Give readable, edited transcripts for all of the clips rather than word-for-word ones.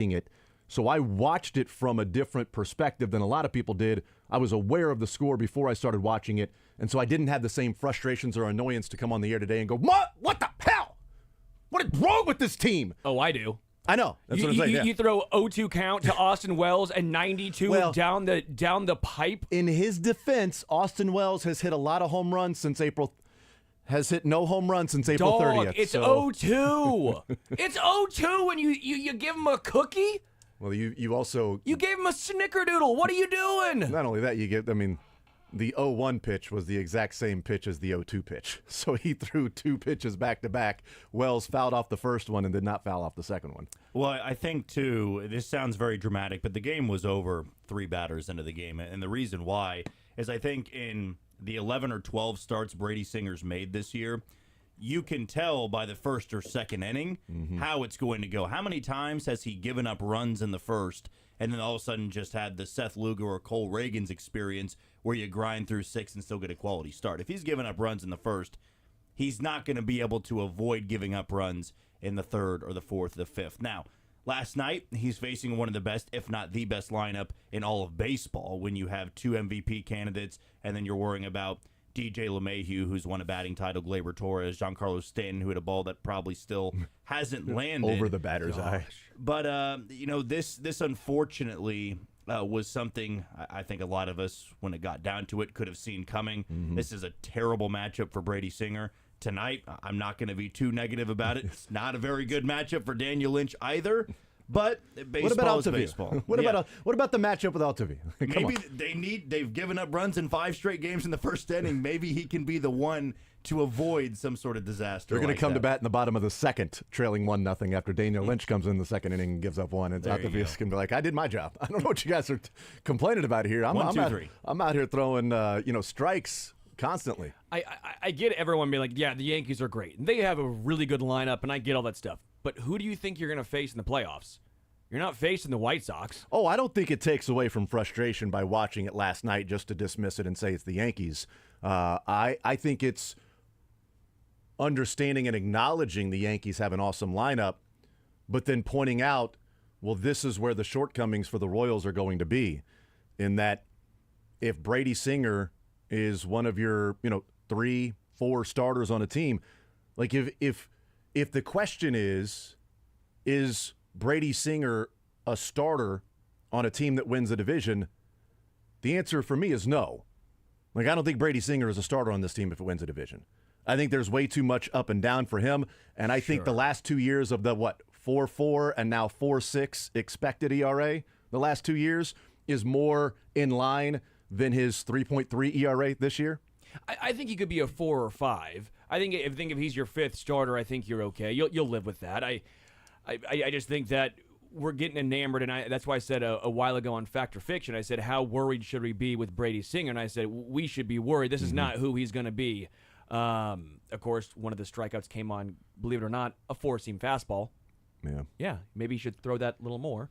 it. So I watched it from a different perspective than a lot of people did. I was aware of the score before I started watching it, and so I didn't have the same frustrations or annoyance to come on the air today and go, what the hell? What is wrong with this team? Oh, I do. I know. That's what I'm saying. You throw 0-2 count to Austin Wells and 92 down the pipe. In his defense, Austin Wells has hit a lot of home runs since April. Has hit no home runs since April 30th. It's 0-2. It's 0-2 and you give him a cookie? Well, you also... You gave him a snickerdoodle. What are you doing? Not only that, the 0-1 pitch was the exact same pitch as the 0-2 pitch. So he threw 2 pitches back-to-back. Wells fouled off the first one and did not foul off the second one. Well, I think, too, this sounds very dramatic, but the game was over 3 batters into the game. And the reason why is I think in the 11 or 12 starts Brady Singer's made this year, you can tell by the first or second inning how it's going to go. How many times has he given up runs in the first and then all of a sudden just had the Seth Lugo or Cole Reagan's experience where you grind through 6 and still get a quality start? If he's given up runs in the first, he's not going to be able to avoid giving up runs in the third or the fourth or the fifth. Now, last night, he's facing one of the best, if not the best lineup in all of baseball when you have 2 MVP candidates and then you're worrying about DJ LeMahieu, who's won a batting title, Gleyber Torres, Giancarlo Stanton, who had a ball that probably still hasn't landed. Over the batter's eye. But, this unfortunately was something I think a lot of us, when it got down to it, could have seen coming. This is a terrible matchup for Brady Singer. Tonight, I'm not going to be too negative about it. It's not a very good matchup for Daniel Lynch either. But baseball is baseball. What about the matchup with Altuve? Maybe they've given up runs in 5 straight games in the first inning. Maybe he can be the one to avoid some sort of disaster. They're going to come to bat in the bottom of the second, trailing 1-0 after Daniel Lynch comes in the second inning and gives up 1. And Altuve can be like, I did my job. I don't know what you guys are complaining about here. I'm out here throwing strikes constantly. I get everyone being like, yeah, the Yankees are great. They have a really good lineup, and I get all that stuff. But who do you think you're going to face in the playoffs? You're not facing the White Sox. Oh, I don't think it takes away from frustration by watching it last night just to dismiss it and say it's the Yankees. I think it's understanding and acknowledging the Yankees have an awesome lineup, but then pointing out, well, this is where the shortcomings for the Royals are going to be, in that if Brady Singer is one of your 3-4 starters on a team, like if the question is Brady Singer a starter on a team that wins the division, the answer for me is no. Like, I don't think Brady Singer is a starter on this team if it wins a division. I think there's way too much up and down for him, and I think the last 2 years of the 4.4 and now 4.6 expected ERA, the last 2 years, is more in line than his 3.3 ERA this year. I think he could be a 4 or 5. I think if he's your 5th starter, I think you're okay. You'll live with that. I just think that we're getting enamored, and that's why I said a while ago on Fact or Fiction, I said, how worried should we be with Brady Singer? And I said, we should be worried. This is not who he's going to be. Of course, one of the strikeouts came on, believe it or not, a 4-seam fastball. Yeah, maybe you should throw that a little more.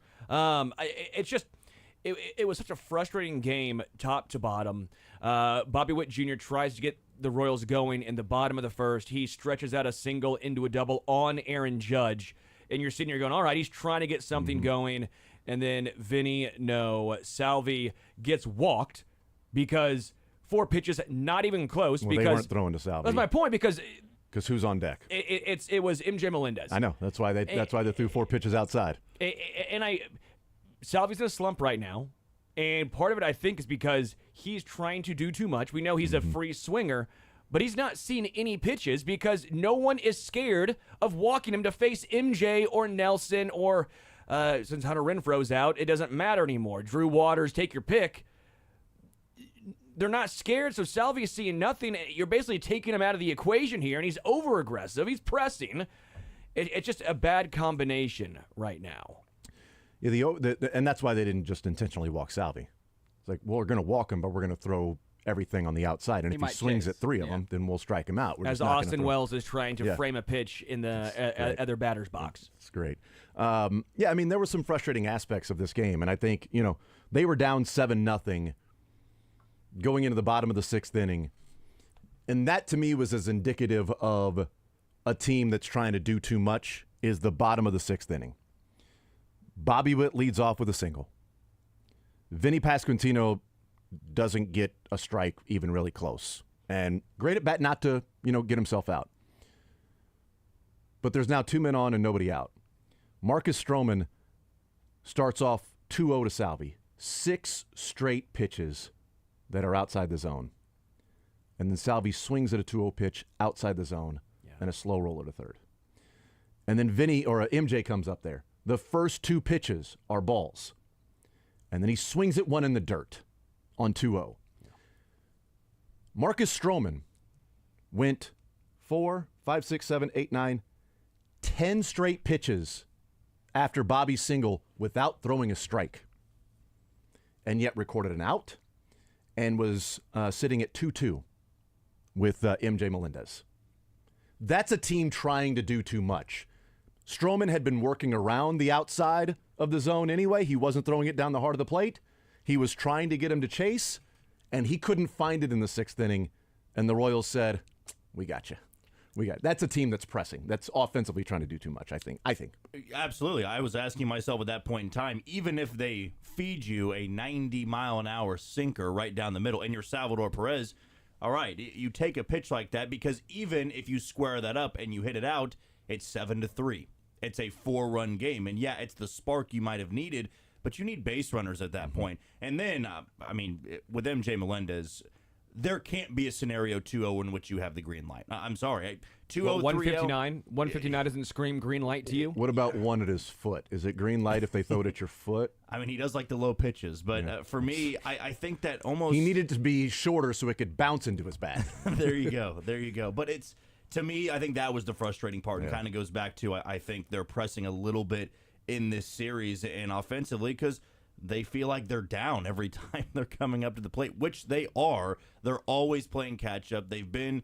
It was such a frustrating game, top to bottom. Bobby Witt Jr. tries to get the Royals going in the bottom of the first. He stretches out a single into a double on Aaron Judge. And you're sitting here going, all right, he's trying to get something going. And then Salvi gets walked because 4 pitches, not even close. Well, because they weren't throwing to Salvi. That's my point, because who's on deck? It was MJ Melendez. I know. That's why they threw 4 pitches outside. Salvi's in a slump right now. And part of it, I think, is because he's trying to do too much. We know he's a free swinger, but he's not seen any pitches because no one is scared of walking him to face MJ or Nelson or, since Hunter Renfroe's out, it doesn't matter anymore. Drew Waters, take your pick. They're not scared, so Salvi is seeing nothing. You're basically taking him out of the equation here, and he's over-aggressive. He's pressing. It's just a bad combination right now. Yeah, and that's why they didn't just intentionally walk Salvi. It's like, well, we're going to walk him, but we're going to throw everything on the outside. And if he swings at 3 of them, then we'll strike him out. As Austin Wells is trying to frame a pitch in the other batter's box. It's great. There were some frustrating aspects of this game. And I think, they were down 7-0 going into the bottom of the 6th inning. And that, to me, was as indicative of a team that's trying to do too much, is the bottom of the 6th inning. Bobby Witt leads off with a single. Vinny Pasquantino doesn't get a strike even really close. And great at bat not to, get himself out. But there's now 2 men on and nobody out. Marcus Stroman starts off 2-0 to Salvi. 6 straight pitches that are outside the zone. And then Salvi swings at a 2-0 pitch outside the zone and a slow roller to third. And then MJ comes up there. The first 2 pitches are balls. And then he swings at one in the dirt on 2-0. Marcus Stroman went 4, 5, 6, 7, 8, 9, 10 straight pitches after Bobby's single without throwing a strike. And yet recorded an out and was sitting at 2-2 with MJ Melendez. That's a team trying to do too much. Stroman had been working around the outside of the zone anyway. He wasn't throwing it down the heart of the plate. He was trying to get him to chase, and he couldn't find it in the 6th inning. And the Royals said, "We got you. That's a team that's pressing. That's offensively trying to do too much, I think. Absolutely. I was asking myself at that point in time, even if they feed you a 90-mile-an-hour sinker right down the middle and you're Salvador Perez, all right, you take a pitch like that because even if you square that up and you hit it out, it's 7-3. It's a 4-run game. And, yeah, it's the spark you might have needed, but you need base runners at that point. And then, with MJ Melendez, there can't be a scenario 2-0 in which you have the green light. I'm sorry. 2-0, 159. 159 doesn't scream green light to you? What about one at his foot? Is it green light if they throw it at your foot? He does like the low pitches, but for me, I think that almost... He needed to be shorter so it could bounce into his bat. There you go. But it's... To me, I think that was the frustrating part, and kind of goes back to I think they're pressing a little bit in this series and offensively because they feel like they're down every time they're coming up to the plate, which they are. They're always playing catch-up. They've been,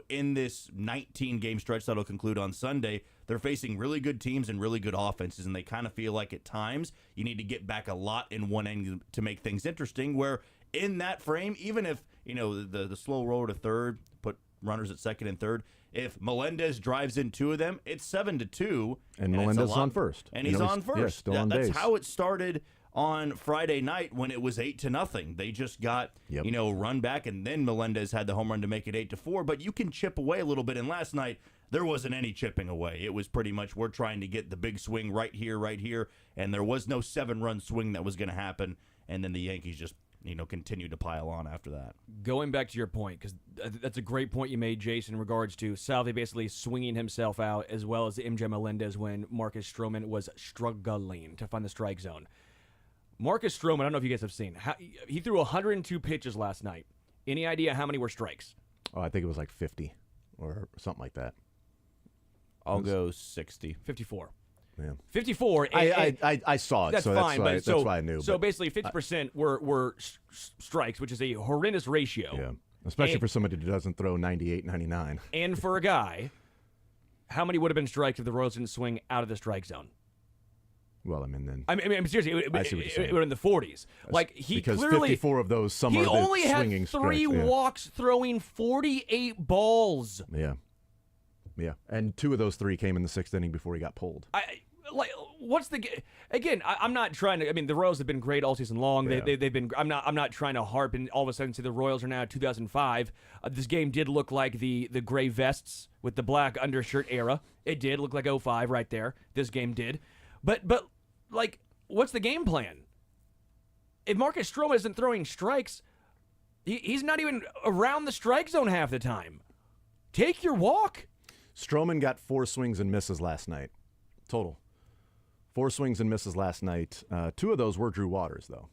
in this 19-game stretch that'll conclude on Sunday, they're facing really good teams and really good offenses, and they kind of feel like at times you need to get back a lot in one end to make things interesting, where in that frame, even if, the slow roller to third, put runners at second and third, if Melendez drives in 2 of them, it's 7-2. And Melendez is on first. And he's on first. Yeah, still on base. That's how it started on Friday night when it was 8-0. They just got, run back, and then Melendez had the home run to make it 8-4. But you can chip away a little bit. And last night, there wasn't any chipping away. It was pretty much we're trying to get the big swing right here. And there was no 7-run swing that was going to happen. And then the Yankees just continue to pile on after that. Going back to your point, because that's a great point you made, Jason, in regards to Salvi basically swinging himself out, as well as MJ Melendez when Marcus Stroman was struggling to find the strike zone. Marcus Stroman, I don't know if you guys have seen, he threw 102 pitches last night. Any idea how many were strikes? Oh, I think it was like 50 or something like that. I'll go 60. 54. Yeah. 54. I saw it, that's so fine, that's why I knew. So basically 50% were strikes, which is a horrendous ratio. Yeah, especially for somebody who doesn't throw 98, 99. And for a guy, how many would have been strikes if the Royals didn't swing out of the strike zone? Well, then. Seriously, it would in the 40s. He because clearly 54 of those, some are he only had swinging 3 strikes, walks, throwing 48 balls. Yeah, and 2 of those 3 came in the 6th inning before he got pulled. What's the again? I'm not trying to. The Royals have been great all season long. Yeah. They've been. I'm not trying to harp and all of a sudden say the Royals are now 2005. This game did look like the gray vests with the black undershirt era. It did look like 05 right there. This game did, but what's the game plan? If Marcus Stroman isn't throwing strikes, he's not even around the strike zone half the time. Take your walk. Stroman got 4 swings and misses last night, total. 4 swings and misses last night. 2 of those were Drew Waters, though.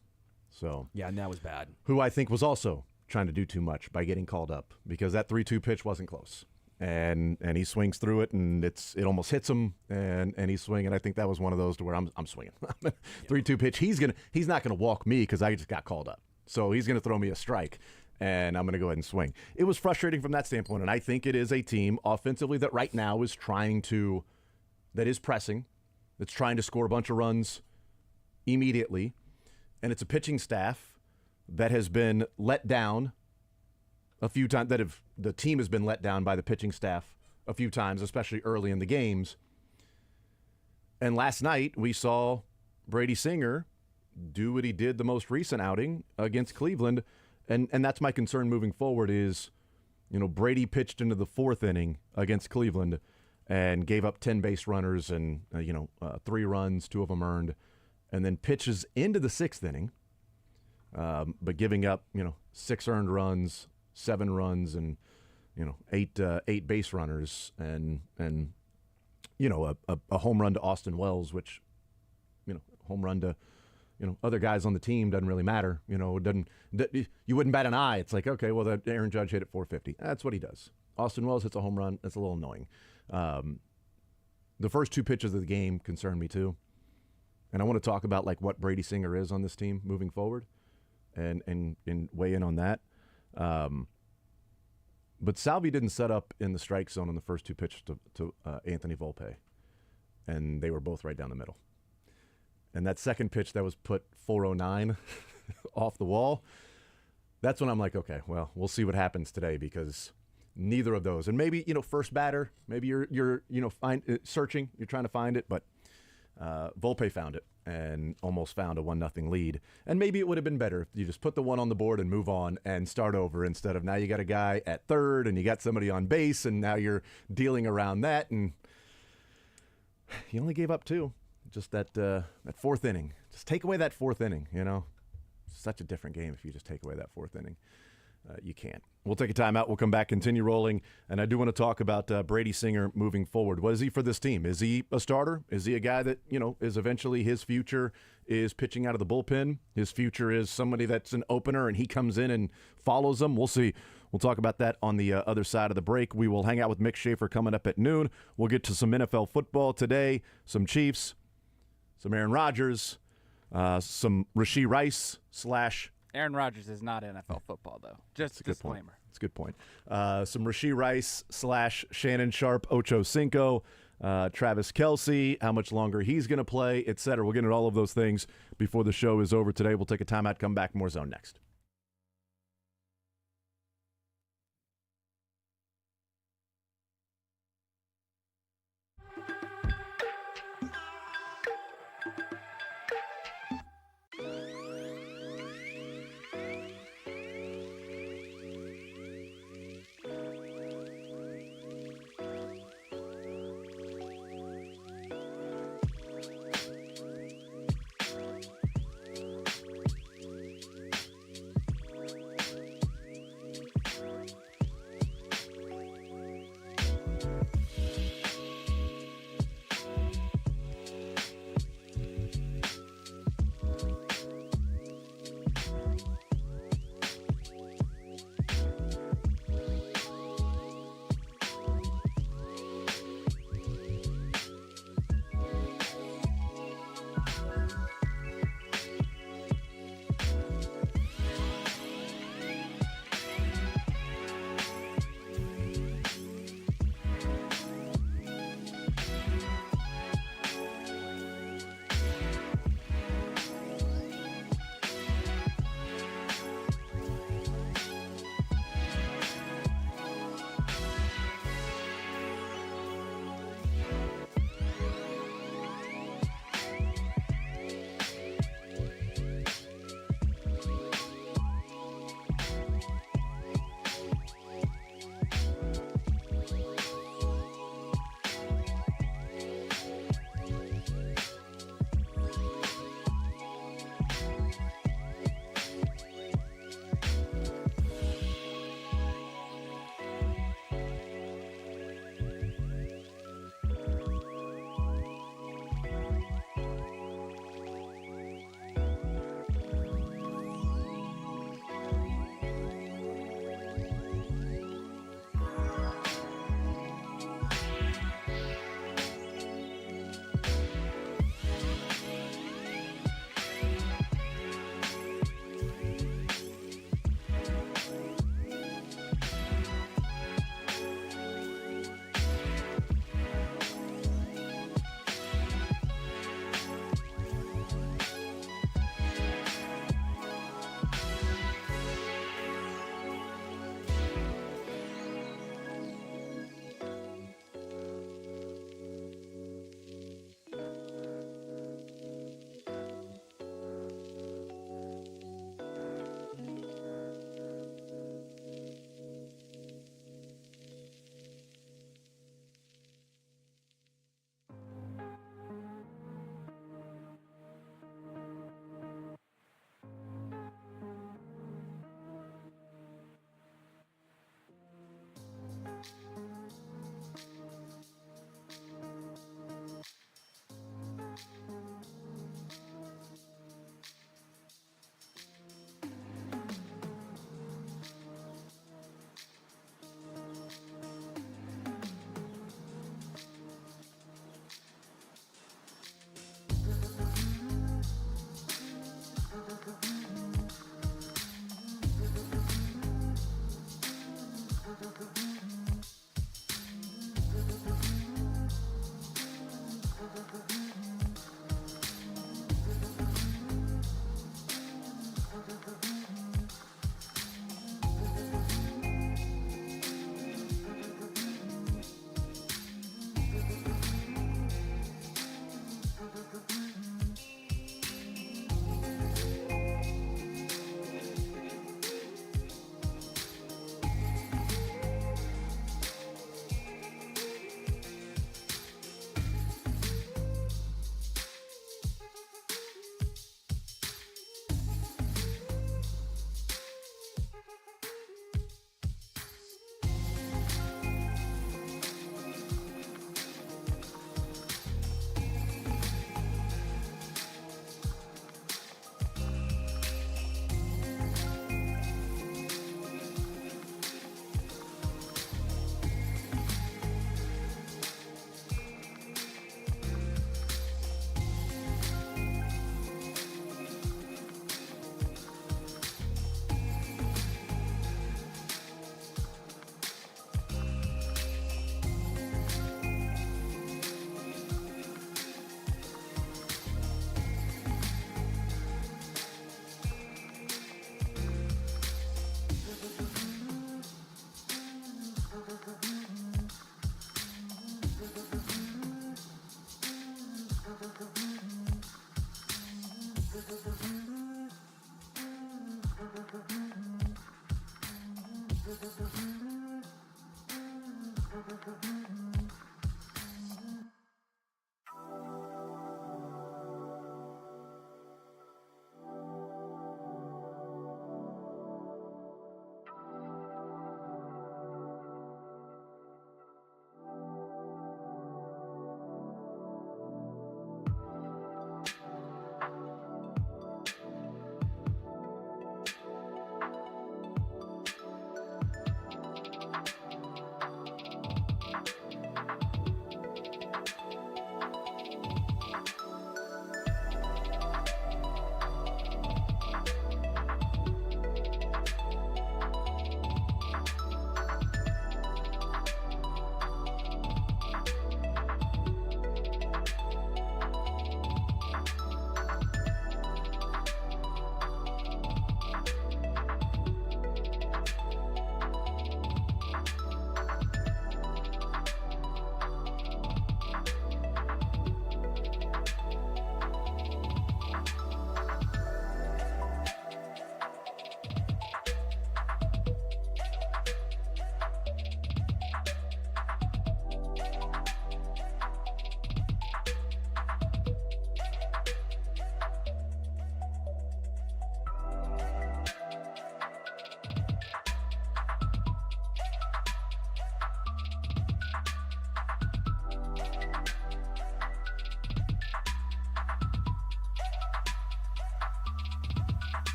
So yeah, and that was bad. Who I think was also trying to do too much by getting called up because that 3-2 pitch wasn't close, and he swings through it and it almost hits him, and he's swinging. I think that was one of those to where I'm swinging. 3-2 pitch. He's not gonna walk me because I just got called up. So he's gonna throw me a strike. And I'm going to go ahead and swing. It was frustrating from that standpoint, and I think it is a team offensively that right now is that is pressing, that's trying to score a bunch of runs immediately, and it's a pitching staff that has been let down a few times. The team has been let down by the pitching staff a few times, especially early in the games. And last night we saw Brady Singer do what he did the most recent outing against Cleveland, and that's my concern moving forward is, Brady pitched into the 4th inning against Cleveland and gave up 10 base runners and 3 runs, 2 of them earned, and then pitches into the 6th inning, but giving up 6 earned runs, 7 runs, and 8 base runners, and a home run to Austin Wells, which home run to other guys on the team doesn't really matter. You wouldn't bat an eye. It's like, okay, well, that Aaron Judge hit at 450. That's what he does. Austin Wells hits a home run. That's a little annoying. The first 2 pitches of the game concern me too, and I want to talk about like what Brady Singer is on this team moving forward, and weigh in on that. But Salvi didn't set up in the strike zone on the first 2 pitches to Anthony Volpe, and they were both right down the middle. And that second pitch that was put 409 off the wall, that's when I'm like, okay, well, we'll see what happens today, because neither of those. And maybe, first batter, maybe you're searching, you're trying to find it, but Volpe found it and almost found a 1-0 lead. And maybe it would have been better if you just put the one on the board and move on and start over, instead of now you got a guy at third and you got somebody on base and now you're dealing around that, and you only gave up 2. Just that 4th inning. Just take away that 4th inning, Such a different game if you just take away that 4th inning. You can't. We'll take a timeout. We'll come back, continue rolling. And I do want to talk about Brady Singer moving forward. What is he for this team? Is he a starter? Is he a guy that, is eventually his future is pitching out of the bullpen? His future is somebody that's an opener and he comes in and follows them? We'll see. We'll talk about that on the other side of the break. We will hang out with Mick Schaefer coming up at noon. We'll get to some NFL football today, some Chiefs, some Aaron Rodgers, some Rashee Rice / Aaron Rodgers is not NFL football, though. Just a disclaimer. That's a good point. Some Rashee Rice / Shannon Sharp, Ocho Cinco, Travis Kelce, how much longer he's going to play, et cetera. We'll get into all of those things before the show is over today. We'll take a timeout, come back, more Zone next.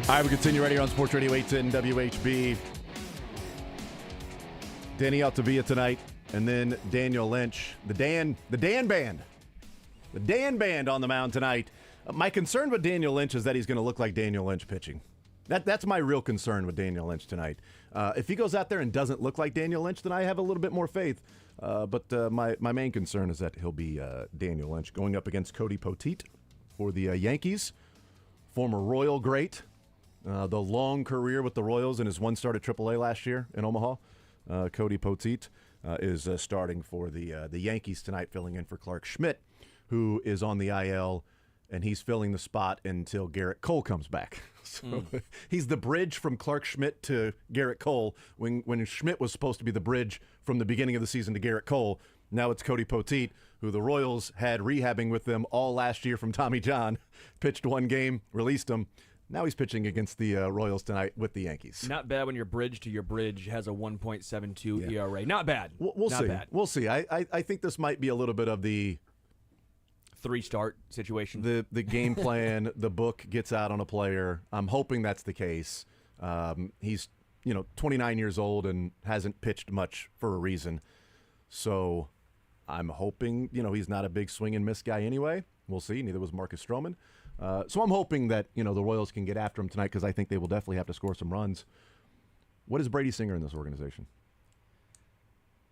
All right, we continue right here on Sports Radio 810 WHB. Danny Altavia tonight, and then Daniel Lynch, the Dan Band. The Dan Band on the mound tonight. My concern with Daniel Lynch is that he's going to look like Daniel Lynch pitching. That's my real concern with Daniel Lynch tonight. If he goes out there and doesn't look like Daniel Lynch, then I have a little bit more faith. But my main concern is that he'll be Daniel Lynch going up against Cody Poteet for the Yankees, former Royal great. The long career with the Royals and his one start at AAA last year in Omaha. Cody Poteet is starting for the Yankees tonight, filling in for Clark Schmidt, who is on the IL, and he's filling the spot until Garrett Cole comes back. So he's the bridge from Clark Schmidt to Garrett Cole when Schmidt was supposed to be the bridge from the beginning of the season to Garrett Cole. Now it's Cody Poteet, who the Royals had rehabbing with them all last year from Tommy John. Pitched one game, released him. Now he's pitching against the Royals tonight with the Yankees. Not bad when your bridge to your bridge has a 1.72 ERA. Not bad. We'll Not see. bad. We'll see. I think this might be a little bit of the 3-start situation. the game plan. The book gets out on a player. I'm hoping that's the case. He's 29 years old and hasn't pitched much for a reason. So I'm hoping he's not a big swing and miss guy anyway. We'll see. Neither was Marcus Stroman. So I'm hoping that the Royals can get after him tonight because I think they will definitely have to score some runs. What is Brady Singer in this organization?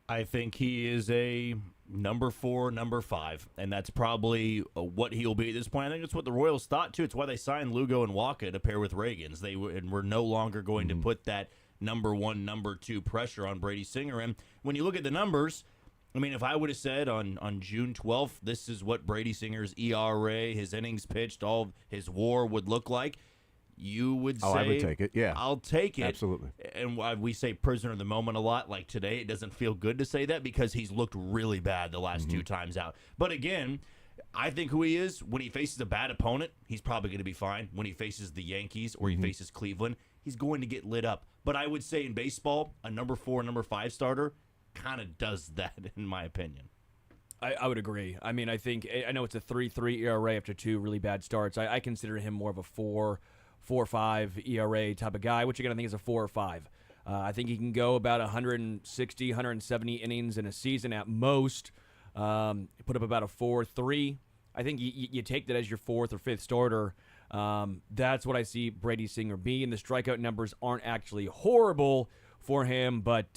I think he is a number 4, number 5, and that's probably what he'll be at this point. I think it's what the Royals thought, too. It's why they signed Lugo and Waka to pair with Reagans. They were no longer going to put that number 1, number 2 pressure on Brady Singer. And when you look at the numbers, I mean, if I would have said on June 12th, this is what Brady Singer's ERA, his innings pitched, all his WAR would look like, you would say, I would take it. Yeah, I'll take it. Absolutely. And we say prisoner of the moment a lot. Like today, it doesn't feel good to say that because he's looked really bad the last 2 times out. But again, I think who he is, when he faces a bad opponent, he's probably going to be fine. When he faces the Yankees or he faces Cleveland, he's going to get lit up. But I would say in baseball, a number 4, number 5 starter kind of does that, in my opinion. I would agree. I mean, I know it's a 3.3 ERA after 2 really bad starts. I consider him more of a 4.5 ERA type of guy, which again I think is a 4 or 5. I think he can go about 160, 170 innings in a season at most. Put up about a 4.3. I think you take that as your 4th or 5th starter. That's what I see Brady Singer being. The strikeout numbers aren't actually horrible for him, but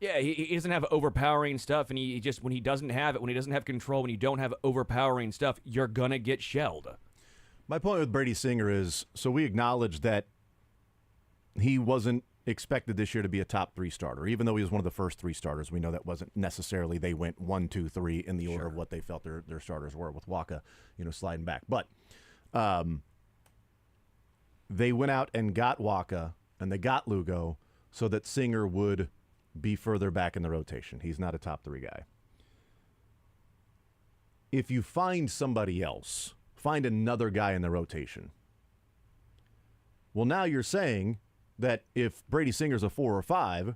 yeah, he doesn't have overpowering stuff, and he just, when he doesn't have it, when he doesn't have control, when you don't have overpowering stuff, you're gonna get shelled. My point with Brady Singer is, so we acknowledge that he wasn't expected this year to be a top 3 starter, even though he was one of the first 3 starters. We know that wasn't necessarily they went 1, 2, 3 in the order of what they felt their starters were, with Waka, sliding back. But they went out and got Waka and they got Lugo so that Singer would be further back in the rotation. He's not a top 3 guy. If you find somebody else, find another guy in the rotation. Well, now you're saying that if Brady Singer's a 4 or 5,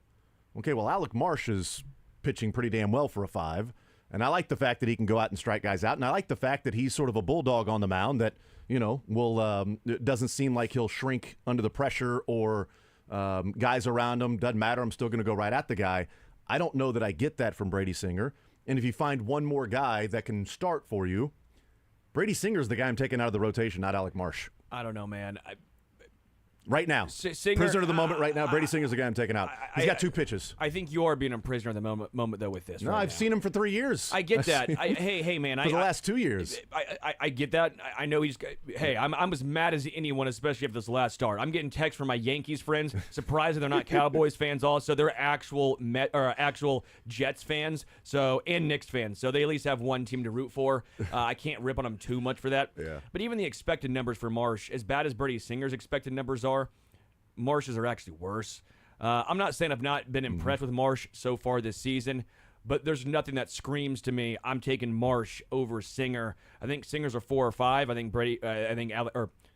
okay, well, Alec Marsh is pitching pretty damn well for a 5, and I like the fact that he can go out and strike guys out, and I like the fact that he's sort of a bulldog on the mound that, will it doesn't seem like he'll shrink under the pressure or guys around him. Doesn't matter. I'm still going to go right at the guy. I don't know that I get that from Brady Singer. And if you find one more guy that can start for you, Brady Singer's the guy I'm taking out of the rotation, not Alec Marsh. I don't know, man. Right now. Singer, prisoner of the moment right now. Brady Singer's the guy I'm taking out. He's got 2 pitches. I think you are being a prisoner of the moment though, with this. No, right I've now. seen him for 3 years. I get that. Hey, man. For the last 2 years. I get that. I know he's. Hey, I'm as mad as anyone, especially after this last start. I'm getting texts from my Yankees friends, surprised that they're not Cowboys fans. Also, they're actual actual Jets fans. So and Knicks fans. So they at least have one team to root for. I can't rip on them too much for that. Yeah. But even the expected numbers for Marsh, as bad as Brady Singer's expected numbers are, Marsh's are actually worse. I'm not saying I've not been impressed with Marsh so far this season, but there's nothing that screams to me I'm taking Marsh over Singer. I think Singer's a 4 or 5. I think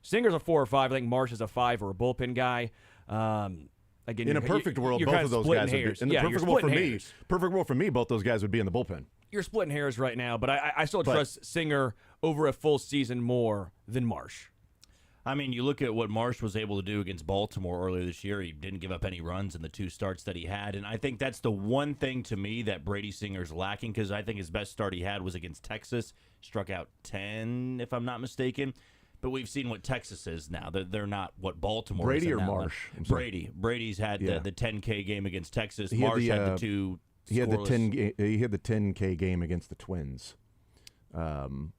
Singer's a 4 or 5. I think Marsh is a 5 or a bullpen guy. Again, in a perfect world, both of those guys would be. In the perfect world for me, both those guys would be in the bullpen. You're splitting hairs right now, but I still trust Singer over a full season more than Marsh. I mean, you look at what Marsh was able to do against Baltimore earlier this year. He didn't give up any runs in the 2 starts that he had. And I think that's the one thing to me that Brady Singer's lacking, because I think his best start he had was against Texas. Struck out 10, if I'm not mistaken. But we've seen what Texas is now. They're not what Baltimore Brady is. or Marsh? Brady. Brady's had the 10K game against Texas. He Marsh had had the 2 He had the scoreless. He had the 10K game against the Twins. And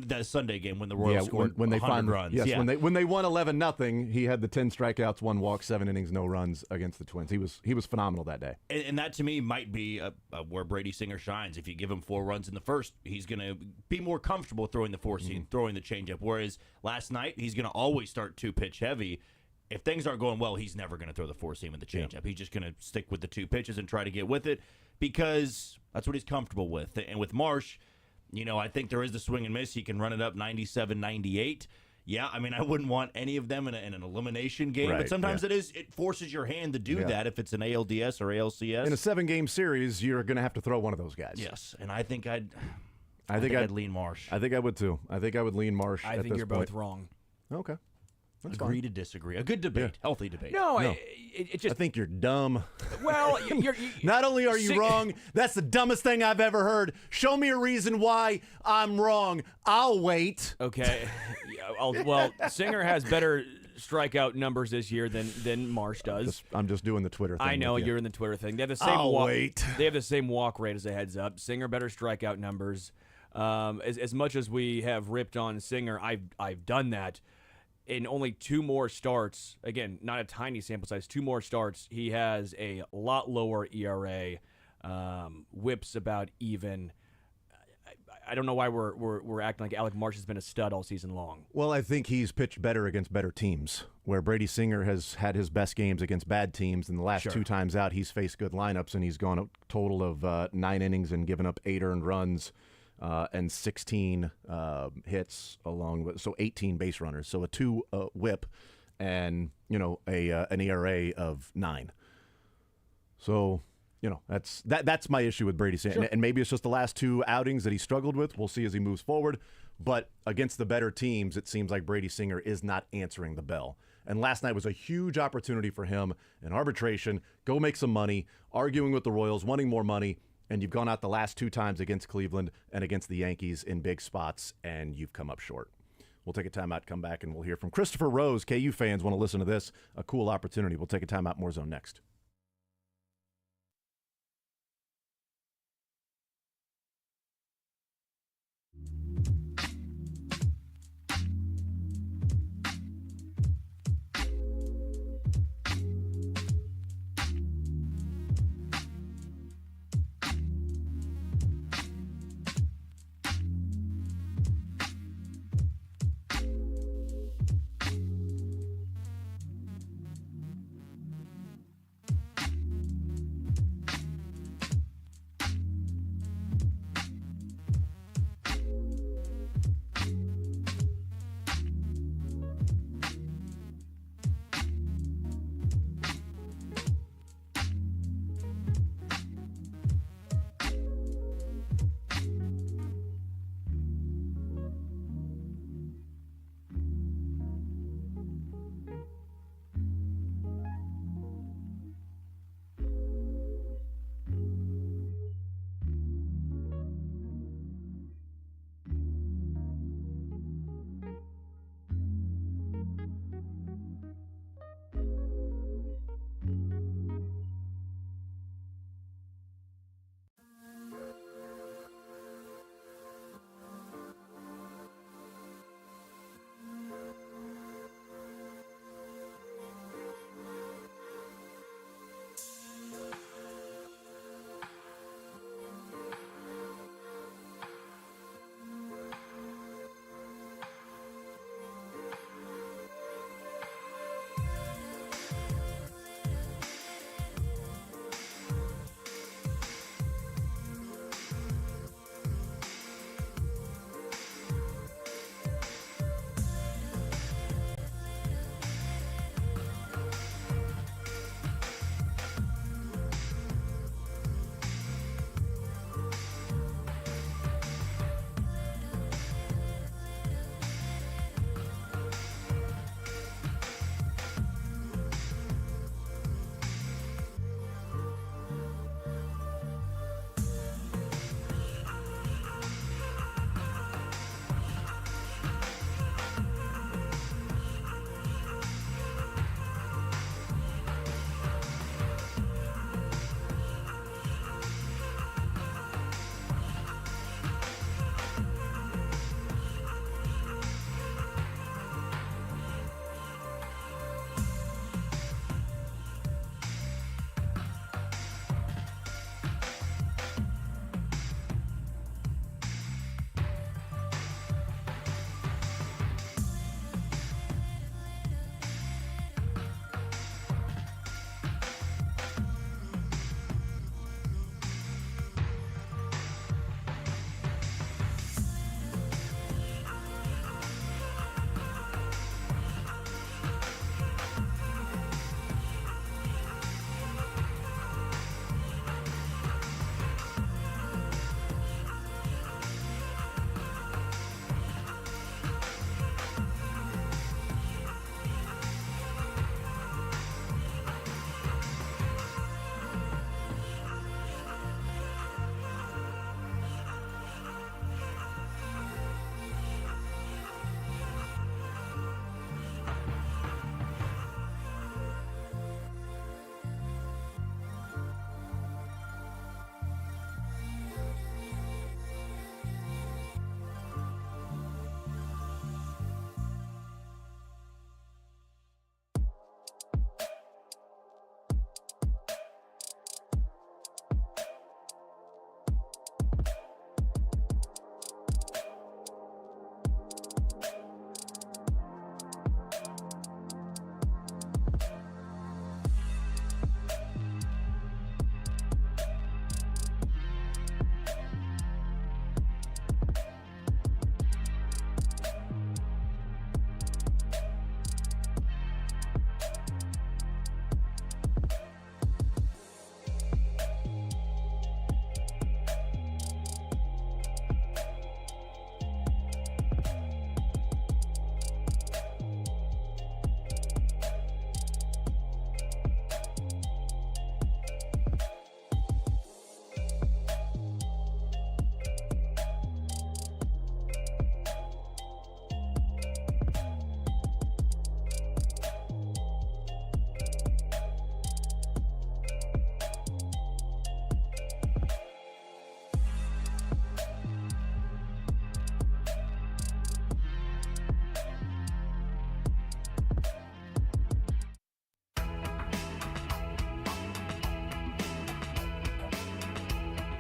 that Sunday game when the Royals scored when they 100 runs. Yes, yeah. when they won 11-0, he had the 10 strikeouts, 1 walk, 7 innings, no runs against the Twins. He was phenomenal that day. And that to me might be where Brady Singer shines. If you give him 4 runs in the first, he's going to be more comfortable throwing the 4-seam, throwing the changeup. Whereas last night, he's going to always start 2-pitch heavy. If things aren't going well, he's never going to throw the 4-seam and the changeup. He's just going to stick with the 2 pitches and try to get with it because that's what he's comfortable with. And with Marsh, I think there is the swing and miss. He can run it up 97, 98. Yeah, I mean, I wouldn't want any of them in an elimination game, Right, but sometimes it forces your hand to do that if it's an ALDS or ALCS. In a 7-game series, you're going to have to throw one of those guys. Yes, and I think I'd lean Marsh. I think I would too. I think I would lean Marsh. I at think this you're point. both wrong. Okay. That's Agree fine. to disagree. A good debate, healthy debate. No, No. It just. I think you're dumb. Well, you're Not only are you wrong, that's the dumbest thing I've ever heard. Show me a reason why I'm wrong. I'll wait. Okay. Well, Singer has better strikeout numbers this year than Marsh does. I'm just doing the Twitter thing. I know with you. you're in the Twitter thing. They have the same I'll walk. wait. They have the same walk rate as a heads up. Singer better strikeout numbers. As much as we have ripped on Singer, I've done that. In only 2 more starts, again, not a tiny sample size, 2 more starts, he has a lot lower ERA, whips about even. I don't know why we're acting like Alec Marsh has been a stud all season long. Well, I think he's pitched better against better teams, where Brady Singer has had his best games against bad teams. And the last 2 times out, he's faced good lineups, and he's gone a total of 9 innings and given up 8 earned runs. and 16 hits along with, so 18 base runners. So a 2 whip and, an ERA of 9. So, that's my issue with Brady Singer. Sure. And maybe it's just the last 2 outings that he struggled with. We'll see as he moves forward. But against the better teams, it seems like Brady Singer is not answering the bell. And last night was a huge opportunity for him in arbitration. Go make some money, arguing with the Royals, wanting more money. And you've gone out the last 2 times against Cleveland and against the Yankees in big spots, and you've come up short. We'll take a timeout, come back, and we'll hear from Christopher Rose. KU fans want to listen to this. A cool opportunity. We'll take a timeout. More Zone next.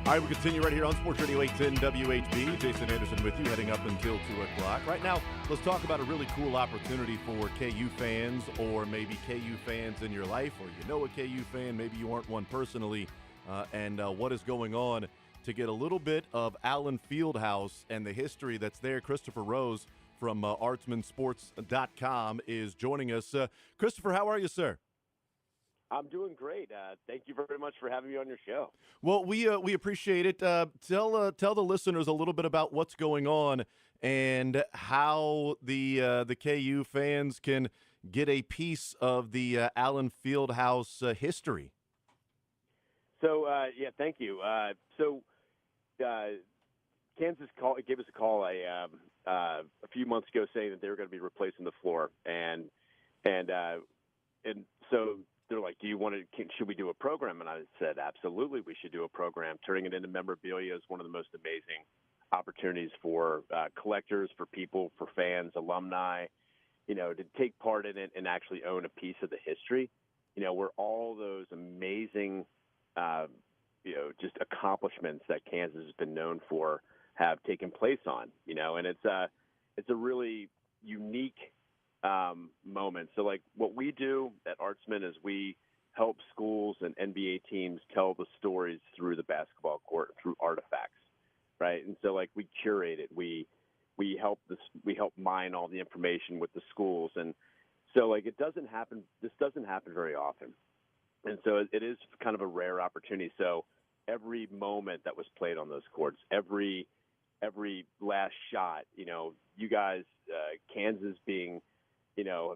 All right, we continue right here on Sports Radio 810 WHB. Jason Anderson with you, heading up until 2 o'clock. Right now, let's talk about a really cool opportunity for KU fans, or maybe KU fans in your life, or you know a KU fan, maybe you aren't one personally, and what is going on to get a little bit of Allen Fieldhouse and the history that's there. Christopher Rose from ArtsmanSports.com is joining us. Christopher, how are you, sir? I'm doing great. Thank you very much for having me on your show. Well, we appreciate it. Tell the listeners a little bit about what's going on and how the KU fans can get a piece of the Allen Fieldhouse history. So thank you. Kansas gave us a call a few months ago saying that they were going to be replacing the floor, and so they're like, should we do a program? And I said, absolutely, we should do a program. Turning it into memorabilia is one of the most amazing opportunities for collectors, for people, for fans, alumni, to take part in it and actually own a piece of the history, where all those amazing, just accomplishments that Kansas has been known for have taken place on, and it's a really unique moment. So like what we do at Artsman is we help schools and NBA teams tell the stories through the basketball court, through artifacts, right? And so like we curate it, we help mine all the information with the schools, and so like this doesn't happen very often, and so it is kind of a rare opportunity. So every moment that was played on those courts, every last shot, you guys, Kansas being,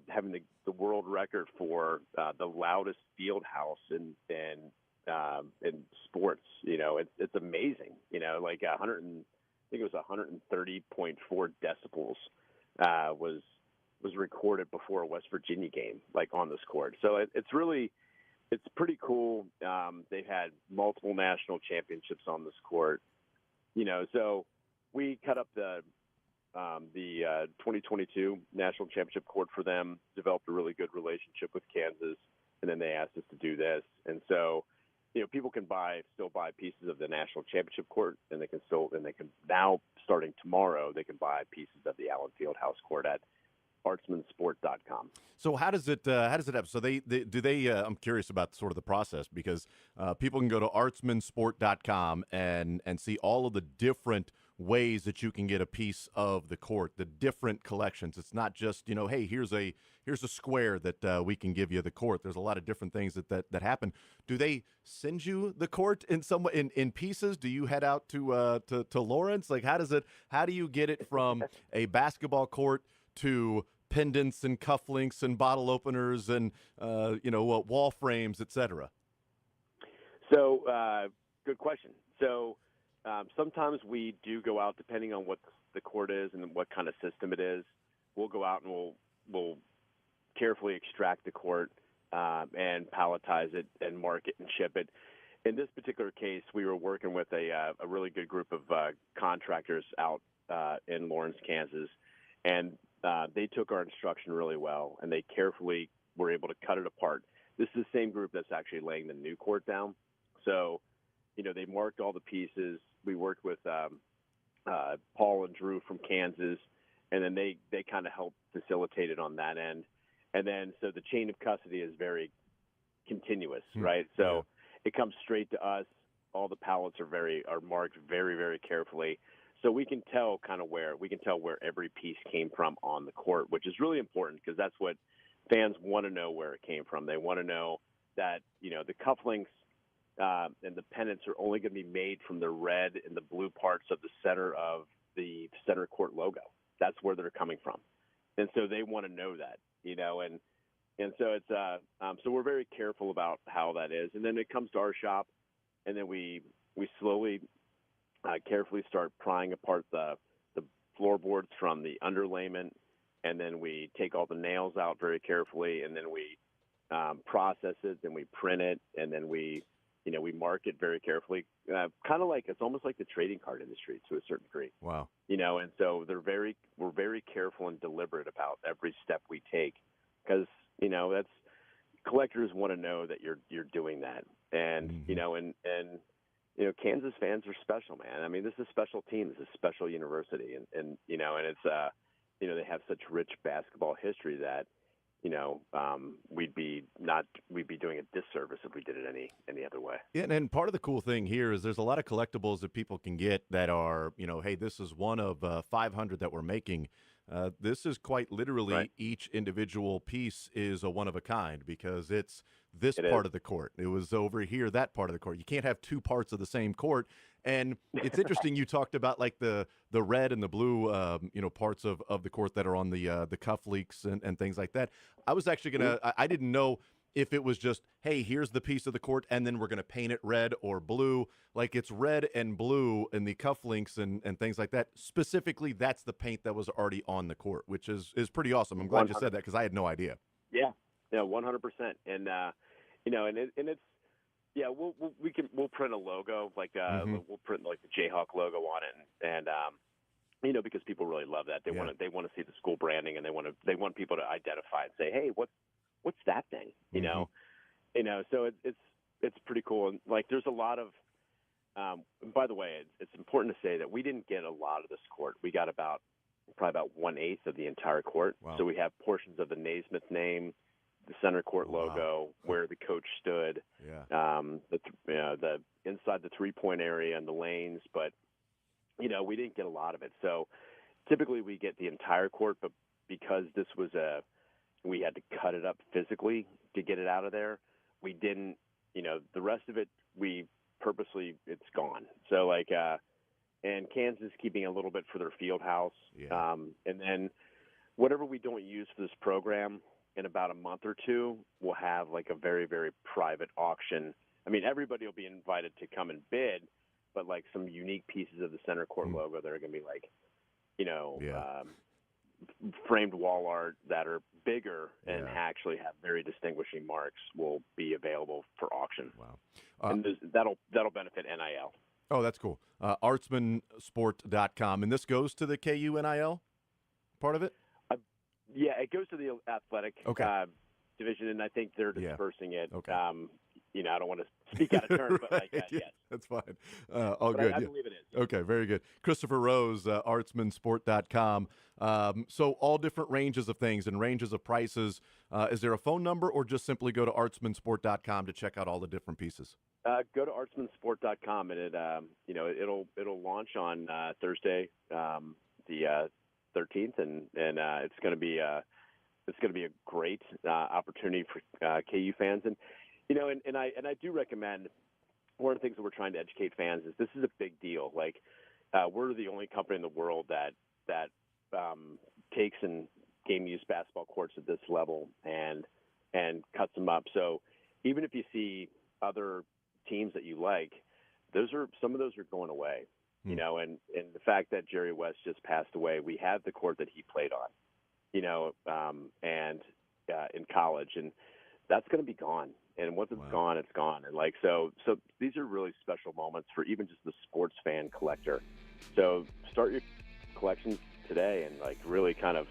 having the world record for the loudest field house in sports, it's amazing. Like 100, I think it was 130.4 decibels was recorded before a West Virginia game, like on this court. So it's pretty cool. They've had multiple national championships on this court, so we cut up the 2022 national championship court for them, developed a really good relationship with Kansas, and then they asked us to do this. And so, people can still buy pieces of the national championship court, and they can now, starting tomorrow, they can buy pieces of the Allen Fieldhouse court at ArtsmanSport.com. So how does it happen? So I'm curious about sort of the process, because people can go to ArtsmanSport.com and see all of the different ways that you can get a piece of the court, the different collections. It's not just, hey, here's a square that we can give you the court. There's a lot of different things that happen. Do they send you the court in pieces? Do you head out to Lawrence? Like, how do you get it from a basketball court to pendants and cufflinks and bottle openers and wall frames, etc.? So good question. So sometimes we do go out, depending on what the court is and what kind of system it is. We'll go out and we'll carefully extract the court and palletize it and mark it and ship it. In this particular case, we were working with a really good group of contractors out in Lawrence, Kansas, and they took our instruction really well, and they carefully were able to cut it apart. This is the same group that's actually laying the new court down. So, they marked all the pieces. We worked with Paul and Drew from Kansas, and then they kind of helped facilitate it on that end. And then so the chain of custody is very continuous, right? So it comes straight to us. All the pallets are marked very, very carefully. So we can tell where every piece came from on the court, which is really important, because that's what fans want to know, where it came from. They want to know that, the cufflinks and the pennants are only going to be made from the red and the blue parts of the center court logo. That's where they're coming from. And so they want to know that, and so it's so we're very careful about how that is. And then it comes to our shop, and then we slowly carefully start prying apart the floorboards from the underlayment, and then we take all the nails out very carefully, and then we process it, then we print it, and then we mark it very carefully. Kind of like, it's almost like the trading card industry to a certain degree. Wow. And so we're very careful and deliberate about every step we take, because that's, collectors want to know that you're doing that, and Kansas fans are special, man. I mean, this is a special team. This is a special university, and it's they have such rich basketball history that we'd be doing a disservice if we did it any other way. Yeah, and part of the cool thing here is there's a lot of collectibles that people can get that are, hey, this is one of 500 that we're making. This is quite literally Right. each individual piece is a one of a kind because it's this It part is. of the court. It was over here, that part of the court. You can't have two parts of the same court. And it's interesting you talked about like the red and the blue, parts of the court that are on the cufflinks and things like that. I was actually going to, I didn't know if it was just, hey, here's the piece of the court, and then we're going to paint it red or blue. Like it's red and blue in the cufflinks and things like that. Specifically, that's the paint that was already on the court, which is pretty awesome. I'm glad you said that because I had no idea. Yeah, 100%. And and it's we'll print a logo like we'll print like the Jayhawk logo on it, and because people really love that. They want to see the school branding, and they want people to identify and say, hey, what's that thing? So it's pretty cool. And like there's a lot of by the way, it's important to say that we didn't get a lot of this court. We got probably about 1/8 of the entire court. Wow. So we have portions of the Naismith name, the center court logo, where the coach stood, the inside the 3-point area and the lanes, but we didn't get a lot of it. So typically we get the entire court, but because this was we had to cut it up physically to get it out of there. We didn't, the rest of it, we purposely, it's gone. So and Kansas keeping a little bit for their field house. Yeah. And then whatever we don't use for this program in about a month or two, we'll have like a very, very private auction. I mean, everybody will be invited to come and bid, but like some unique pieces of the center court logo that are going to be like, framed wall art that are bigger and actually have very distinguishing marks will be available for auction. Wow. And that'll benefit NIL. Oh, that's cool. Artsmansport.com. And this goes to the KU NIL part of it? Yeah, it goes to the athletic division, and I think they're dispersing it. Okay. I don't want to speak out of turn, but yes. That's fine. All But good. I believe it is. Okay, very good. Christopher Rose, artsmansport.com. So all different ranges of things and ranges of prices. Is there a phone number or just simply go to artsmansport.com to check out all the different pieces? Go to artsmansport.com, and it'll launch on Thursday, the 13th, and it's going to be a great opportunity for KU fans, and I do recommend. One of the things that we're trying to educate fans is this is a big deal. Like we're the only company in the world that takes and game use basketball courts at this level and cuts them up. So even if you see other teams that you like, some of those are going away. And the fact that Jerry West just passed away, we have the court that he played on, and in college, and that's going to be gone. And once it's gone, it's gone. And so these are really special moments for even just the sports fan collector. So start your collections today and really kind of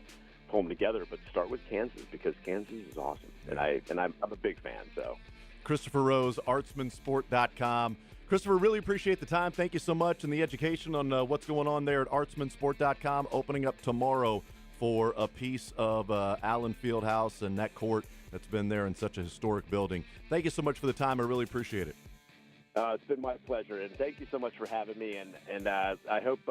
pull them together. But start with Kansas because Kansas is awesome, and I'm a big fan. So Christopher Rose, artsmansport.com. Christopher, really appreciate the time. Thank you so much and the education on what's going on there at artsmansport.com. Opening up tomorrow for a piece of Allen Fieldhouse and that court that's been there in such a historic building. Thank you so much for the time. I really appreciate it. It's been my pleasure, and thank you so much for having me. And I hope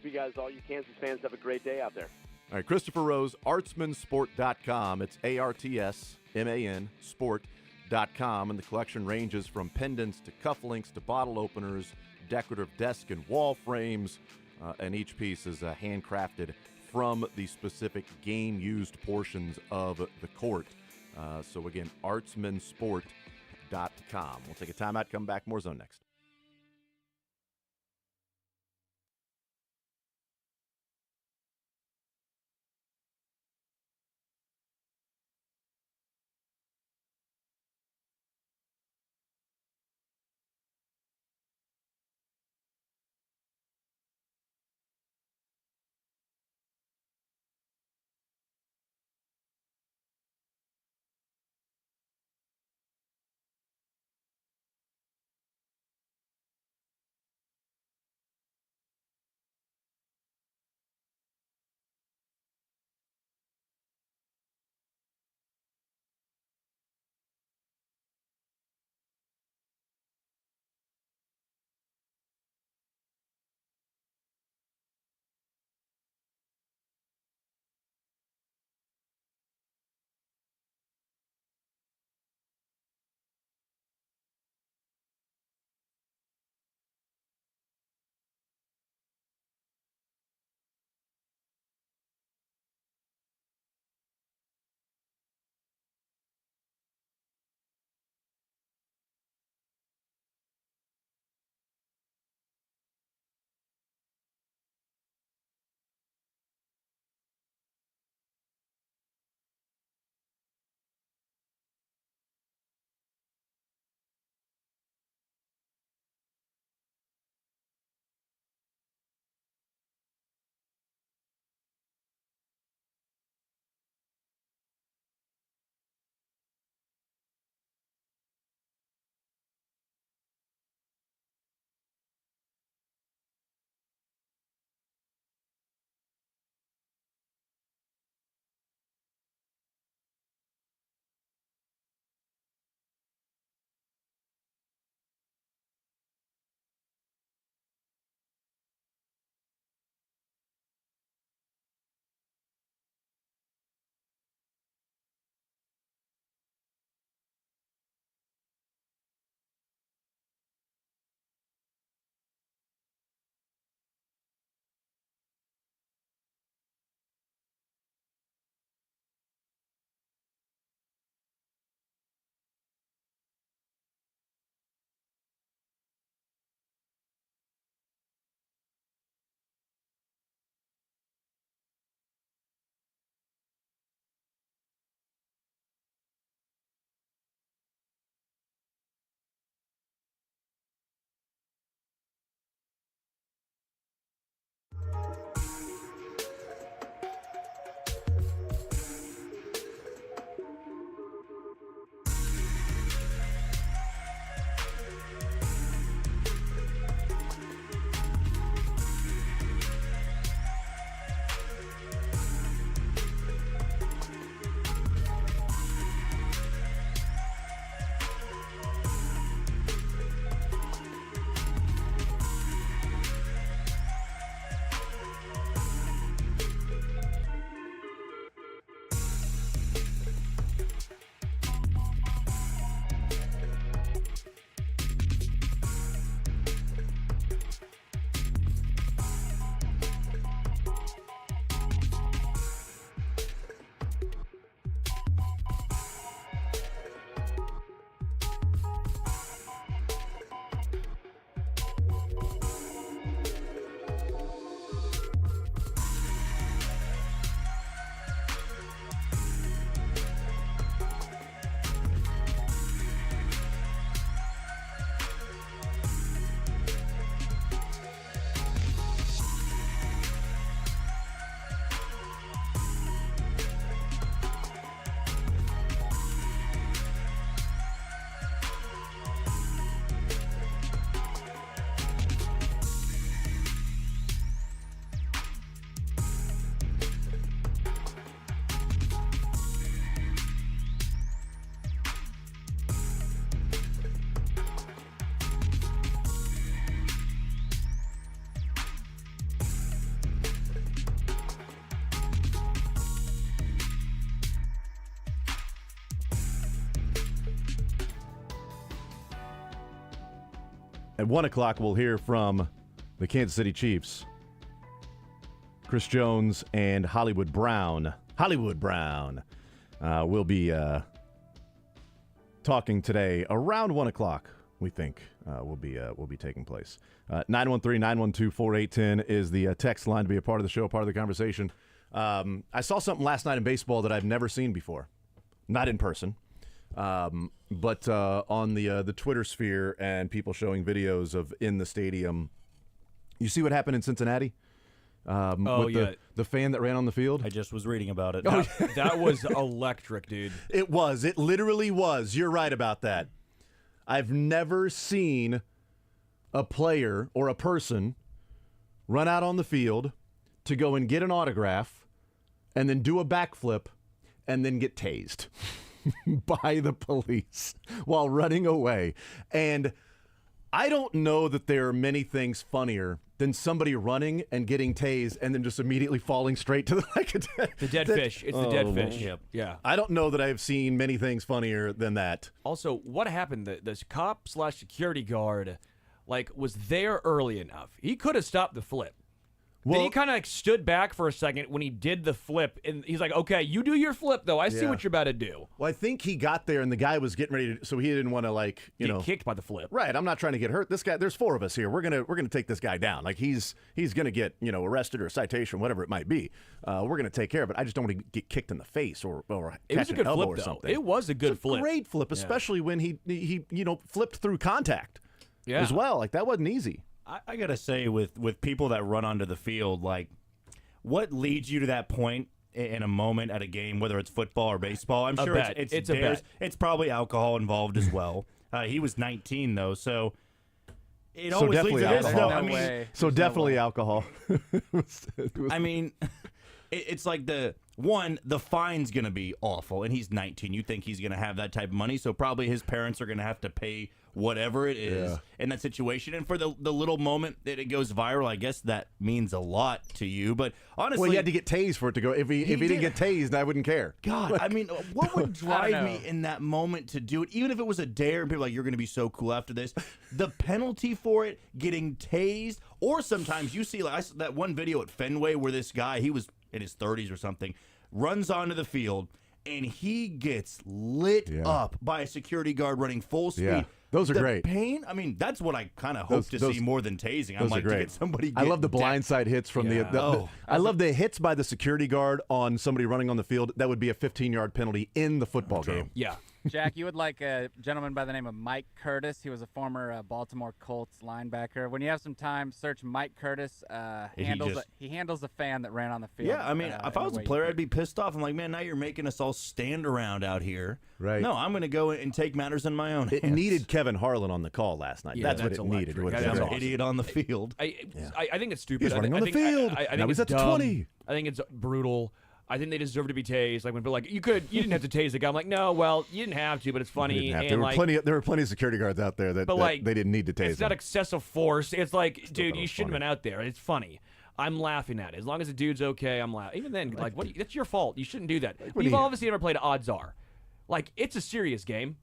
you guys, all you Kansas fans, have a great day out there. All right, Christopher Rose, artsmansport.com. It's ARTSMAN sport.com, and the collection ranges from pendants to cufflinks to bottle openers, decorative desk and wall frames, and each piece is handcrafted from the specific game-used portions of the court. So again, artsmansport.com. We'll take a timeout, come back, more Zone next. At 1 o'clock, we'll hear from the Kansas City Chiefs. Chris Jones and Hollywood Brown. Will be talking today around 1 o'clock. We think will be taking place. 913-912-4810 is the text line to be a part of the show, part of the conversation. I saw something last night in baseball that I've never seen before, not in person, but on the Twitter sphere and people showing videos of in the stadium. You see what happened in Cincinnati? With the fan that ran on the field? I just was reading about it. That was electric, dude. It was. It literally was. You're right about that. I've never seen a player or a person run out on the field to go and get an autograph and then do a backflip and then get tased by the police while running away. And I don't know that there are many things funnier than somebody running and getting tased and then just immediately falling straight to the dead fish. It's the dead fish. Yep. Yeah. I don't know that I've seen many things funnier than that. Also, what happened? The cop/security guard, was there early enough. He could have stopped the flip. Well, then he kind of stood back for a second when he did the flip, and he's like, "Okay, you do your flip, though. I see what you're about to do." Well, I think he got there, and the guy was getting ready to, so he didn't want to Get kicked by the flip. Right. I'm not trying to get hurt. This guy, there's 4 of us here. We're gonna take this guy down. He's gonna get arrested or a citation, whatever it might be. We're gonna take care of it. I just don't want to get kicked in the face or It was catch a an good elbow flip, or though. something. It was a good It's a flip. great flip, especially when he flipped through contact. Yeah. As well. That wasn't easy. I gotta say, with people that run onto the field, what leads you to that point in a moment at a game, whether it's football or baseball? I'm sure it's a bet. It's probably alcohol involved as well. He was 19 though, so it So always definitely leads to this. alcohol. No, I No mean, way. So There's no definitely way. alcohol. I mean, it's like the fine's going to be awful, and he's 19. You think he's going to have that type of money, so probably his parents are going to have to pay whatever it is in that situation. And for the little moment that it goes viral, I guess that means a lot to you. But honestly, Well, he had to get tased for it to go. If he didn't get tased, I wouldn't care. God, I mean, what would drive know. me in that moment to do it? Even if it was a dare and people are like, you're going to be so cool after this. The penalty for it, getting tased, or sometimes you see I saw that one video at Fenway where this guy, he was in his 30s or something, runs onto the field and he gets lit up by a security guard running full speed. Yeah. Those are the great. Pain, I mean, that's what I kind of hope to see more than tasing. I'm Those like, are great. to get somebody I love the decked. blindside hits from I love the hits by the security guard on somebody running on the field. That would be a 15-yard penalty in the football game. Yeah. Jack, you would like a gentleman by the name of Mike Curtis. He was a former Baltimore Colts linebacker. When you have some time, search Mike Curtis. He handles a fan that ran on the field. Yeah, I mean, if I was a player, I'd be pissed off. I'm like, man, now you're making us all stand around out here. Right. No, I'm going to go and take matters in my own It hands. needed Kevin Harlan on the call last night. Yeah, that's what that's it needed. electric. What it That's was. An idiot on the field. I think it's stupid. He's running on the think, field. I think Now it's he's at the dumb. 20. I think it's brutal. I think they deserve to be tased. When people are like, you didn't have to tase the guy. I'm like, no, well, you didn't have to, but it's funny. Didn't have to. And There were plenty of security guards out there that they didn't need to tase it's not them. excessive force. It's like, dude, thought it you was shouldn't have been out there. It's funny. I'm laughing at it. As long as the dude's okay, I'm laughing. Even then, that's your fault. You shouldn't do that. when You've he- obviously never played Odds Are. It's a serious game.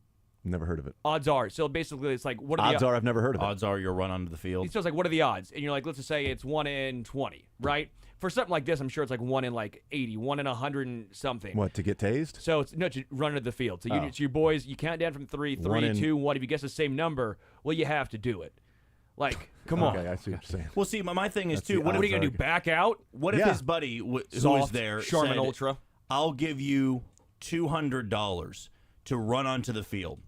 Never heard of it. Odds Are. So basically, it's like, what are Odds the are I've never heard of it. Odds are you'll run onto the field. So it's like, what are the odds? And you're like, let's just say it's 1 in 20, right? For something like this, I'm sure it's like 1 in 80, 1 in 100 and something. What, to get tased? So it's to run into the field. So Oh. it's your boys, you count down from 3, 3, 2, 1. If you guess the same number, well, you have to do it. Come on. Okay, I see what you're saying. Well, see, my thing is, That's too, the what What are if, you going to do, back out? what if Yeah. his buddy who was Soft, there Charmin said, Ultra. I'll give you $200 to run onto the field?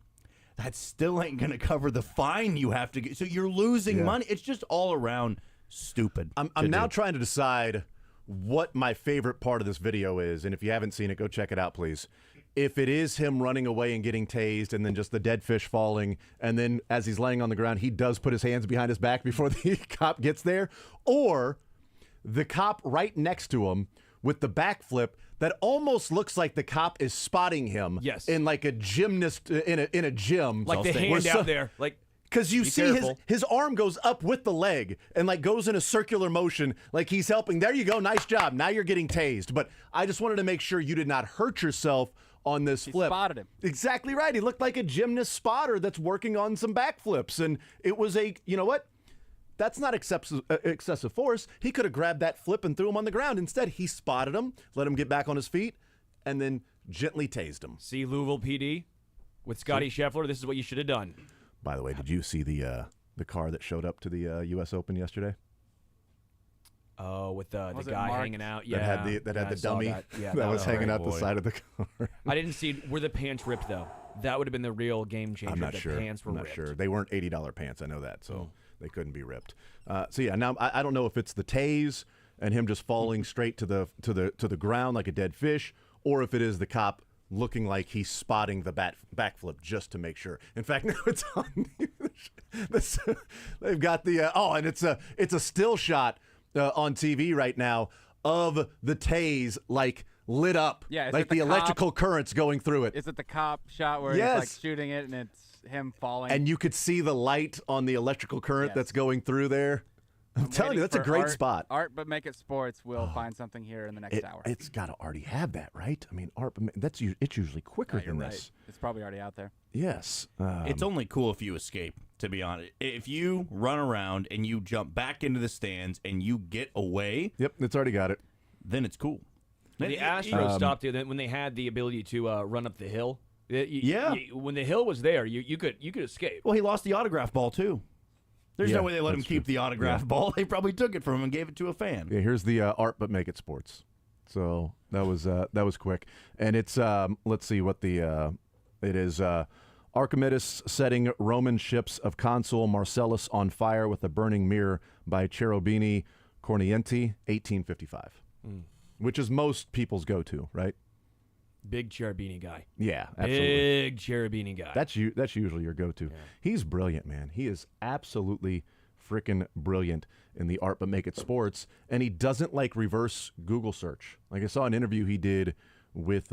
That still ain't going to cover the fine you have to get. So you're losing Yeah. money. It's just all around stupid. I'm to now do. trying to decide what my favorite part of this video is, and if you haven't seen it, go check it out, please. If it is him running away and getting tased and then just the dead fish falling, and then as he's laying on the ground, he does put his hands behind his back before the cop gets there, or the cop right next to him with the backflip that almost looks like the cop is spotting him Yes. in like a gymnast in a gym. Like the Where hand some- out there. Because you Be see careful. his arm goes up with the leg and goes in a circular motion like he's helping. There you go. Nice job. Now you're getting tased. But I just wanted to make sure you did not hurt yourself on this He flip. spotted him. Exactly right. He looked like a gymnast spotter that's working on some backflips. And it was you know what? That's not excessive force. He could have grabbed that flip and threw him on the ground. Instead, he spotted him, let him get back on his feet, and then gently tased him. See Louisville PD with Scotty Scheffler. This is what you should have done. By the way, did you see the car that showed up to the U.S. Open yesterday? Oh, with the Was it guy marked? hanging out. That had the I saw dummy That, yeah, that was hanging great, out the boy. side of the car. I didn't see were the pants ripped though. That would have been the real game changer. I'm not the sure. Pants were I'm not ripped. sure. They weren't $80 pants. I know that, so they couldn't be ripped. So yeah, now I don't know if it's the tase and him just falling straight to the ground like a dead fish, or if it is the cop looking like he's spotting the backflip just to make sure. In fact, now it's on. They've got the and it's a still shot on TV right now of the tase like lit up, Yeah, is like it the the cop? electrical currents going through it. Is it the cop shot where Yes. he's like shooting it and it's him falling? And you could see the light on the electrical current Yes. that's going through there. I'm telling you, Waiting that's a for great Art- spot. Art, but make it sports. We'll find something here in the next hour. It's got to already have that, right? I mean, art. It's usually quicker No, you're than right. this. It's probably already out there. Yes. It's only cool if you escape, to be honest. If you run around and you jump back into the stands and you get away, Yep, it's already got it. then it's cool. The Astros stopped it when they had the ability to run up the hill. Yeah. When the hill was there, you could escape. Well, he lost the autograph ball too. There's Yeah, no way they let him that's keep true. the autograph ball. They probably took it from him and gave it to a fan. Yeah, here's the art, but make it sports. So that was quick, and it's let's see what the it is. Archimedes setting Roman ships of Consul Marcellus on fire with a burning mirror by Cherubini Cornienti, 1855, which is most people's go-to, right? Big Cherubini guy. Yeah, absolutely. Big Cherubini guy. That's usually your go-to. He's brilliant, man. He is absolutely freaking brilliant in the art but make it sports, and he doesn't like reverse Google search. Like I saw an interview he did with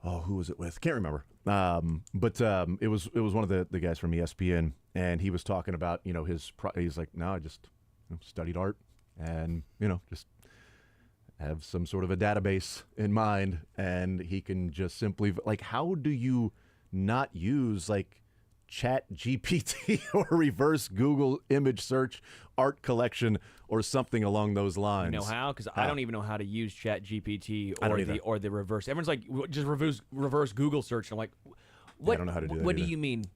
who was it with? Can't remember. But it was one of the guys from ESPN, and he was talking about he's like, no, I just studied art, and just have some sort of a database in mind, and he can just simply how do you not use Chat GPT or reverse Google image search art collection or something along those lines? You know how? Because I don't even know how to use Chat GPT I don't or either. the reverse. Everyone's like, just reverse Google search. And I'm like, what? I don't know how to do that What do either. you mean?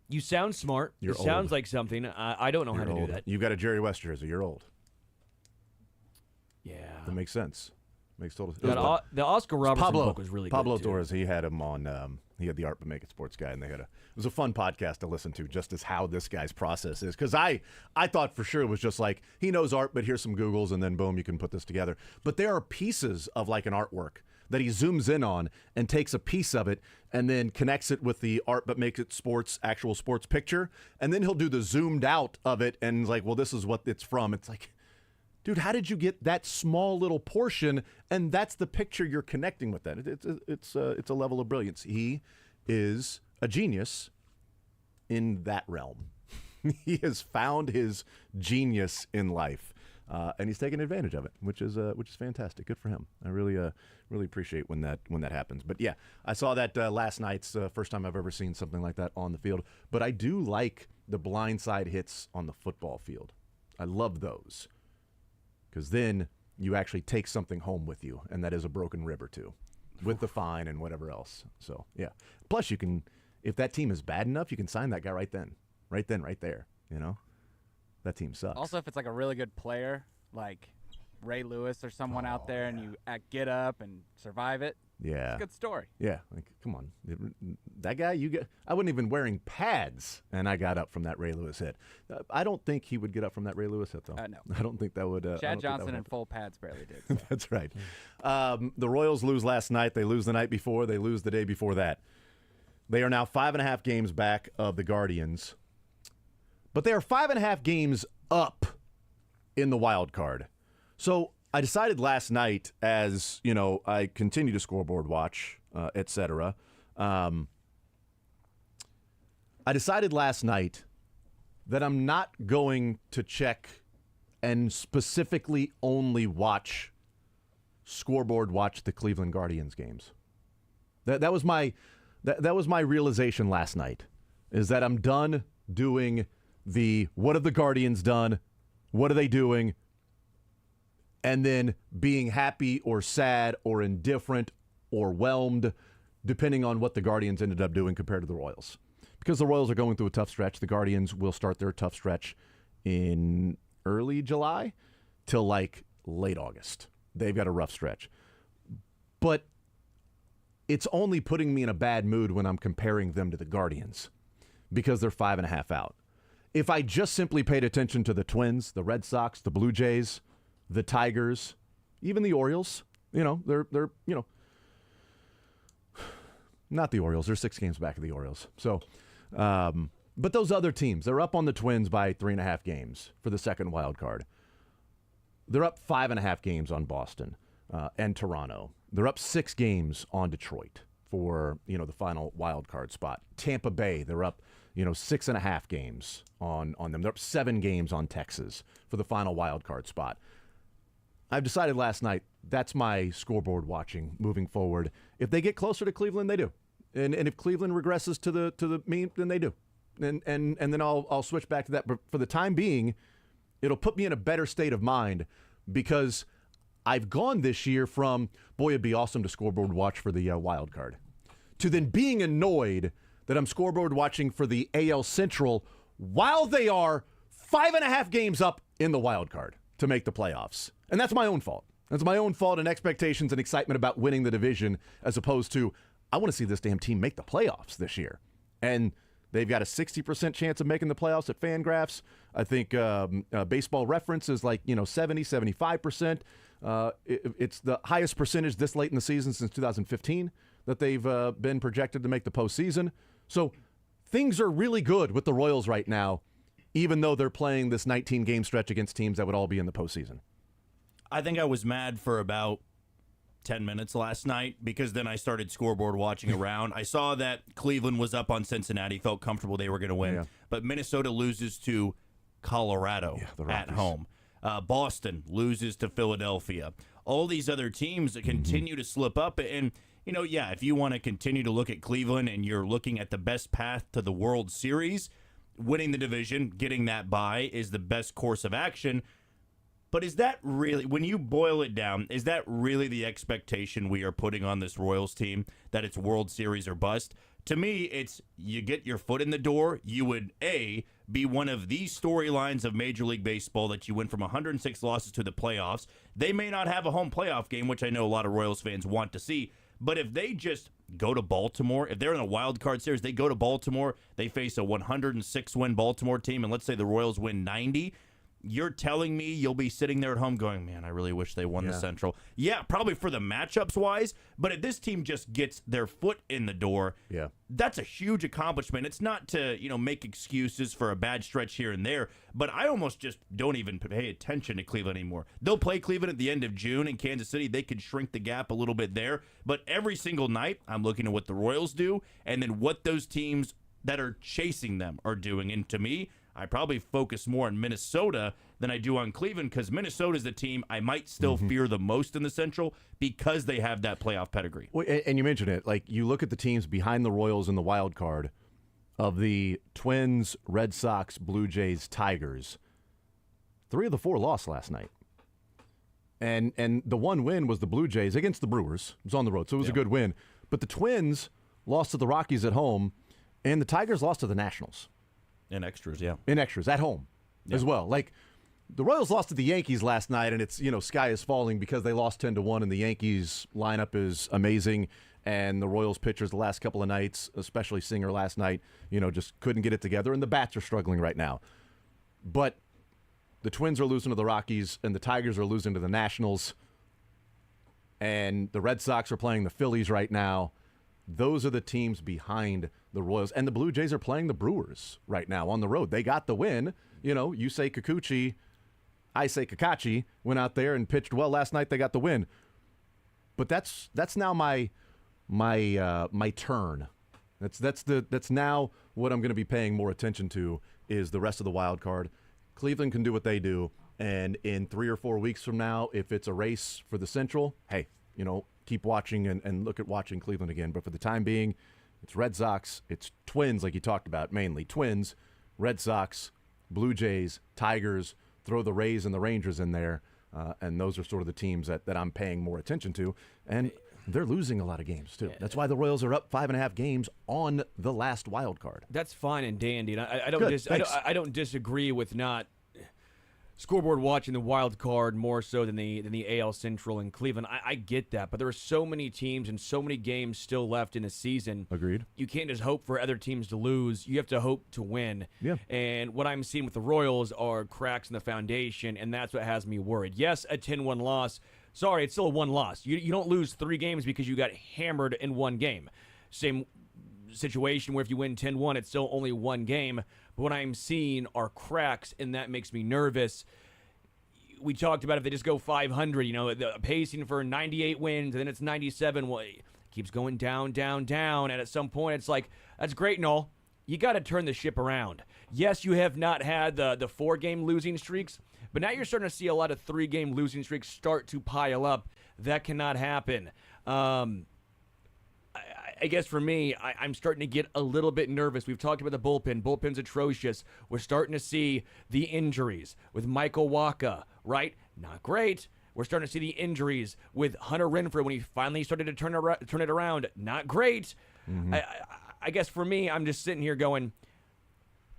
You sound smart. You're it sounds old. like something. I don't know how You're to old. do that. You've got a Jerry West jersey. You're old. Yeah. That makes sense. Makes total sense. The Oscar Robertson Pablo book was really Pablo good, too. Torres. He had him on. He had the Art But Make It Sports guy, and it was a fun podcast to listen to, just as how this guy's process is. Because I thought for sure it was just like he knows art, but here's some Googles, and then boom, you can put this together. But there are pieces of an artwork that he zooms in on and takes a piece of it and then connects it with the Art But Make It Sports actual sports picture, and then he'll do the zoomed out of it and well, this is what it's from. It's like, dude, how did you get that small little portion? And that's the picture you're connecting with. That it's a level of brilliance. He is a genius in that realm. He has found his genius in life, and he's taking advantage of it, which is fantastic. Good for him. I really appreciate when that happens. But yeah, I saw that last night's first time I've ever seen something like that on the field. But I do like the blindside hits on the football field. I love those. Because then you actually take something home with you, and that is a broken rib or two, with the fine and whatever else. So, yeah. Plus, you can, if that team is bad enough, you can sign that guy right then, right there, That team sucks. Also, if it's a really good player, like Ray Lewis or someone out there, and you get up and survive it, yeah. it's a good story. Yeah, come on. That guy, I wasn't even wearing pads, and I got up from that Ray Lewis hit. I don't think he would get up from that Ray Lewis hit, though. No. I don't think that would. Chad Johnson in full pads barely did. So. That's right. The Royals lose last night. They lose the night before. They lose the day before that. They are now 5.5 games back of the Guardians. But they are 5.5 games up in the wild card. So I decided last night, as I continue to scoreboard watch, etc. I decided last night that I'm not going to check and specifically only watch scoreboard watch the Cleveland Guardians games. That was my realization last night, is that I'm done doing the what have the Guardians done, what are they doing, and then being happy or sad or indifferent or whelmed, depending on what the Guardians ended up doing compared to the Royals. Because the Royals are going through a tough stretch, the Guardians will start their tough stretch in early July till like late August. They've got a rough stretch. But it's only putting me in a bad mood when I'm comparing them to the Guardians because they're 5.5 out. If I just simply paid attention to the Twins, the Red Sox, the Blue Jays, the Tigers, even the Orioles, they're not the Orioles. They're 6 games back of the Orioles. So, but those other teams, they're up on the Twins by 3.5 games for the second wild card. They're up 5.5 games on Boston and Toronto. They're up 6 games on Detroit for, the final wild card spot. Tampa Bay, they're up, 6.5 games on them. They're up 7 games on Texas for the final wild card spot. I've decided last night that's my scoreboard watching moving forward. If they get closer to Cleveland, they do. And if Cleveland regresses to the mean, then they do. And then I'll switch back to that. But for the time being, it'll put me in a better state of mind because I've gone this year from, boy, it'd be awesome to scoreboard watch for the wild card, to then being annoyed that I'm scoreboard watching for the AL Central while they are 5.5 games up in the wild card to make the playoffs. And that's my own fault. That's my own fault and expectations and excitement about winning the division as opposed to, I want to see this damn team make the playoffs this year. And they've got a 60% chance of making the playoffs at Fangraphs. I think Baseball Reference is like, 70, 75%. It's the highest percentage this late in the season since 2015 that they've been projected to make the postseason. So things are really good with the Royals right now, even though they're playing this 19-game stretch against teams that would all be in the postseason. I think I was mad for about 10 minutes last night because then I started scoreboard watching around. I saw that Cleveland was up on Cincinnati, felt comfortable they were going to win. Yeah. But Minnesota loses to Colorado at home. Boston loses to Philadelphia. All these other teams continue to slip up. And, if you want to continue to look at Cleveland and you're looking at the best path to the World Series, winning the division, getting that bye is the best course of action. But is that really, when you boil it down, is that really the expectation we are putting on this Royals team, that it's World Series or bust? To me, it's you get your foot in the door, you would, A, be one of these storylines of Major League Baseball that you went from 106 losses to the playoffs. They may not have a home playoff game, which I know a lot of Royals fans want to see, but if they just go to Baltimore, if they're in a wild card series, they go to Baltimore, they face a 106-win Baltimore team, and let's say the Royals win 90, you're telling me you'll be sitting there at home going, man, I really wish they won the Central. Yeah, probably for the matchups wise, but if this team just gets their foot in the door, that's a huge accomplishment. It's not to, make excuses for a bad stretch here and there, but I almost just don't even pay attention to Cleveland anymore. They'll play Cleveland at the end of June in Kansas City. They could shrink the gap a little bit there, but every single night I'm looking at what the Royals do and then what those teams that are chasing them are doing. And to me, I probably focus more on Minnesota than I do on Cleveland because Minnesota is the team I might still fear the most in the Central because they have that playoff pedigree. Well, and you mentioned it. Like, you look at the teams behind the Royals in the wild card of the Twins, Red Sox, Blue Jays, Tigers. 3 of the 4 lost last night. And the one win was the Blue Jays against the Brewers. It was on the road, so it was a good win. But the Twins lost to the Rockies at home, and the Tigers lost to the Nationals. In extras, at home as well. Like, the Royals lost to the Yankees last night, and it's, sky is falling because they lost 10-1, and the Yankees lineup is amazing, and the Royals pitchers the last couple of nights, especially Singer last night, just couldn't get it together, and the bats are struggling right now. But the Twins are losing to the Rockies, and the Tigers are losing to the Nationals, and the Red Sox are playing the Phillies right now. Those are the teams behind the Royals. And the Blue Jays are playing the Brewers right now on the road. They got the win. You say Kikuchi, I say Kakachi, went out there and pitched well last night. They got the win. But that's now my turn. That's now what I'm going to be paying more attention to is the rest of the wild card. Cleveland can do what they do. And in 3 or 4 weeks from now, if it's a race for the Central, hey, keep watching and look at watching Cleveland again. But for the time being, it's Red Sox, it's Twins, like you talked about, mainly Twins, Red Sox, Blue Jays, Tigers, throw the Rays and the Rangers in there. And those are sort of the teams that I'm paying more attention to. And they're losing a lot of games, too. That's why the Royals are up 5.5 games on the last wild card. That's fine and dandy. And I don't Good, I don't disagree with not scoreboard watching the wild card more so than the AL Central in Cleveland. I get that, but there are so many teams and so many games still left in the season. Agreed. You can't just hope for other teams to lose. You have to hope to win. Yeah. And what I'm seeing with the Royals are cracks in the foundation, and that's what has me worried. Yes, a 10-1 loss. Sorry, it's still a 1 loss. You don't lose 3 games because you got hammered in 1 game. Same situation where if you win 10-1, it's still only 1 game. But what I'm seeing are cracks, and that makes me nervous. We talked about if they just go 500, the pacing for 98 wins, and then it's 97. Well, it keeps going down, down, down, and at some point it's like, that's great and all. You got to turn the ship around. Yes, you have not had the 4-game losing streaks, but now you're starting to see a lot of 3-game losing streaks start to pile up. That cannot happen. I guess for me, I'm starting to get a little bit nervous. We've talked about the bullpen. Bullpen's atrocious. We're starting to see the injuries with Michael Wacha, right? Not great. We're starting to see the injuries with Hunter Renfroe when he finally started to turn it around. Not great. Mm-hmm. I guess for me, I'm just sitting here going,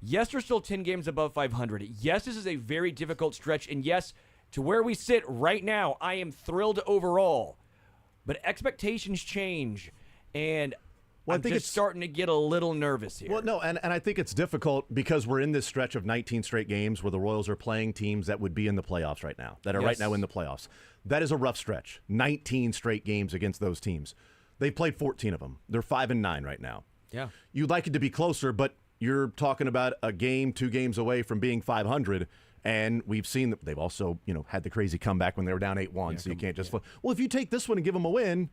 yes, we're still 10 games above 500. Yes, this is a very difficult stretch. And yes, to where we sit right now, I am thrilled overall. But expectations change. And I think it's starting to get a little nervous here. Well, no, and I think it's difficult because we're in this stretch of 19 straight games where the Royals are playing teams that would be in the playoffs right now, that are right now in the playoffs. That is a rough stretch. 19 straight games against those teams. They've played 14 of them. They're 5-9 right now. Yeah. You'd like it to be closer, but you're talking about a game, 2 games away from being 500. And we've seen that they've also, had the crazy comeback when they were down 8-1. So you can't just well, if you take this one and give them a win,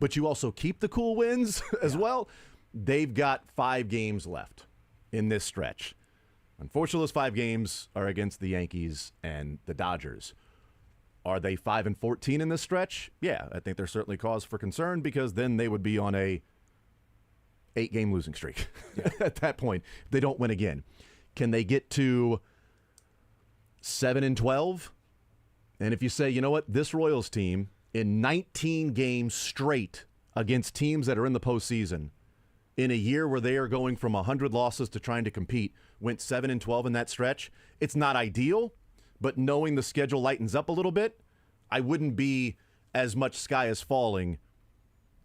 but you also keep the cool wins as well, they've got 5 games left in this stretch. Unfortunately, those 5 games are against the Yankees and the Dodgers. Are they 5-14 in this stretch? Yeah, I think there's certainly cause for concern because then they would be on a 8-game losing streak at that point. If they don't win again. Can they get to 7-12? And if you say, you know what, this Royals team in 19 games straight against teams that are in the postseason, in a year where they are going from 100 losses to trying to compete, went 7-12 in that stretch. It's not ideal, but knowing the schedule lightens up a little bit, I wouldn't be as much sky is falling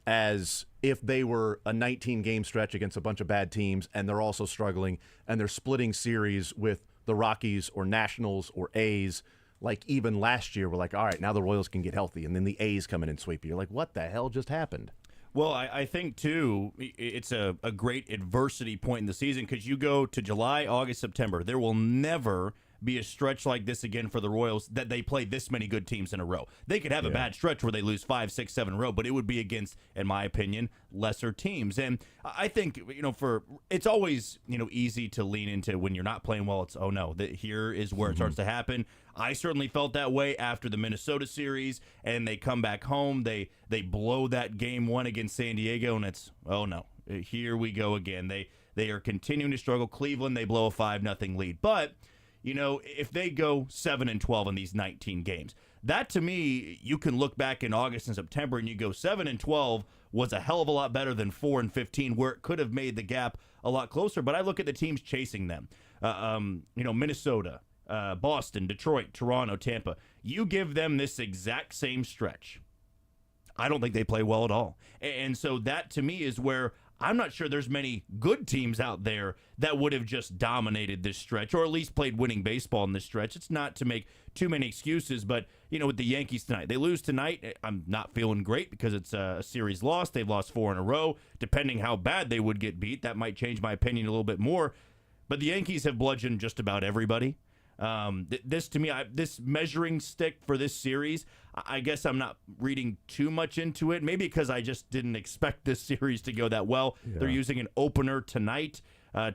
as if they were a 19-game stretch against a bunch of bad teams and they're also struggling and they're splitting series with the Rockies or Nationals or A's. Like even last year, we're like, all right, now the Royals can get healthy, and then the A's come in and sweep you. You're like, what the hell just happened? Well, I think, too, it's a great adversity point in the season because you go to July, August, September. There will never be a stretch like this again for the Royals that they play this many good teams in a row. They could have a bad stretch where they lose 5, 6, 7 in a row, but it would be against, in my opinion, lesser teams. And I think, it's always, easy to lean into when you're not playing well. It's, oh, no, here is where it starts to happen. I certainly felt that way after the Minnesota series, and they come back home. They blow that game 1 against San Diego, and it's, oh, no, here we go again. They are continuing to struggle. Cleveland, they blow a 5-0 lead. But if they go 7-12 in these 19 games, that to me, you can look back in August and September and you go 7-12 was a hell of a lot better than 4-15, where it could have made the gap a lot closer. But I look at the teams chasing them. Minnesota, Boston, Detroit, Toronto, Tampa. You give them this exact same stretch, I don't think they play well at all. And so that to me is where I'm not sure there's many good teams out there that would have just dominated this stretch or at least played winning baseball in this stretch. It's not to make too many excuses, but, with the Yankees tonight, they lose tonight. I'm not feeling great because it's a series loss. They've lost 4 in a row. Depending how bad they would get beat, that might change my opinion a little bit more. But the Yankees have bludgeoned just about everybody. This to me, this measuring stick for this series, I guess I'm not reading too much into it. Maybe because I just didn't expect this series to go that well. Yeah. They're using an opener tonight.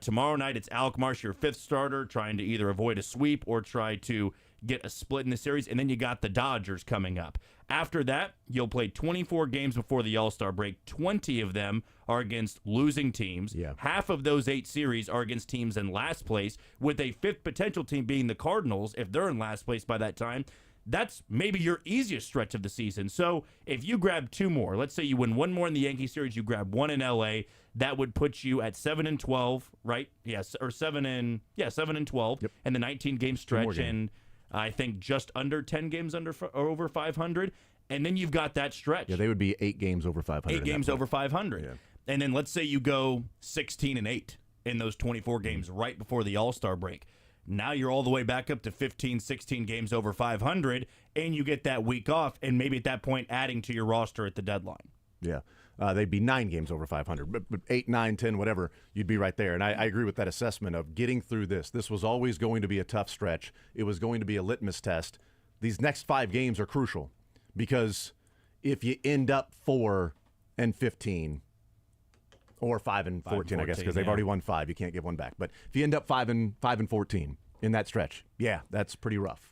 Tomorrow night, it's Alec Marsh, your 5th starter, trying to either avoid a sweep or try to get a split in the series, and then you got the Dodgers coming up. After that, you'll play 24 games before the All-Star break. 20 of them are against losing teams. Yeah. Half of those 8 series are against teams in last place, with a fifth potential team being the Cardinals if they're in last place by that time. That's maybe your easiest stretch of the season. So if you grab 2 more, let's say you win 1 more in the Yankee series, you grab 1 in LA, that would put you at 7-12, right? Yes, or 7-12, Yep. and the 19-game stretch, games. and I think just under 10 games over 500, and then you've got that stretch. Yeah, they would be 8 games over 500. 8 games over 500. Yeah. And then let's say you go 16-8 in those 24 games right before the All-Star break. Now you're all the way back up to 15, 16 games over 500, and you get that week off, and maybe at that point adding to your roster at the deadline. Yeah. They'd be 9 games over 500, but 8, 9, 10, whatever, you'd be right there. And I agree with that assessment of getting through this. This was always going to be a tough stretch. It was going to be a litmus test. These next 5 games are crucial because if you end up 4-15 or 5-14, I guess, because they've already won 5, you can't give 1 back. But if you end up 5-14 in that stretch, yeah, that's pretty rough.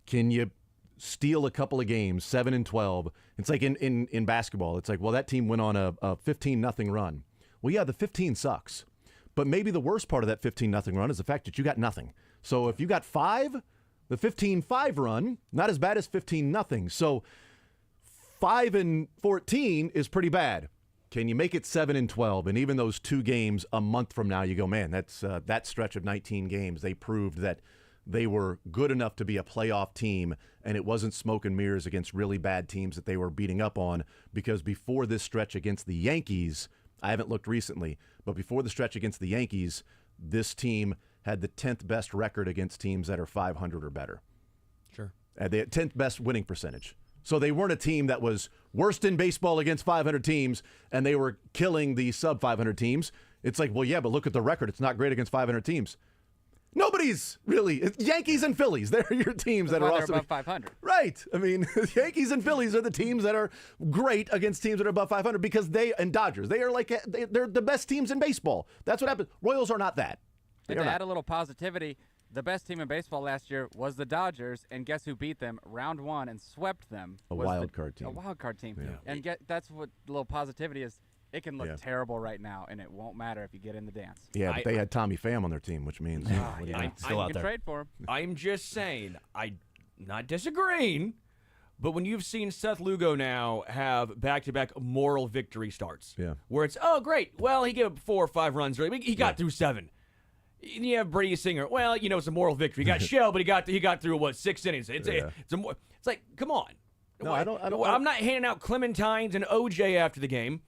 Can you steal a couple of games, 7-12? It's like in basketball. It's like, well, that team went on a 15-0 run. Well, yeah, the 15 sucks. But maybe the worst part of that 15-0 run is the fact that you got nothing. So if you got 5, the 15-5 run, not as bad as 15-0. So 5-14 is pretty bad. Can you make it 7-12? And even those 2 games a month from now, you go, man, that's that stretch of 19 games. They proved that they were good enough to be a playoff team, and it wasn't smoke and mirrors against really bad teams that they were beating up on. Because before this stretch against the Yankees, I haven't looked recently, but before the stretch against the Yankees, this team had the 10th best record against teams that are 500 or better. Sure. They had 10th best winning percentage. So they weren't a team that was worst in baseball against 500 teams, and they were killing the sub-500 teams. It's like, well, yeah, but look at the record. It's not great against 500 teams. Nobody's really. It's Yankees and Phillies. They're your teams that are also above 500. Right. I mean, Yankees and Phillies are the teams that are great against teams that are above 500 because and Dodgers. They are they're the best teams in baseball. That's what happens. Royals are not that. And to add a little positivity, the best team in baseball last year was the Dodgers, and guess who beat them round 1 and swept them? A wild card team. A wild card team. Yeah. And that's what a little positivity is. It can look terrible right now, and it won't matter if you get in the dance. Yeah, but they had Tommy Pham on their team, which means Still out You can there. trade for him. I'm just saying, not disagreeing, but when you've seen Seth Lugo now have back-to-back moral victory starts, where it's, oh, great, well, he gave up 4 or 5 runs, really. He got through 7. You have Brady Singer. Well, you know, it's a moral victory. He got shelled, but he got through 6 innings. It's like, come on. No, I'm not handing out clementines and OJ after the game.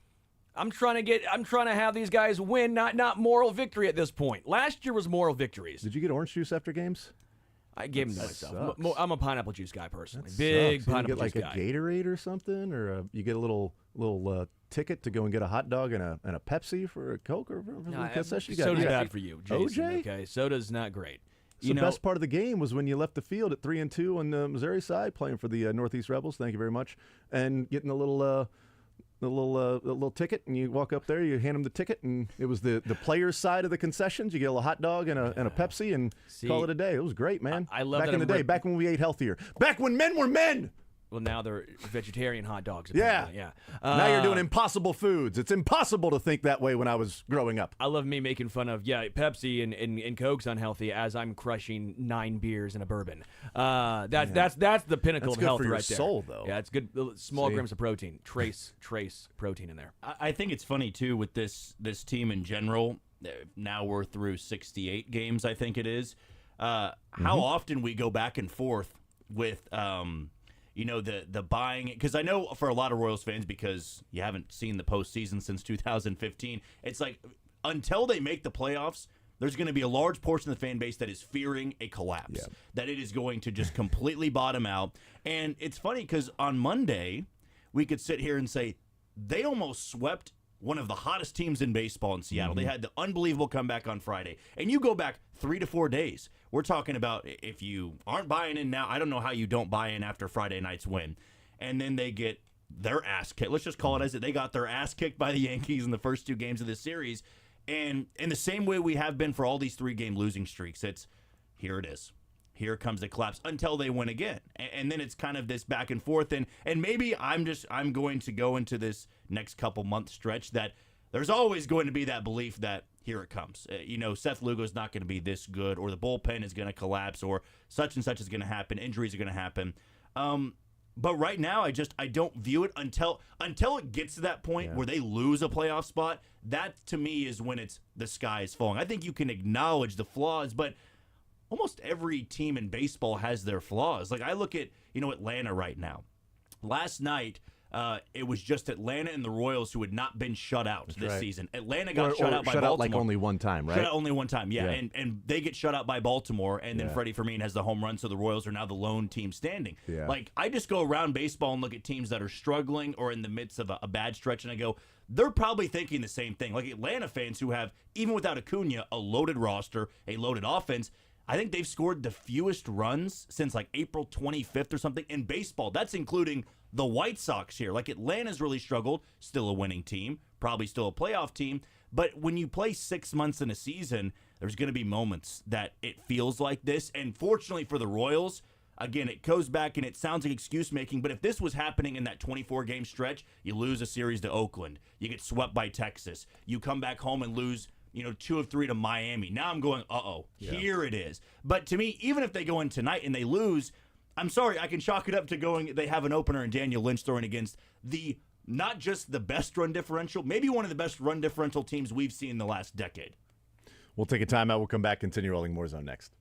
I'm trying to have these guys win, not moral victory at this point. Last year was moral victories. Did you get orange juice after games? I gave them to myself. Sucks. I'm a pineapple juice guy personally. That Big sucks. pineapple you get juice like guy. a Gatorade or something, or you get a little ticket to go and get a hot dog and a Pepsi for a Coke or a concession. Soda's bad for you, Jason. OJ? Okay, soda's not great. So the best part of the game was when you left the field at 3-2 on the Missouri side, playing for the Northeast Rebels. Thank you very much, and getting a little ticket, and you walk up there, you hand them the ticket, and it was the players' side of the concessions. You get a little hot dog and a Pepsi, and call it a day. It was great, man. I love back that in the day, back when we ate healthier, back when men were men. Well, now they're vegetarian hot dogs. Yeah, apparently. Yeah. Now you're doing impossible foods. It's impossible to think that way when I was growing up. I love me making fun of Pepsi and Coke's unhealthy as I'm crushing 9 beers and a bourbon. That's the pinnacle That's of health good for your right there. soul, though. Yeah, it's good. Small grams of protein, trace protein in there. I think it's funny too with this team in general. Now we're through 68 games, I think it is. How often we go back and forth with the buying, because I know for a lot of Royals fans, because you haven't seen the postseason since 2015, it's like until they make the playoffs, there's going to be a large portion of the fan base that is fearing a collapse, that it is going to just completely bottom out. And it's funny because on Monday, we could sit here and say they almost swept one of the hottest teams in baseball in Seattle. They had the unbelievable comeback on Friday. And you go back 3 to 4 days. We're talking about if you aren't buying in now, I don't know how you don't buy in after Friday night's win. And then they get their ass kicked. Let's just call it as it. They got their ass kicked by the Yankees in the first 2 games of this series. And in the same way we have been for all these 3-game losing streaks, it's here it is. here comes the collapse until they win again. And then it's kind of this back and forth. And maybe I'm going to go into this next couple month stretch that there's always going to be that belief that here it comes. Seth Lugo's not going to be this good, or the bullpen is going to collapse, or such and such is going to happen. Injuries are going to happen. But right now, I don't view it until it gets to that point where they lose a playoff spot. That, to me, is when it's the sky is falling. I think you can acknowledge the flaws, but almost every team in baseball has their flaws. Like, I look at, Atlanta right now. Last night, it was just Atlanta and the Royals who had not been shut out this season. Atlanta got shut out by Baltimore. Like only one time, right? Shut out only one time, yeah. And they get shut out by Baltimore, and then Freddie Fermin has the home run, so the Royals are now the lone team standing. Yeah. Like, I just go around baseball and look at teams that are struggling or in the midst of a bad stretch, and I go, they're probably thinking the same thing. Like Atlanta fans who have, even without Acuna, a loaded roster, a loaded offense. I think they've scored the fewest runs since like April 25th or something in baseball. That's including the White Sox here. Like, Atlanta's really struggled, still a winning team, probably still a playoff team. But when you play 6 months in a season, there's going to be moments that it feels like this. And fortunately for the Royals, again, it goes back and it sounds like excuse making, but if this was happening in that 24-game stretch, you lose a series to Oakland, you get swept by Texas, you come back home and lose 2 of 3 to Miami. Now I'm going, here it is. But to me, even if they go in tonight and they lose, I'm sorry, I can chalk it up to going, they have an opener and Daniel Lynch throwing against not just the best run differential, maybe one of the best run differential teams we've seen in the last decade. We'll take a timeout. We'll come back, continue rolling more zone next.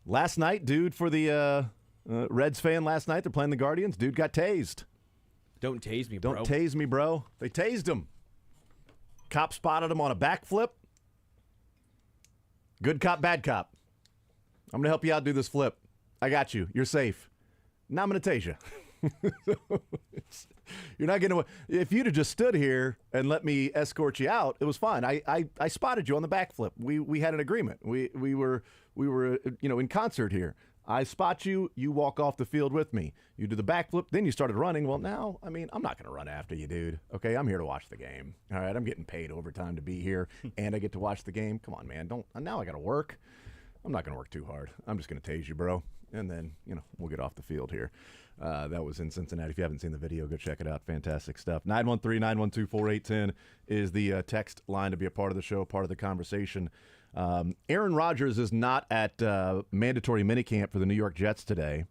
Last night, dude, for the Reds fan last night, they're playing the Guardians. Dude got tased. Don't tase me, bro. Don't tase me, bro. They tased him. Cop spotted him on a backflip. Good cop, bad cop. I'm going to help you out do this flip. I got you. You're safe. Now I'm going to tase you. You're not going to. If you'd have just stood here and let me escort you out, it was fine. I spotted you on the backflip. We had an agreement. We were in concert here. I spot you. You walk off the field with me. You do the backflip. Then you started running. Well, now, I mean, I'm not going to run after you, dude. Okay, I'm here to watch the game. All right, I'm getting paid overtime to be here, and I get to watch the game. Come on, man. Now I got to work. I'm not going to work too hard. I'm just going to tase you, bro. And then, we'll get off the field here. That was in Cincinnati. If you haven't seen the video, go check it out. Fantastic stuff. 913-912-4810 is the text line to be a part of the show, part of the conversation. Aaron Rodgers is not at mandatory minicamp for the New York Jets today.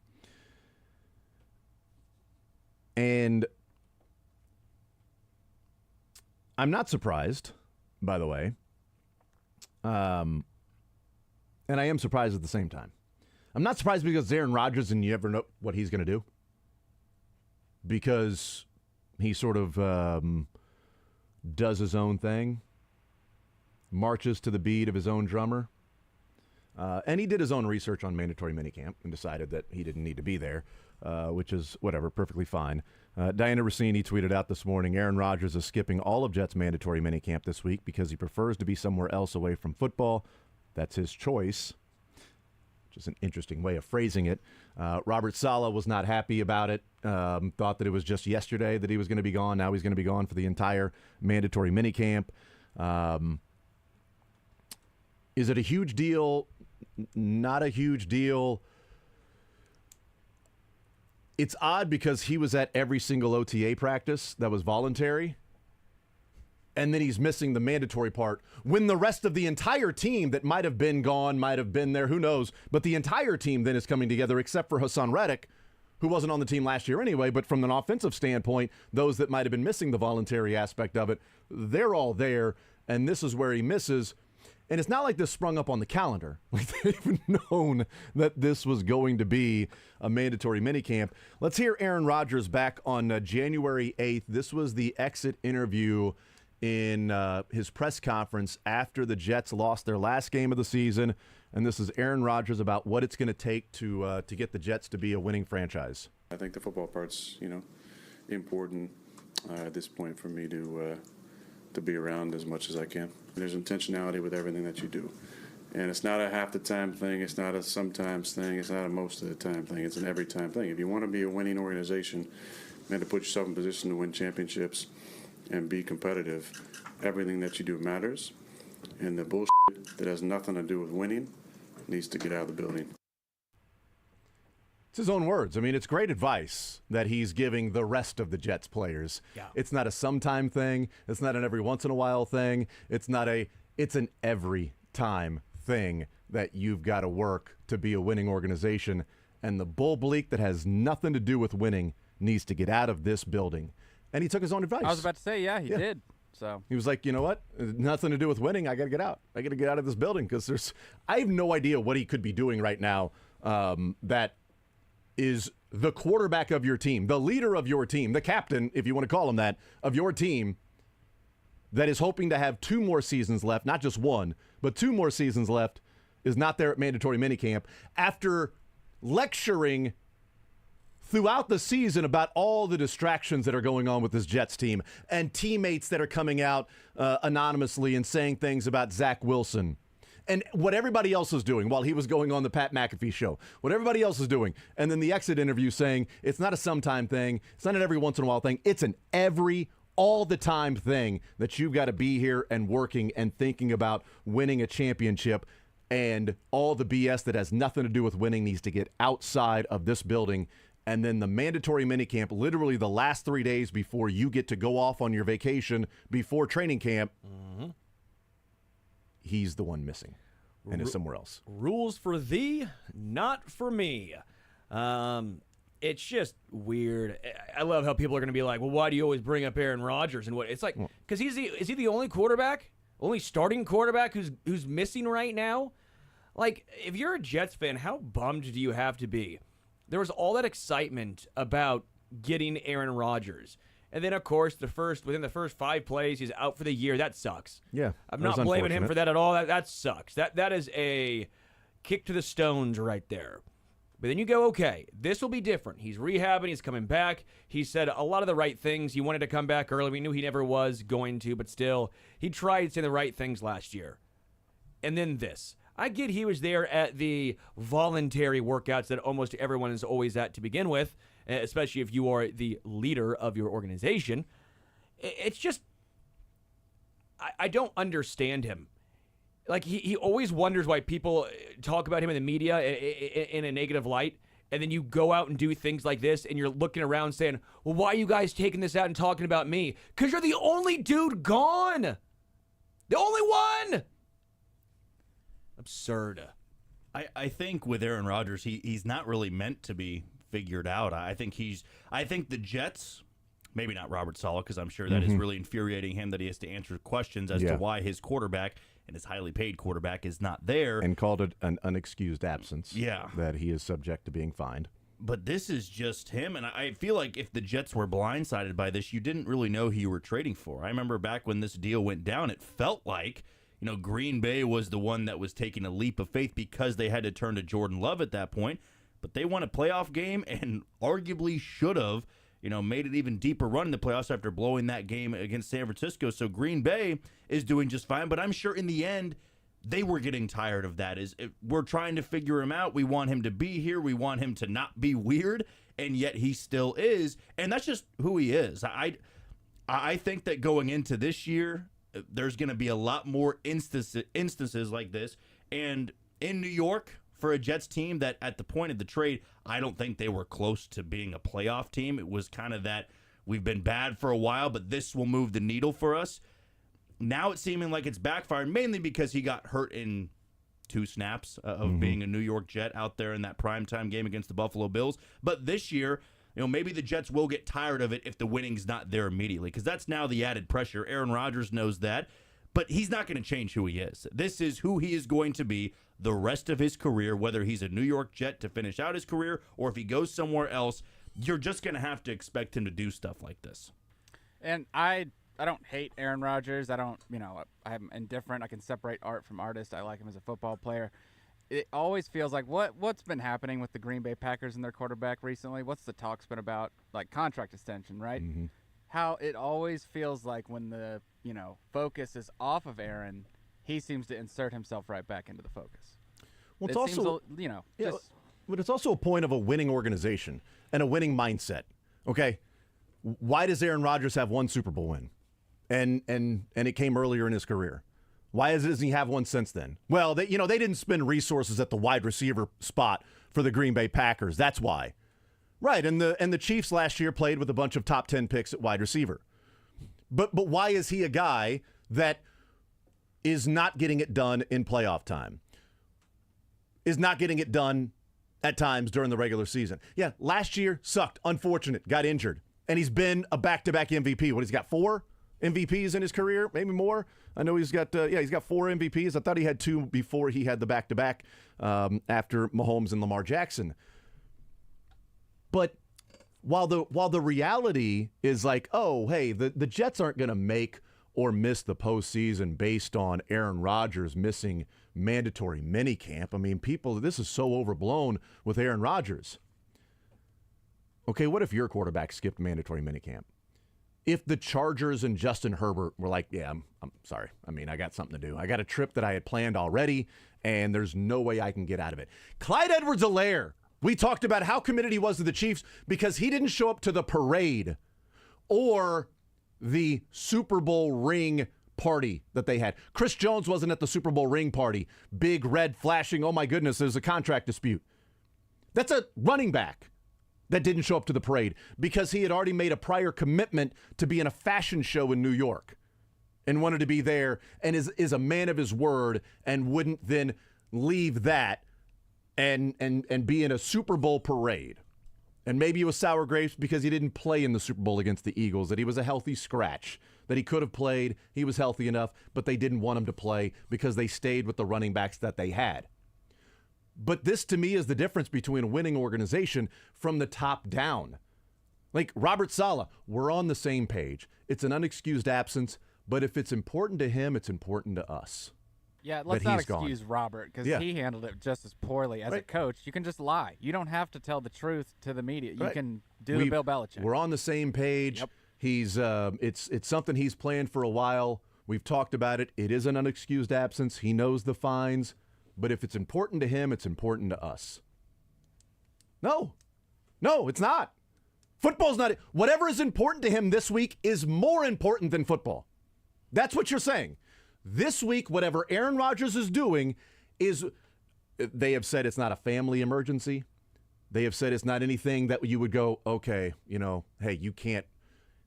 And I'm not surprised, by the way. And I am surprised at the same time. I'm not surprised because Aaron Rodgers and you never know what he's going to do. Because he sort of does his own thing. Marches to the beat of his own drummer. And he did his own research on mandatory minicamp and decided that he didn't need to be there, which is whatever, perfectly fine. Diana Rossini tweeted out this morning, Aaron Rodgers is skipping all of Jets' mandatory minicamp this week because he prefers to be somewhere else away from football. That's his choice, which is an interesting way of phrasing it. Robert Saleh was not happy about it, thought that it was just yesterday that he was going to be gone. Now he's going to be gone for the entire mandatory minicamp. Is it a huge deal? Not a huge deal. It's odd because he was at every single OTA practice that was voluntary, and then he's missing the mandatory part when the rest of the entire team that might have been gone, might have been there, who knows, but the entire team then is coming together except for Hassan Reddick, who wasn't on the team last year anyway, but from an offensive standpoint, those that might have been missing the voluntary aspect of it, they're all there, and this is where he misses. And it's not like this sprung up on the calendar. Like they've known that this was going to be a mandatory minicamp. Let's hear Aaron Rodgers back on January 8th. This was the exit interview in his press conference after the Jets lost their last game of the season. And this is Aaron Rodgers about what it's going to take to get the Jets to be a winning franchise. I think the football part's, important at this point for me to be around as much as I can. There's intentionality with everything that you do. And it's not a half the time thing. It's not a sometimes thing. It's not a most of the time thing. It's an every time thing. If you want to be a winning organization and to put yourself in position to win championships and be competitive, everything that you do matters. And the bullshit that has nothing to do with winning needs to get out of the building. It's his own words. I mean, it's great advice that he's giving the rest of the Jets players. Yeah. It's not a sometime thing. It's not an every once in a while thing. It's an every time thing that you've got to work to be a winning organization. And the bull bleak that has nothing to do with winning needs to get out of this building. And he took his own advice. I was about to say, yeah, he did. So he was like, you know what? Nothing to do with winning. I got to get out. I got to get out of this building because I have no idea what he could be doing right now that is the quarterback of your team, the leader of your team, the captain, if you want to call him that, of your team that is hoping to have 2 more seasons left, not just 1, but 2 more seasons left, is not there at mandatory minicamp after lecturing throughout the season about all the distractions that are going on with this Jets team and teammates that are coming out anonymously and saying things about Zach Wilson. And what everybody else is doing while he was going on the Pat McAfee show, what everybody else is doing. And then the exit interview saying it's not a sometime thing. It's not an every once in a while thing. It's an all the time thing that you've got to be here and working and thinking about winning a championship. And all the BS that has nothing to do with winning needs to get outside of this building. And then the mandatory minicamp, literally the last 3 days before you get to go off on your vacation before training camp, he's the one missing and is somewhere else. Rules for thee, not for me. It's just weird. I love how people are going to be like, well, why do you always bring up Aaron Rodgers? And what? It's like, because is he the only quarterback, only starting quarterback who's missing right now? Like, if you're a Jets fan, how bummed do you have to be? There was all that excitement about getting Aaron Rodgers. And then, of course, within the first 5 plays, he's out for the year. That sucks. Yeah, I'm not blaming him for that at all. That sucks. That is a kick to the stones right there. But then you go, okay, this will be different. He's rehabbing. He's coming back. He said a lot of the right things. He wanted to come back early. We knew he never was going to, but still, he tried saying the right things last year. And then this. I get he was there at the voluntary workouts that almost everyone is always at to begin with, especially if you are the leader of your organization. It's just, I don't understand him. Like, he always wonders why people talk about him in the media in a negative light, and then you go out and do things like this, and you're looking around saying, well, why are you guys taking this out and talking about me? Because you're the only dude gone. The only one. Absurd. I think with Aaron Rodgers, he's not really meant to be figured out. I think the Jets, maybe not Robert Saleh, because I'm sure that is really infuriating him that he has to answer questions as to why his quarterback and his highly paid quarterback is not there. And called it an unexcused absence. Yeah. That he is subject to being fined. But this is just him, and I feel like if the Jets were blindsided by this, you didn't really know who you were trading for. I remember back when this deal went down, it felt like Green Bay was the one that was taking a leap of faith because they had to turn to Jordan Love at that point. But they won a playoff game and arguably should have, made an even deeper run in the playoffs after blowing that game against San Francisco. So Green Bay is doing just fine. But I'm sure in the end, they were getting tired of that. We're trying to figure him out. We want him to be here. We want him to not be weird. And yet he still is. And that's just who he is. I think that going into this year, there's going to be a lot more instances like this. And in New York, for a Jets team that at the point of the trade, I don't think they were close to being a playoff team. It was kind of that we've been bad for a while, but this will move the needle for us. Now it's seeming like it's backfired, mainly because he got hurt in 2 snaps of being a New York Jet out there in that primetime game against the Buffalo Bills. But this year, maybe the Jets will get tired of it if the winning's not there immediately, because that's now the added pressure. Aaron Rodgers knows that, but he's not going to change who he is. This is who he is going to be the rest of his career, whether he's a New York Jet to finish out his career or if he goes somewhere else. You're just going to have to expect him to do stuff like this. And I don't hate Aaron Rodgers. I'm indifferent. I can separate art from artist. I like him as a football player. It always feels like what's been happening with the Green Bay Packers and their quarterback recently? What's the talk's been about? Like contract extension, right? Mm-hmm. How it always feels like when the focus is off of Aaron, he seems to insert himself right back into the focus. Well, but it's also a point of a winning organization and a winning mindset. Okay, why does Aaron Rodgers have 1 Super Bowl win, and it came earlier in his career? Why doesn't he have one since then? Well, they didn't spend resources at the wide receiver spot for the Green Bay Packers. That's why. Right, and the Chiefs last year played with a bunch of top 10 picks at wide receiver. But why is he a guy that is not getting it done in playoff time? Is not getting it done at times during the regular season? Yeah, last year sucked, unfortunate, got injured. And he's been a back-to-back MVP. He's got 4 MVPs in his career, maybe more. I know he's got 4 MVPs. I thought he had 2 before he had the back-to-back after Mahomes and Lamar Jackson. But while the reality is like, oh, hey, the Jets aren't going to make or miss the postseason based on Aaron Rodgers missing mandatory minicamp. I mean, this is so overblown with Aaron Rodgers. Okay, what if your quarterback skipped mandatory minicamp? If the Chargers and Justin Herbert were like, yeah, I'm sorry. I mean, I got something to do. I got a trip that I had planned already, and there's no way I can get out of it. Clyde Edwards-Helaire, we talked about how committed he was to the Chiefs because he didn't show up to the parade or the Super Bowl ring party that they had. Chris Jones wasn't at the Super Bowl ring party. Big red flashing, oh my goodness, there's a contract dispute. That's a running back that didn't show up to the parade because he had already made a prior commitment to be in a fashion show in New York and wanted to be there and is a man of his word and wouldn't then leave that and be in a Super Bowl parade. And maybe it was sour grapes because he didn't play in the Super Bowl against the Eagles, that he was a healthy scratch, that he could have played, he was healthy enough, but they didn't want him to play because they stayed with the running backs that they had. But this, to me, is the difference between a winning organization from the top down. Like Robert Saleh, we're on the same page. It's an unexcused absence, but if it's important to him, it's important to us. Yeah, let's that not he's gone. excuse Robert because Yeah. he handled it just as poorly as a Right. coach. You can just lie. You don't have to tell the truth to the media. You Right. can do the Bill Belichick. We're on the same page. Yep. He's it's something he's planned for a while. We've talked about it. It is an unexcused absence. He knows the fines, but if it's important to him, it's important to us. No, it's not. Football's not. Whatever is important to him this week is more important than football. That's what you're saying. This week, whatever Aaron Rodgers is doing is, they have said it's not a family emergency. They have said it's not anything that you would go, okay, hey, you can't.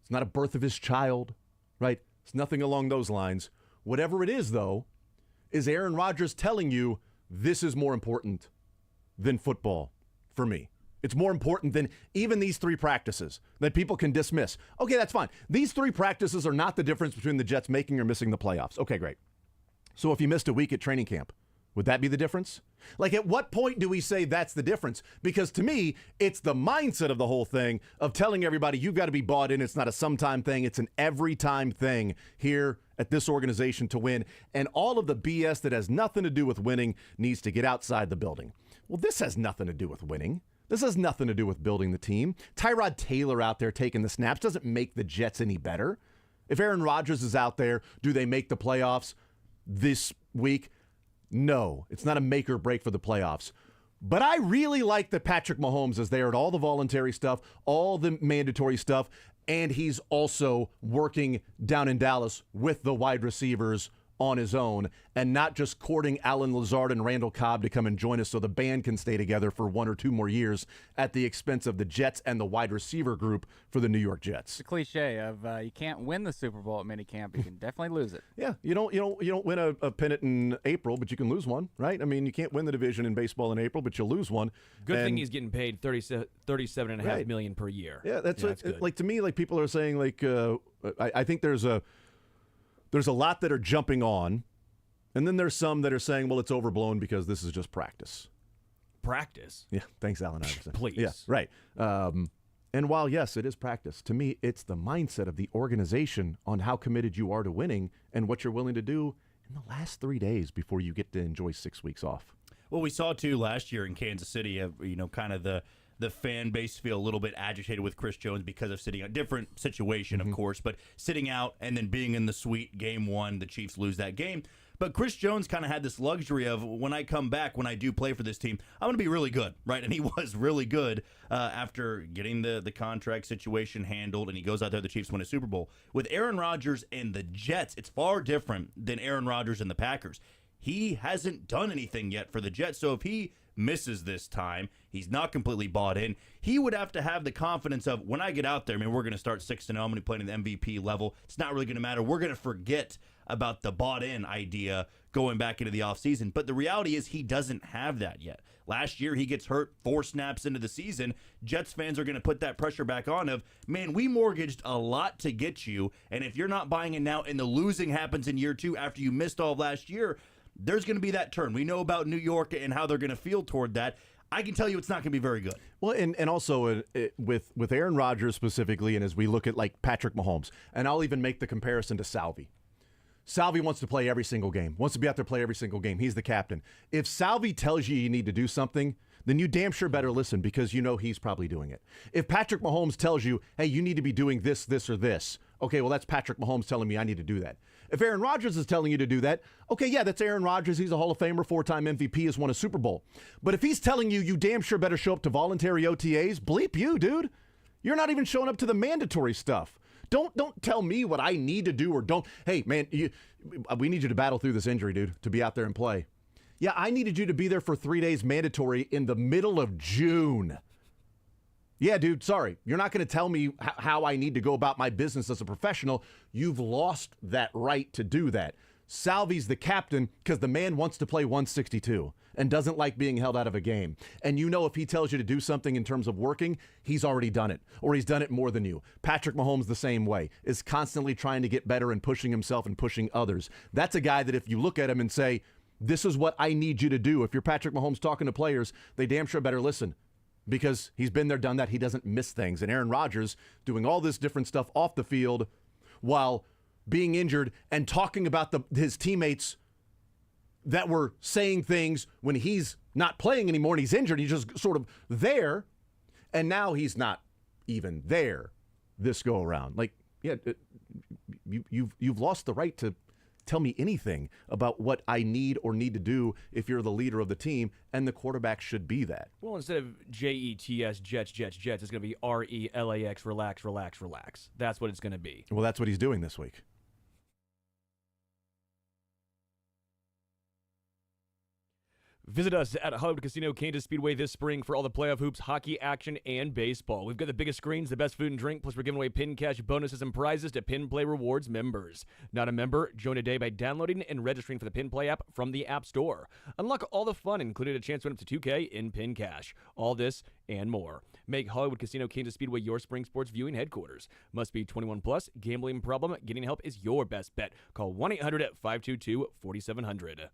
It's not a birth of his child, right? It's nothing along those lines. Whatever it is, though, is Aaron Rodgers telling you this is more important than football for me. It's more important than even these 3 practices that people can dismiss. Okay, that's fine. These 3 practices are not the difference between the Jets making or missing the playoffs. Okay, great. So if you missed a week at training camp, would that be the difference? Like, at what point do we say that's the difference? Because to me, it's the mindset of the whole thing of telling everybody you've got to be bought in. It's not a sometime thing. It's an every time thing here at this organization to win. And all of the BS that has nothing to do with winning needs to get outside the building. Well, this has nothing to do with winning. This has nothing to do with building the team. Tyrod Taylor out there taking the snaps doesn't make the Jets any better. If Aaron Rodgers is out there, do they make the playoffs this week? No, it's not a make or break for the playoffs. But I really like that Patrick Mahomes is there at all the voluntary stuff, all the mandatory stuff, and he's also working down in Dallas with the wide receivers on his own and not just courting Alan Lazard and Randall Cobb to come and join us so the band can stay together for 1 or 2 more years at the expense of the Jets and the wide receiver group for the New York Jets. It's a cliche of you can't win the Super Bowl at minicamp. You can definitely lose it. Yeah, you don't win a pennant in April, but you can lose one, right? I mean, you can't win the division in baseball in April, but you'll lose one. Good thing And- he's getting paid $37.5 Right. million per year. Yeah, that's good. like to me. Like people are saying, like I think there's a lot that are jumping on, and then there's some that are saying, well, it's overblown because this is just practice. Practice. Yeah, thanks, Alan Iverson. Please. Yeah, right. And while yes, it is practice, to me, it's the mindset of the organization on how committed you are to winning and what you're willing to do in the last 3 days before you get to enjoy 6 weeks off. Well, we saw too last year in Kansas City, kind of the fan base feel a little bit agitated with Chris Jones because of sitting out. Different situation, of course, but sitting out and then being in the suite game 1, the Chiefs lose that game. But Chris Jones kind of had this luxury of when I come back, when I do play for this team, I'm going to be really good, right? And he was really good after getting the contract situation handled, and he goes out there, the Chiefs win a Super Bowl. With Aaron Rodgers and the Jets, it's far different than Aaron Rodgers and the Packers. He hasn't done anything yet for the Jets, so if he misses this time, he's not completely bought in. He would have to have the confidence of, when I get out there, we're going to start 6-0, I'm going to play at the MVP level. It's not really going to matter. We're going to forget about the bought-in idea going back into the offseason. But the reality is he doesn't have that yet. Last year, he gets hurt 4 snaps into the season. Jets fans are going to put that pressure back on of, man, we mortgaged a lot to get you, and if you're not buying in now and the losing happens in year 2 after you missed all of last year, there's going to be that turn. We know about New York and how they're going to feel toward that. I can tell you it's not going to be very good. Well, and also with Aaron Rodgers specifically, and as we look at like Patrick Mahomes, and I'll even make the comparison to Salvi. Salvi wants to play every single game, wants to be out there play every single game. He's the captain. If Salvi tells you need to do something, then you damn sure better listen because you know he's probably doing it. If Patrick Mahomes tells you, hey, you need to be doing this, this, or this, okay, well, that's Patrick Mahomes telling me I need to do that. If Aaron Rodgers is telling you to do that, okay, yeah, that's Aaron Rodgers. He's a Hall of Famer, 4-time MVP, has won a Super Bowl. But if he's telling you, you damn sure better show up to voluntary OTAs, bleep you, dude. You're not even showing up to the mandatory stuff. Don't tell me what I need to do or don't. Hey, man, we need you to battle through this injury, dude, to be out there and play. Yeah, I needed you to be there for 3 days mandatory in the middle of June. Yeah, dude, sorry. You're not going to tell me how I need to go about my business as a professional. You've lost that right to do that. Salvi's the captain because the man wants to play 162 and doesn't like being held out of a game. And you know if he tells you to do something in terms of working, he's already done it, or he's done it more than you. Patrick Mahomes the same way, is constantly trying to get better and pushing himself and pushing others. That's a guy that if you look at him and say, this is what I need you to do. If you're Patrick Mahomes talking to players, they damn sure better listen because he's been there, done that. He doesn't miss things. And Aaron Rodgers doing all this different stuff off the field while being injured and talking about his teammates that were saying things when he's not playing anymore and he's injured. He's just sort of there. And now he's not even there this go around. Like, yeah, you've lost the right to tell me anything about what I need or need to do if you're the leader of the team, and the quarterback should be that. Well, instead of JETS, Jets, it's going to be RELAX, relax, relax, relax. That's what it's going to be. Well, that's what he's doing this week. Visit us at Hollywood Casino Kansas Speedway this spring for all the playoff hoops, hockey action, and baseball. We've got the biggest screens, the best food and drink, plus we're giving away pin cash bonuses and prizes to Pin Play Rewards members. Not a member? Join today by downloading and registering for the Pin Play app from the App Store. Unlock all the fun, including a chance to win up to $2K in pin cash. All this and more. Make Hollywood Casino Kansas Speedway your spring sports viewing headquarters. Must be 21 plus. Gambling problem? Getting help is your best bet. Call 1-800-522-4700.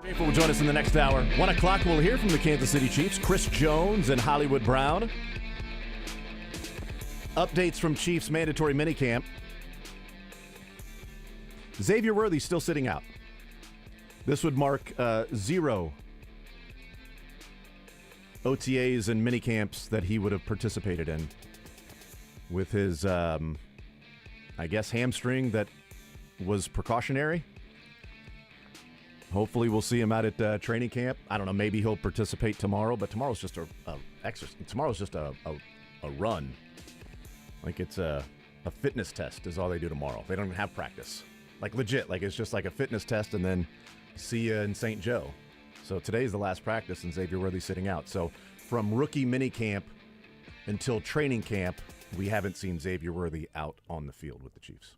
Grateful will join us in the next hour. 1 o'clock, we'll hear from the Kansas City Chiefs, Chris Jones and Hollywood Brown. Updates from Chiefs mandatory minicamp. Xavier Worthy still sitting out. This would mark 0 OTAs and minicamps that he would have participated in with his, I guess, hamstring that was precautionary. Hopefully we'll see him out at training camp. I don't know, maybe he'll participate tomorrow, but tomorrow's just a run. Like it's a fitness test is all they do tomorrow. They don't even have practice. Like legit, like it's just like a fitness test and then see you in St. Joe. So today's the last practice and Xavier Worthy sitting out. So from rookie minicamp until training camp, we haven't seen Xavier Worthy out on the field with the Chiefs.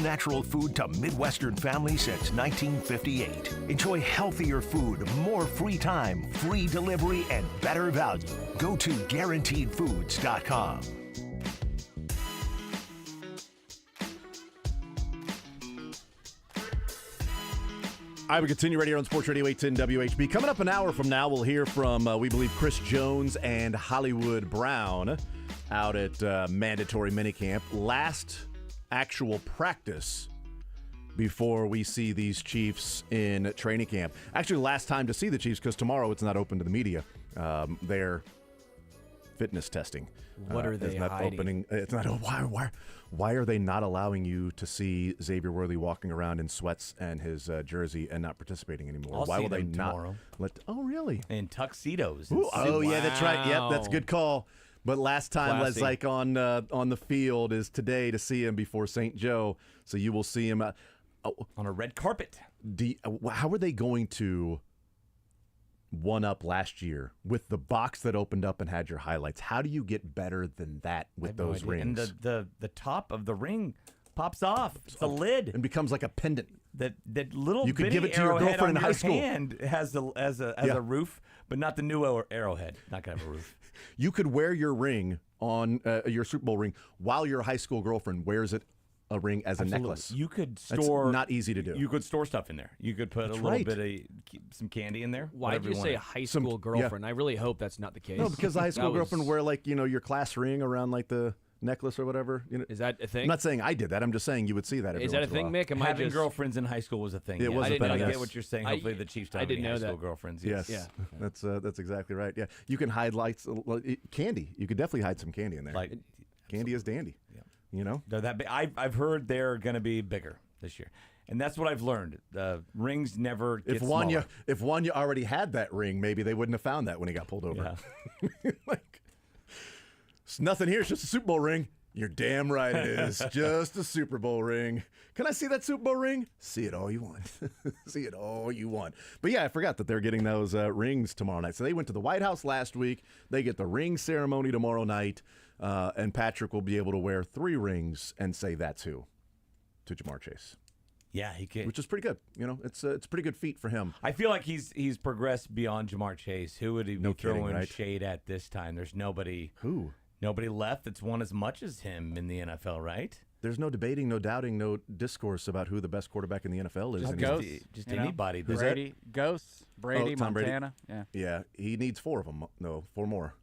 all-natural food to Midwestern families since 1958. Enjoy healthier food, more free time, free delivery, and better value. Go to GuaranteedFoods.com. I will continue right here on Sports Radio 810 WHB. Coming up an hour from now, we'll hear from, we believe, Chris Jones and Hollywood Brown out at mandatory minicamp. Last actual practice before we see these Chiefs in training camp. Actually, last time to see the Chiefs because tomorrow it's not open to the media. They're fitness testing. What are they it's not hiding? opening. It's not. Why are they not allowing you to see Xavier Worthy walking around in sweats and his jersey and not participating anymore? I'll Why see will they them not tomorrow. let? Oh, really? And tuxedos. Ooh, and oh, suits. yeah, that's right. Yep, that's a good call. But last time was Classy. like on the field is today to see him before St. Joe. So you will see him. On a red carpet. How are they going to one up last year with the box that opened up and had your highlights? How do you get better than that with those rings? And the top of the ring pops off. It's a lid. And becomes like a pendant. That little You could bitty give it to your arrowhead girlfriend on in high your school. hand has Yeah. a roof, but not the new arrowhead. Not gonna have a roof. You could wear your ring on your Super Bowl ring while your high school girlfriend wears it a ring as a necklace. You could That's store. not easy to do. You could store stuff in there. You could put That's a little right. bit of some candy in there. Why did whatever you say wanted. high Some- school girlfriend? I really hope that's not the case. No, because the high school That was- girlfriend wear like your class ring around like the necklace or whatever. Is that a thing? I'm not saying I did that. I'm just saying you would see that. Every Is that a once in thing, while. Mick? Am I Having just girlfriends in high school was a thing. It yes. was a thing, But I yes. get what you're saying. I- Hopefully the Chiefs don't I have any didn't high know school that. girlfriends. Yes, Yeah. that's exactly right. Yeah, you can hide lights, candy. You could definitely hide some candy in there. Like Candy is dandy. You know. they're that big. I've heard they're going to be bigger this year, and that's what I've learned. The rings never get If smaller. Wanya already had that ring, maybe they wouldn't have found that when he got pulled over. Yeah. Like, it's nothing here. It's just a Super Bowl ring. You're damn right it is. Just a Super Bowl ring. Can I see that Super Bowl ring? See it all you want. See it all you want. But yeah, I forgot that they're getting those rings tomorrow night. So they went to the White House last week. They get the ring ceremony tomorrow night. And Patrick will be able to wear 3 rings and say that's who to Jamar Chase, Yeah, he can. which is pretty good. You know, it's a pretty good feat for him. I feel like he's progressed beyond Jamar Chase. Who would he be No kidding, throwing right? shade at this time? There's nobody left that's won as much as him in the NFL, right? There's no debating, no doubting, no discourse about who the best quarterback in the NFL is. Just anymore. ghosts. Just you know? anybody. but- Brady, Ghosts, Brady, Tom Brady. Montana. Yeah. Yeah, he needs 4 of them. No, 4 more.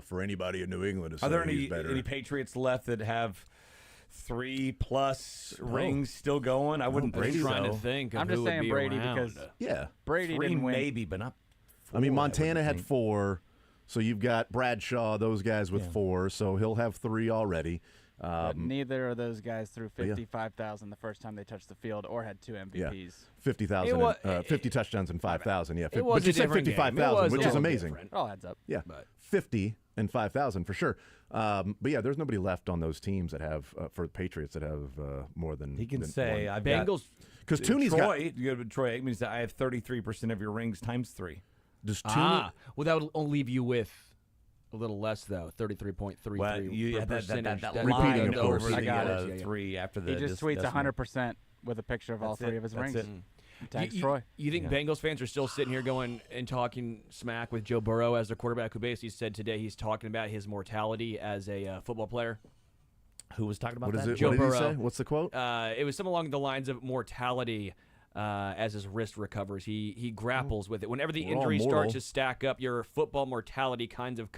For anybody in New England to say Are there he's better. any Patriots left that have 3+ rings still going? I wouldn't I'm think just trying so. to think. Of I'm just who would saying be Brady around. because Yeah. Brady 3 didn't win. maybe, but not 4. I mean, I Montana wouldn't had think. 4, so you've got Bradshaw, those guys with 4, so he'll have 3 already. But neither of those guys threw yeah. 55,000 the first time they touched the field or had 2 MVPs. 50,000, It wa- 50 touchdowns and 5,000. Yeah, It was but you a said different game. It 55,000, was which a is little amazing. different. It all adds up. Yeah, But- 50 and 5,000 for sure. But yeah, there's nobody left on those teams that have for the Patriots that have more than He can than say, one. I've got Bengals. Because Tooney's got Troy. You go to Troy Aikman said, I have 33% of your rings times 3. does Tooney, Well, that would only leave you with a little less, though. 33.33 Well, you had that percentage. that That Repeating, line of course. over I the got it. Yeah, yeah. 3 after the He just tweets 100% with a picture of all That's 3 it. of his That's rings. it. Tags you, Troy. You think Bengals fans are still sitting here going and talking smack with Joe Burrow as their quarterback, who basically said today he's talking about his mortality as a football player? Who was talking about what is that? it? Joe What did he Burrow. say? What's the quote? It was something along the lines of mortality as his wrist recovers. He grapples with it. Whenever the We're all injury mortal. starts to stack up, your football mortality kind of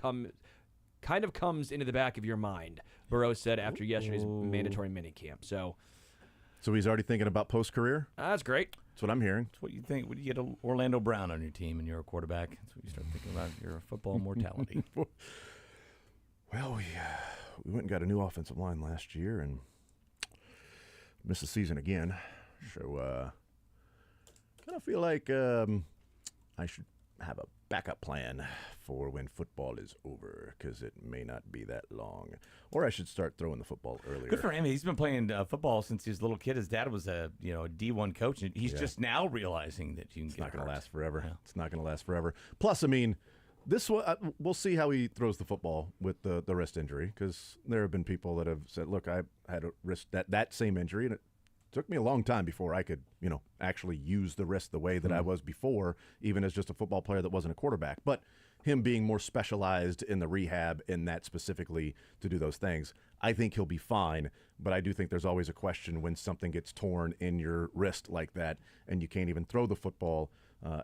comes into the back of your mind, Burrow said after yesterday's mandatory minicamp. So So he's already thinking about post-career? that's great. That's what I'm hearing. That's what you think. When you get a Orlando Brown on your team and you're a quarterback, that's what you start thinking about your football mortality. Well, we went and got a new offensive line last year and missed the season again. So kind of feel like I should have a backup plan for when football is over because it may not be that long. Or I should start throwing the football earlier. Good for him. He's been playing football since he was a little kid. His dad was a D1 coach, and he's just now realizing that you can It's get not going to hurt. last forever. Yeah. It's not going to last forever. Plus, I mean, this we'll see how he throws the football with the wrist injury because there have been people that have said, "Look, I had a wrist that same injury and it Took me a long time before I could, actually use the wrist the way that I was before, even as just a football player that wasn't a quarterback. But him being more specialized in the rehab in that specifically to do those things, I think he'll be fine. But I do think there's always a question when something gets torn in your wrist like that and you can't even throw the football,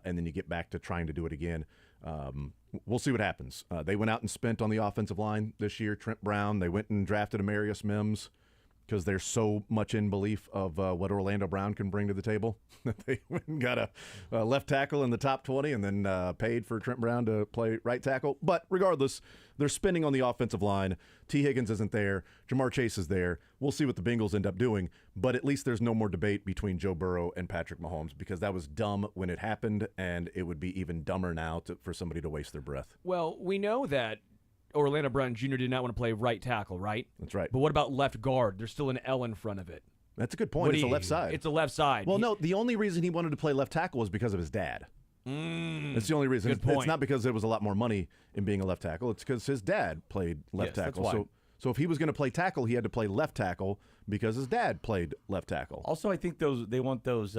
and then you get back to trying to do it again. We'll see what happens. They went out and spent on the offensive line this year. Trent Brown, they went and drafted Amarius Mims because they're so much in belief of what Orlando Brown can bring to the table. They went and got a left tackle in the top 20 and then paid for Trent Brown to play right tackle. But regardless, they're spending on the offensive line. T. Higgins isn't there. Jamar Chase is there. We'll see what the Bengals end up doing. But at least there's no more debate between Joe Burrow and Patrick Mahomes because that was dumb when it happened, and it would be even dumber now for somebody to waste their breath. Well, we know that Orlando Brown Jr. did not want to play right tackle, right? That's right. But what about left guard? There's still an L in front of it. That's a good point. It's a left side. It's a left side. Well, no, the only reason he wanted to play left tackle was because of his dad. That's the only reason. Good point. It's not because there was a lot more money in being a left tackle. It's because his dad played left Yes, tackle. that's why. So if he was going to play tackle, he had to play left tackle because his dad played left tackle. Also, I think they want those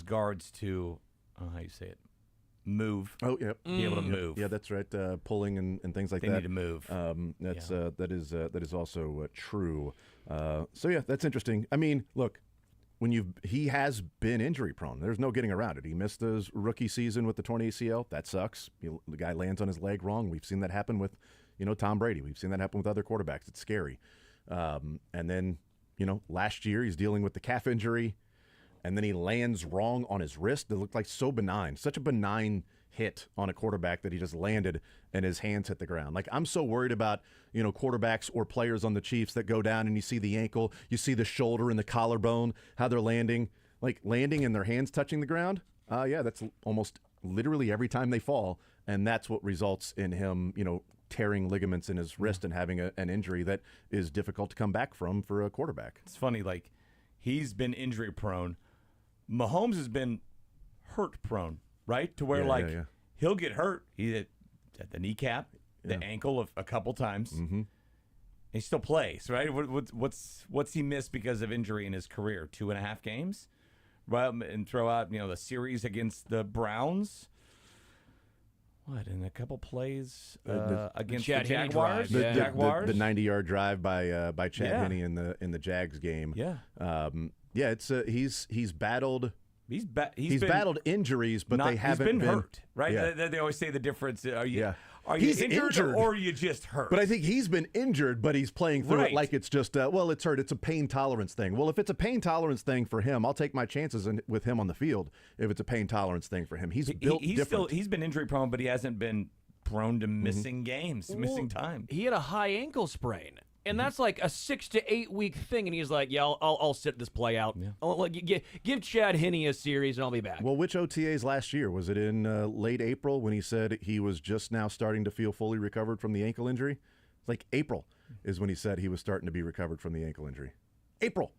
guards to how you say it, move. Oh, yep. Be able to move. Yeah, that's right. Pulling and things like They that. need to move. That is also true. So yeah, that's interesting. I mean, look, he has been injury prone. There's no getting around it. He missed his rookie season with the torn ACL. That sucks. The guy lands on his leg wrong. We've seen that happen with, Tom Brady. We've seen that happen with other quarterbacks. It's scary. And then, last year he's dealing with the calf injury, and then he lands wrong on his wrist. It looked like so benign, such a benign hit on a quarterback that he just landed and his hands hit the ground. Like, I'm so worried about, quarterbacks or players on the Chiefs that go down and you see the ankle, you see the shoulder and the collarbone, how they're landing and their hands touching the ground. Yeah, that's almost literally every time they fall. And that's what results in him, tearing ligaments in his wrist and having an injury that is difficult to come back from for a quarterback. It's funny, like, he's been injury prone. Mahomes has been hurt prone, right? To where he'll get hurt. He hit at the kneecap, the ankle a couple times. Mm-hmm. He still plays, right? What's he missed because of injury in his career? 2.5 games, right? And throw out the series against the Browns. What, in a couple plays against the Jaguars? The Jaguars? The 90-yard drive by Chad Henne in the Jags game. Yeah. It's he's battled. He's battled injuries, but they haven't been hurt, right? Yeah. They always say the difference. Are you He's injured or are you just hurt? But I think he's been injured, but he's playing through Right. it like it's just, it's hurt. It's a pain tolerance thing. Well, if it's a pain tolerance thing for him, I'll take my chances with him on the field if it's a pain tolerance thing for him. He's built different. He's been injury prone, but he hasn't been prone to missing games, missing time. He had a high ankle sprain. And that's like a 6 to 8 week thing, and he's like, "Yeah, I'll sit this play out. Yeah. Give Chad Henne a series, and I'll be back." Well, which OTAs last year? Was it in late April when he said he was just now starting to feel fully recovered from the ankle injury? Like April is when he said he was starting to be recovered from the ankle injury. April.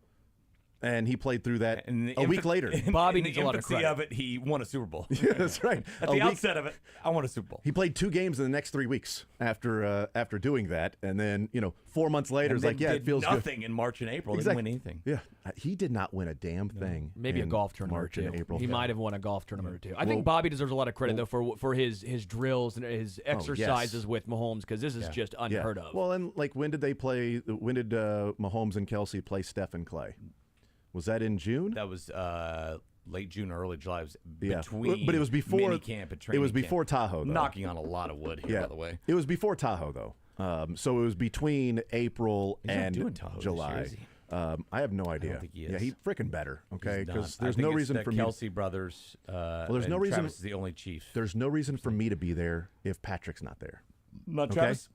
And he played through that a week later. Bobby in needs the a lot of infancy credit. of it, he won a Super Bowl. Yeah, that's right. At the outset of it, I won a Super Bowl. He played 2 games in the next 3 weeks after doing that, and then 4 months later, it's like, it feels nothing in March and April. Exactly. Didn't win anything. Yeah, he did not win a damn thing. Maybe a in golf tournament March or two. and April. He might have won a golf tournament or two. I think Bobby deserves a lot of credit though for his drills and his exercises with Mahomes because this is just unheard of. Well, and when did they play? When did Mahomes and Kelsey play Steph and Clay? Was that in June? That was late June, early July. It was Yeah. between But it was before mini camp and training It was camp. before Tahoe, though. Knocking on a lot of wood here, Yeah, by the way. it was before Tahoe, though. So it was between April He's not and doing Tahoe this July. year, is he? I have no idea. think he Yeah, is. he freaking better. Okay, He's not. because I there's think no it's reason the for me. Kelsey brothers. there's no and reason- Travis is the only chief. There's no reason for me to be there if Patrick's not there. Not Okay. Travis.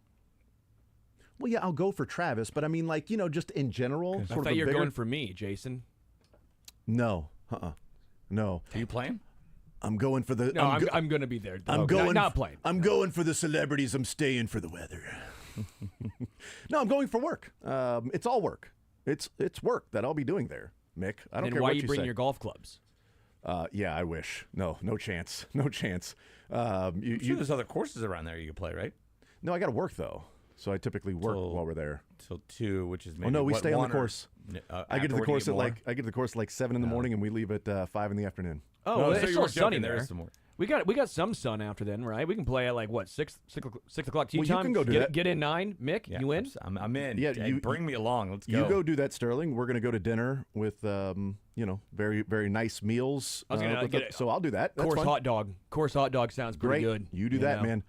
Well, yeah, I'll go for Travis, but I mean, just in general. I Sort of thought a you were bigger- going for me, Jason. No, no. Are you playing? I'm going for the. No, I'm going to be there. I'm going. Not playing. I'm going for the celebrities. I'm staying for the weather. No, I'm going for work. It's all work. It's work that I'll be doing there, Mick. I don't And care why what are you you bringing say. your golf clubs? Yeah, I wish. No chance. No chance. I'm sure there's other courses around there you could play, right? No, I got to work though. So I typically work while we're there. Till 2, which is maybe. Oh no, we what, stay on the 1 or- course. I get to the afterward, course you at more? I get to the course at like 7 in the morning, and we leave at 5 in the afternoon. Oh, No, well, so it's you still were sunny joking, there there. is some more. We got some sun after then, right? We can play at like what 6 o'clock tea Well, you time. can go do get, that. Get in 9, Mick. Yeah, you in? I'm in. Yeah, Hey, you- bring me along. Let's go. You go do that, Sterling. We're going to go to dinner with, very, very nice meals. I was gonna get so I'll do that. That's Course fine. hot dog. Course hot dog sounds pretty Great. good. You do that, know? man.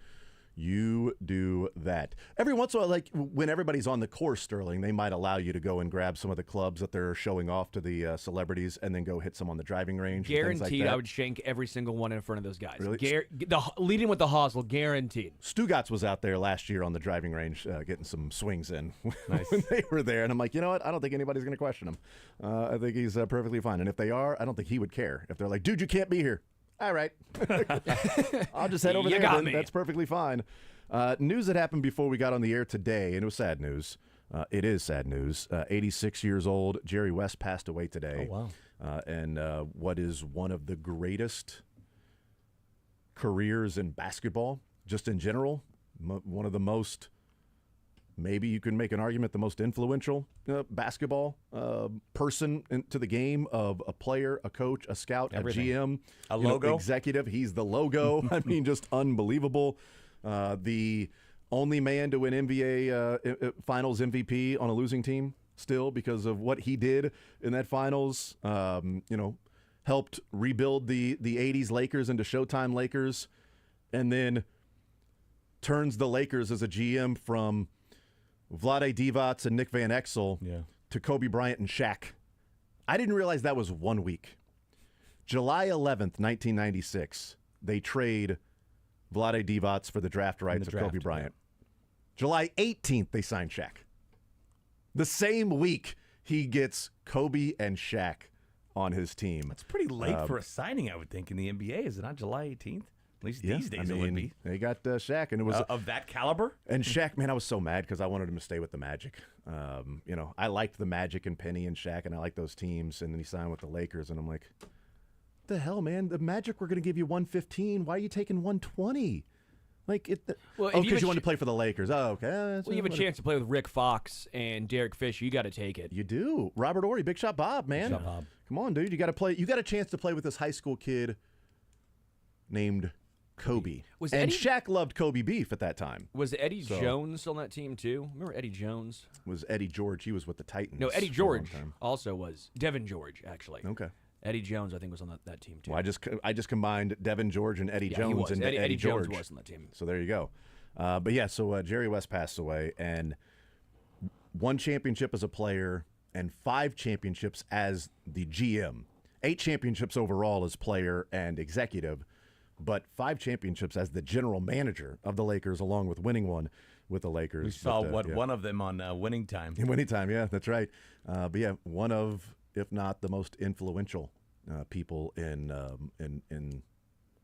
You do that. Every once in a while, like when everybody's on the course, Sterling, they might allow you to go and grab some of the clubs that they're showing off to the celebrities and then go hit some on the driving range. and things Guaranteed, like that. I would shank every single one in front of those guys. Really? Leading with the hosel, guaranteed. Stugatz was out there last year on the driving range getting some swings in when they were there. And I'm like, you know what? I don't think anybody's going to question him. I think he's perfectly fine. And if they are, I don't think he would care. If they're like, dude, you can't be here. All right. I'll just head over You there. got Then. me. That's perfectly fine. News that happened before we got on the air today, and it was sad news. It is sad news. 86 years old, Jerry West passed away today. Oh, wow. And what is one of the greatest careers in basketball, just in general, one of the most, maybe you can make an argument, the most influential basketball person into the game of a player, a coach, a scout, Everything. a GM, A logo. executive. He's the logo. I mean, just unbelievable. The only man to win NBA Finals MVP on a losing team still because of what he did in that Finals. Helped rebuild the 80s Lakers into Showtime Lakers, and then turns the Lakers as a GM from Vlade Divac and Nick Van Exel to Kobe Bryant and Shaq. I didn't realize that was 1 week. July 11th, 1996, they trade Vlade Divac for the draft rights of Kobe Bryant. July 18th, they sign Shaq. The same week, he gets Kobe and Shaq on his team. It's pretty late for a signing, I would think, in the NBA. Is it not July 18th? At least Yeah, these days I it would mean, be. They got Shaq, and it was Of that caliber? and Shaq. Man, I was so mad because I wanted him to stay with the Magic. I liked the Magic and Penny and Shaq, and I liked those teams. And then he signed with the Lakers, and I'm like, the hell, man? The Magic were going to give you 115. Why are you taking 120? Like it. Well, if oh, you because have you a wanted to play for the Lakers. Oh, okay. Well, you have a chance to play with Rick Fox and Derek Fisher. You got to take it. You do. Robert Horry, Big Shot Bob, man. Big Shot Bob. Come on, dude. You got to play. You got a chance to play with this high school kid named Kobe. Was and Eddie- Shaq loved Kobe beef at that time. Was Eddie Jones on that team too? Remember Eddie Jones? Was Eddie George? He was with the Titans. No, Eddie for a long George time. also was. Devin George, actually. Okay. Eddie Jones, I think, was on that team too. Well, I just combined Devin George and Eddie Yeah, Jones he was. into Eddie George. Jones was on that team. So there you go. But yeah, so Jerry West passed away, and 1 championship as a player and 5 championships as the GM. 8 championships overall as player and executive, but 5 championships as the general manager of the Lakers, along with winning one with the Lakers. We saw But, one of them on Winning Time. in winning time, yeah, that's right. But yeah, one of, if not the most influential people in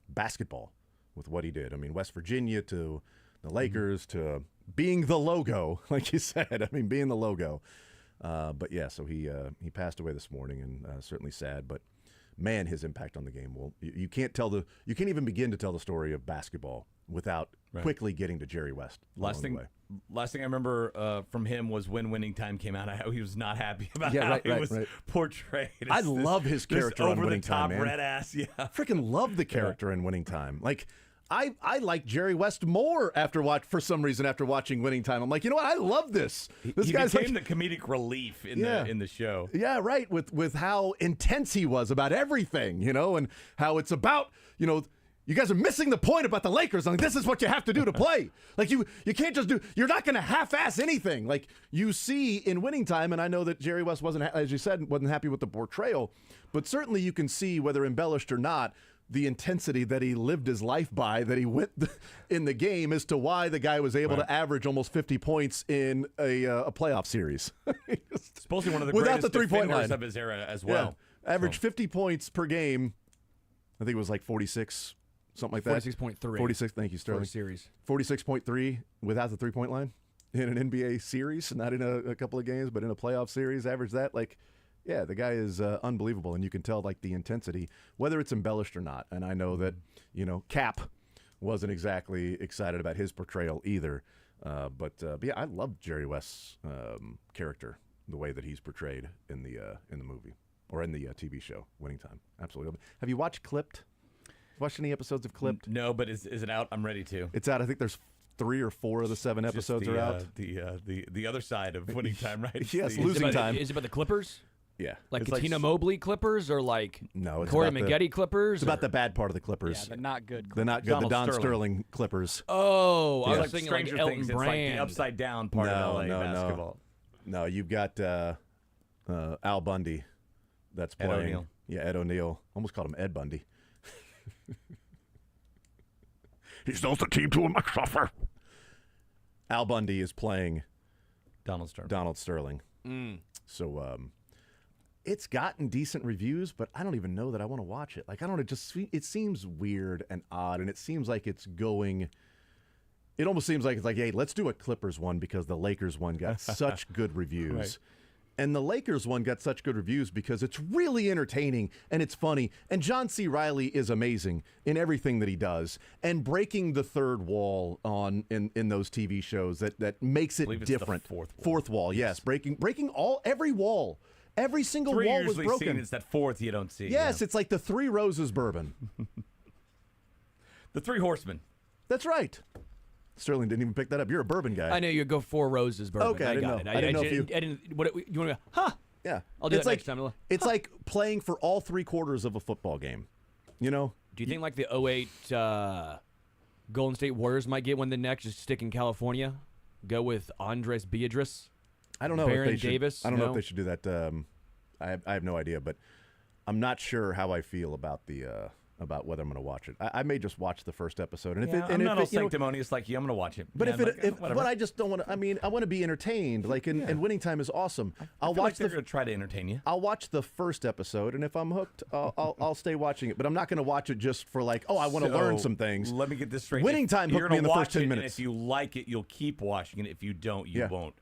basketball with what he did. I mean, West Virginia to the Lakers to being the logo, like you said. I mean, being the logo. But yeah, so he passed away this morning, and certainly sad. But man, his impact on the game. Well, you can't even begin to tell the story of basketball without quickly getting to Jerry West. Last thing I remember from him was when Winning Time came out. How he was not happy about how he was portrayed. I love his character on Winning Time, man. Over the top red ass, yeah. Freaking love the character in Winning Time. Like, I like Jerry West more after watching Winning Time. I'm like, you know what? I love this. This He guy's became like, the comedic relief in the show. yeah, right. With how intense he was about everything, and how it's about, you guys are missing the point about the Lakers. Like, this is what you have to do to play. Like, you can't just you're not going to half-ass anything. Like you see in Winning Time, and I know that Jerry West as you said, wasn't happy with the portrayal, but certainly you can see, whether embellished or not, the intensity that he lived his life by, that he went in the game, as to why the guy was able to average almost 50 points in a playoff series. Supposedly one of the Without greatest the three-point defenders line. of his era as well. Yeah. Averaged 50 points per game. I think it was like 46, something like that. 46.3. 46, thank you, for Sterling. a series. 46.3 without the three-point line in an NBA series, not in a couple of games, but in a playoff series, average that. Like, yeah, the guy is unbelievable, and you can tell, like, the intensity, whether it's embellished or not. And I know that, Cap wasn't exactly excited about his portrayal either. But yeah, I love Jerry West's character, the way that he's portrayed in the movie or in the TV show Winning Time. Absolutely. Have you watched Clipped? Watched any episodes of Clipped? No, but is it out? I'm ready to. It's out. I think there's 3 or 4 of the 7 episodes are out. The other side of Winning Time, right? Yes, The- losing time. Is it about the Clippers? Yeah. Like It's Katina like- Mobley Clippers or like No, it's Corey about the- Maggette Clippers? It's about or- the bad part of the Clippers. Yeah, the not good. the not good. Donald The Don Sterling. Sterling Clippers. Oh, I It's was like thinking Stranger like Elton Things. Brand. It's like the upside down part of LA basketball. No, you've got Al Bundy that's Ed playing. O'Neill. Yeah, Ed O'Neill. Almost called him Ed Bundy. He sells the team to a McSuffer. Al Bundy is playing Donald Sterling. Donald Sterling. So it's gotten decent reviews, but I don't even know that I want to watch it. Like, I don't know, it seems weird and odd, and it seems like it's going. It almost seems like it's like, hey, let's do a Clippers one because the Lakers one got such good reviews. Right. And the Lakers one got such good reviews because it's really entertaining and it's funny. And John C. Reilly is amazing in everything that he does. And breaking the third wall in those TV shows that makes it believe it's the different. fourth wall. Fourth wall, yes. Breaking every wall. Every single 3 wall was usually broken. seen. It's that fourth you don't see. Yes, yeah. it's like the Three Roses bourbon. The Three Horsemen. That's right. Sterling didn't even pick that up. You're a bourbon guy. I know you go 4 Roses bourbon. Okay, I didn't got know. it. I didn't know if you- I didn't. What you want to go? Huh? Yeah. I'll do it's that like, next time. It's like playing for all 3/4 of a football game. You know? Do you think like the 08 Golden State Warriors might get one the next? Just stick in California. Go with Andres Beatrice. I don't know Baron if they should. Davis? I don't know No? if they should do that. I have no idea, but I'm not sure how I feel about about whether I'm going to watch it. I may just watch the first episode, and if it, I'm and not if all it, you know, sanctimonious like you. I'm going to watch it. but Yeah, but I just don't want to. I mean, I want to be entertained. Like, and Winning Time is awesome. I'll I feel watch like they're going to try to entertain you. I'll watch the first episode, and if I'm hooked, I'll stay watching it. But I'm not going to watch it just for like, oh, I want to learn some things. Let me get this straight. Winning Time You're hooked me in gonna the first watch 10 it, minutes. And if you like it, you'll keep watching it. If you don't, you Yeah. won't.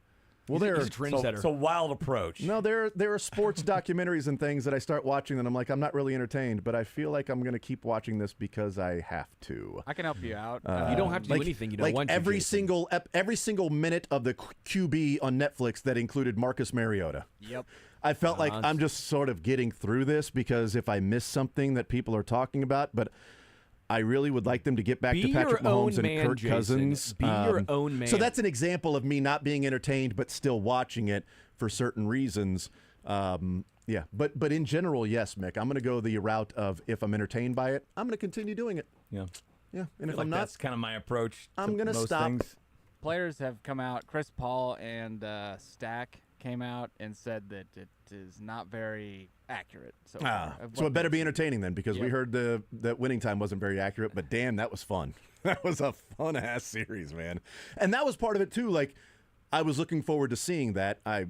Well, He's there a trendsetter. It's a wild approach. no, there are sports documentaries and things that I start watching, and I'm like, I'm not really entertained, but I feel like I'm going to keep watching this because I have to. I can help you out. You don't have to do anything you don't like want to. every Jason. every single minute of the QB on Netflix that included Marcus Mariota. Yep. I felt like I'm just sort of getting through this because if I miss something that people are talking about, but I really would like them to get back Be to Patrick your own Mahomes and man, Kirk Jason. Cousins. Be your own man. So that's an example of me not being entertained but still watching it for certain reasons. Yeah, but in general, yes, Mick, I'm going to go the route of if I'm entertained by it, I'm going to continue doing it. Yeah. Yeah, and I if feel I'm like not, that's kind of my approach. I'm gonna most stop. Things. Players have come out. Chris Paul and Stack came out and said that it is not very accurate. So, So it better be entertaining then, because we Yep. heard that Winning Time wasn't very accurate, but damn, that was fun. That was a fun ass series, man. And that was part of it too. Like, I was looking forward to seeing that. I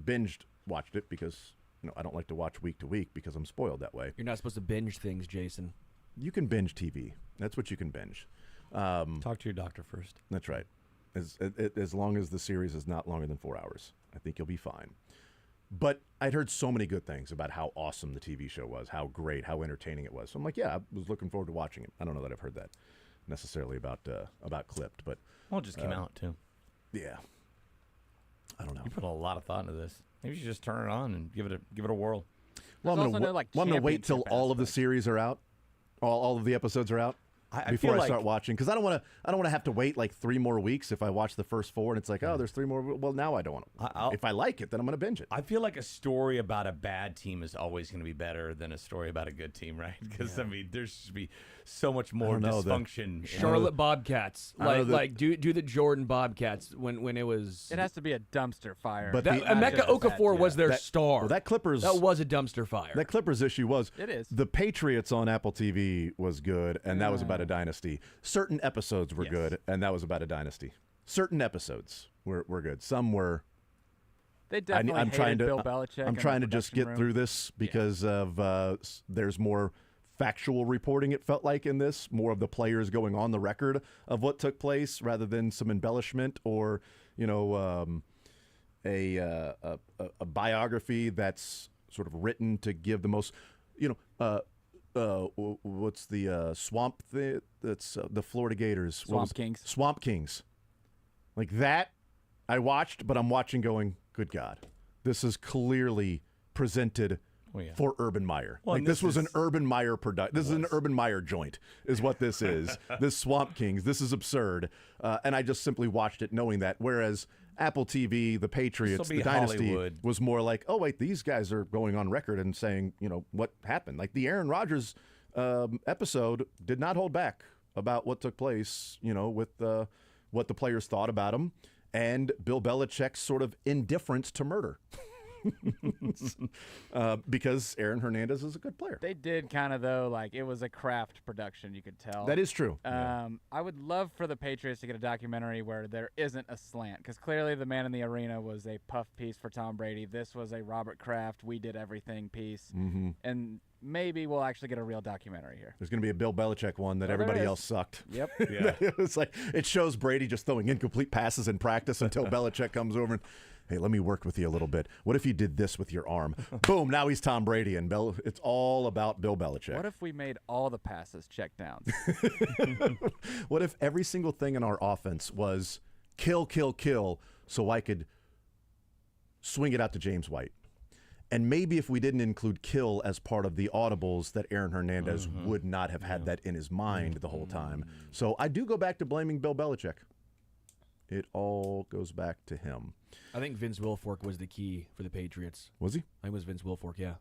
binged watched it because I don't like to watch week to week because I'm spoiled that way. You're not supposed to binge things, Jason. You can binge TV. That's what you can binge. Talk to your doctor first. That's right. As long as the series is not longer than 4 hours, I think you'll be fine. But I'd heard so many good things about how awesome the TV show was, how great, how entertaining it was. So I'm like, yeah, I was looking forward to watching it. I don't know that I've heard that necessarily about Clipped, but Well, it just came out too. yeah, I don't know. You put a lot of thought into this. Maybe you should just turn it on and give it a whirl. Well, There's I'm also no, like, gonna wait till championship all of the aspect. series are out, all of the episodes are out. I before feel I start like- watching, because I don't want to have to wait like 3 more weeks if I watch the first 4 and it's like, oh, there's 3 more. Well, now I don't want to. If I like it, then I'm going to binge it. I feel like a story about a bad team is always going to be better than a story about a good team, right? Because I mean, there's just be so much more don't know, dysfunction. Charlotte Bobcats, I know like do the Jordan Bobcats when it was. It has to be a dumpster fire. But that, the- Emeka Not just a bad Okafor team. was their That- star. well, that Clippers was a dumpster fire. That Clippers issue was. It is. The Patriots on Apple TV was good, and that was about a dynasty. Certain episodes were good, and that was about a dynasty. Certain episodes were good. Some were. They definitely I'm hated trying to. Bill Belichick. I'm in the trying to just production get room. through this because of there's more factual reporting. It felt like in this, more of the players going on the record of what took place rather than some embellishment or a biography that's sort of written to give the most what's the swamp that's the Florida Gators? Swamp Kings. Swamp Kings. Like that, I watched, but I'm watching going, good God, this is clearly presented for Urban Meyer. Well, like this was an Urban Meyer product. This is an Urban Meyer joint, is what this is. This Swamp Kings. This is absurd. And I just simply watched it knowing that. Whereas Apple TV, the Patriots, the Dynasty Hollywood. was more like, oh wait, these guys are going on record and saying, what happened. Like the Aaron Rodgers episode did not hold back about what took place, with what the players thought about him and Bill Belichick's sort of indifference to murder. Because Aaron Hernandez is a good player. They did kind of, though, like it was a craft production, you could tell. That is true. I would love for the Patriots to get a documentary where there isn't a slant, because clearly the Man in the Arena was a puff piece for Tom Brady. This was a Robert Kraft, we did everything piece. Mm-hmm. And maybe we'll actually get a real documentary here. There's going to be a Bill Belichick one that everybody else sucked. Yep. Yeah. It's like it shows Brady just throwing incomplete passes in practice until Belichick comes over and, hey, let me work with you a little bit. What if you did this with your arm? Boom, now he's Tom Brady, and it's all about Bill Belichick. What if we made all the passes check downs? What if every single thing in our offense was kill, kill, kill, so I could swing it out to James White? And maybe if we didn't include kill as part of the audibles, that Aaron Hernandez would not have had that in his mind the whole time. So I do go back to blaming Bill Belichick. It all goes back to him. I think Vince Wilfork was the key for the Patriots. Was he? I think it was Vince Wilfork, yeah.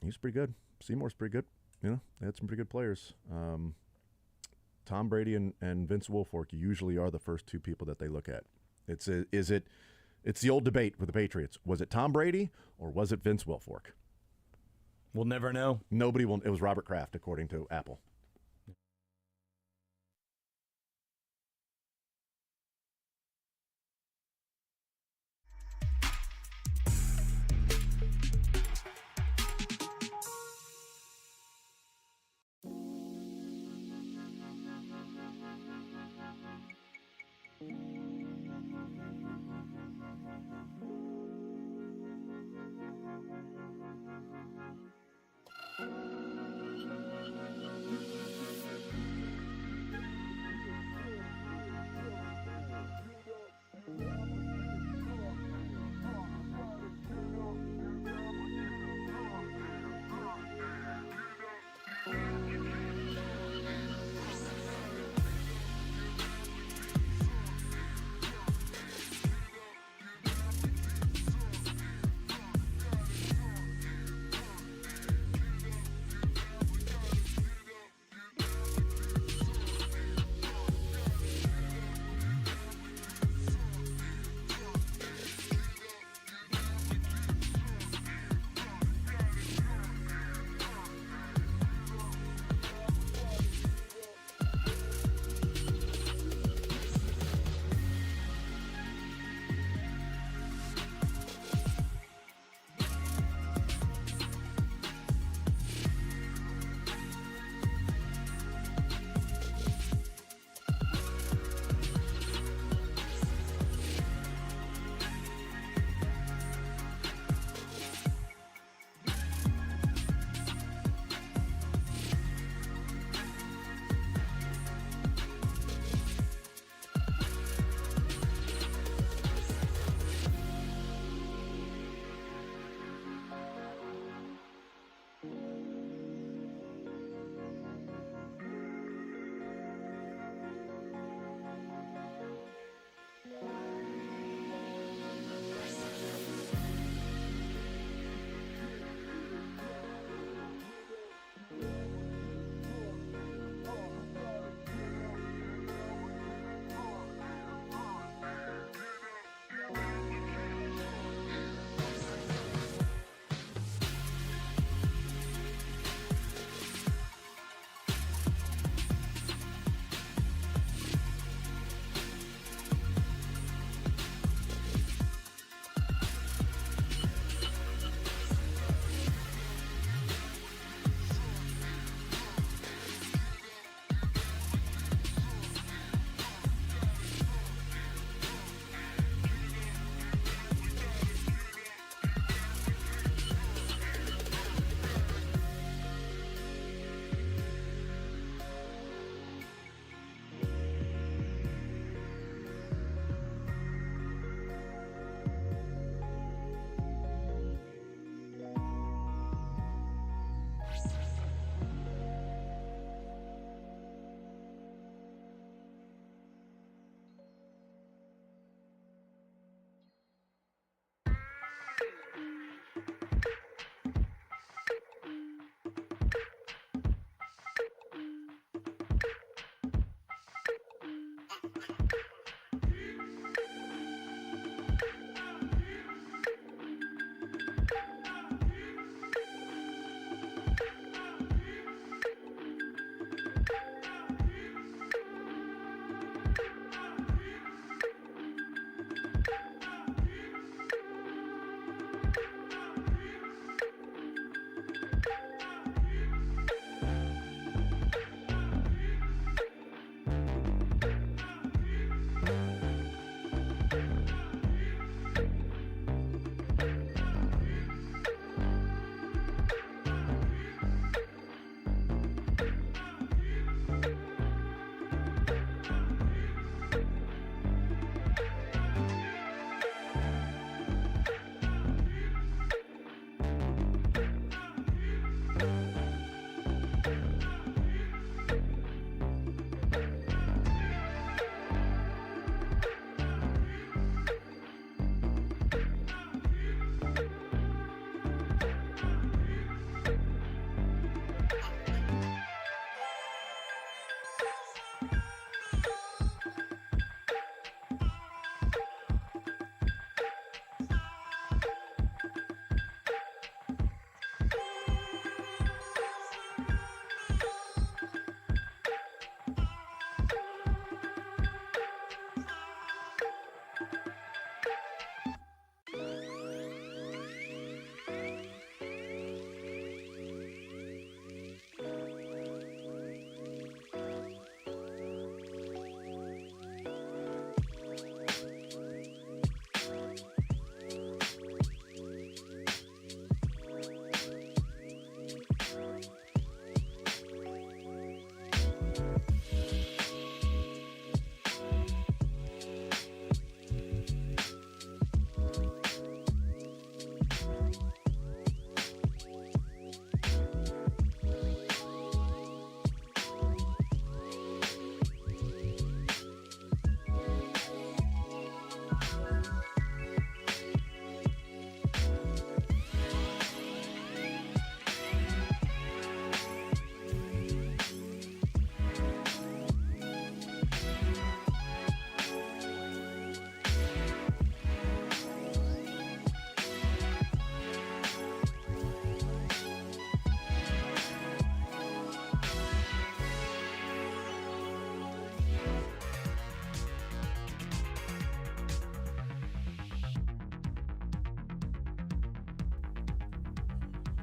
He's pretty good. Seymour's pretty good. They had some pretty good players. Tom Brady and Vince Wilfork usually are the first two people that they look at. It's the old debate with the Patriots. Was it Tom Brady or was it Vince Wilfork? We'll never know. Nobody will. It was Robert Kraft, according to Apple.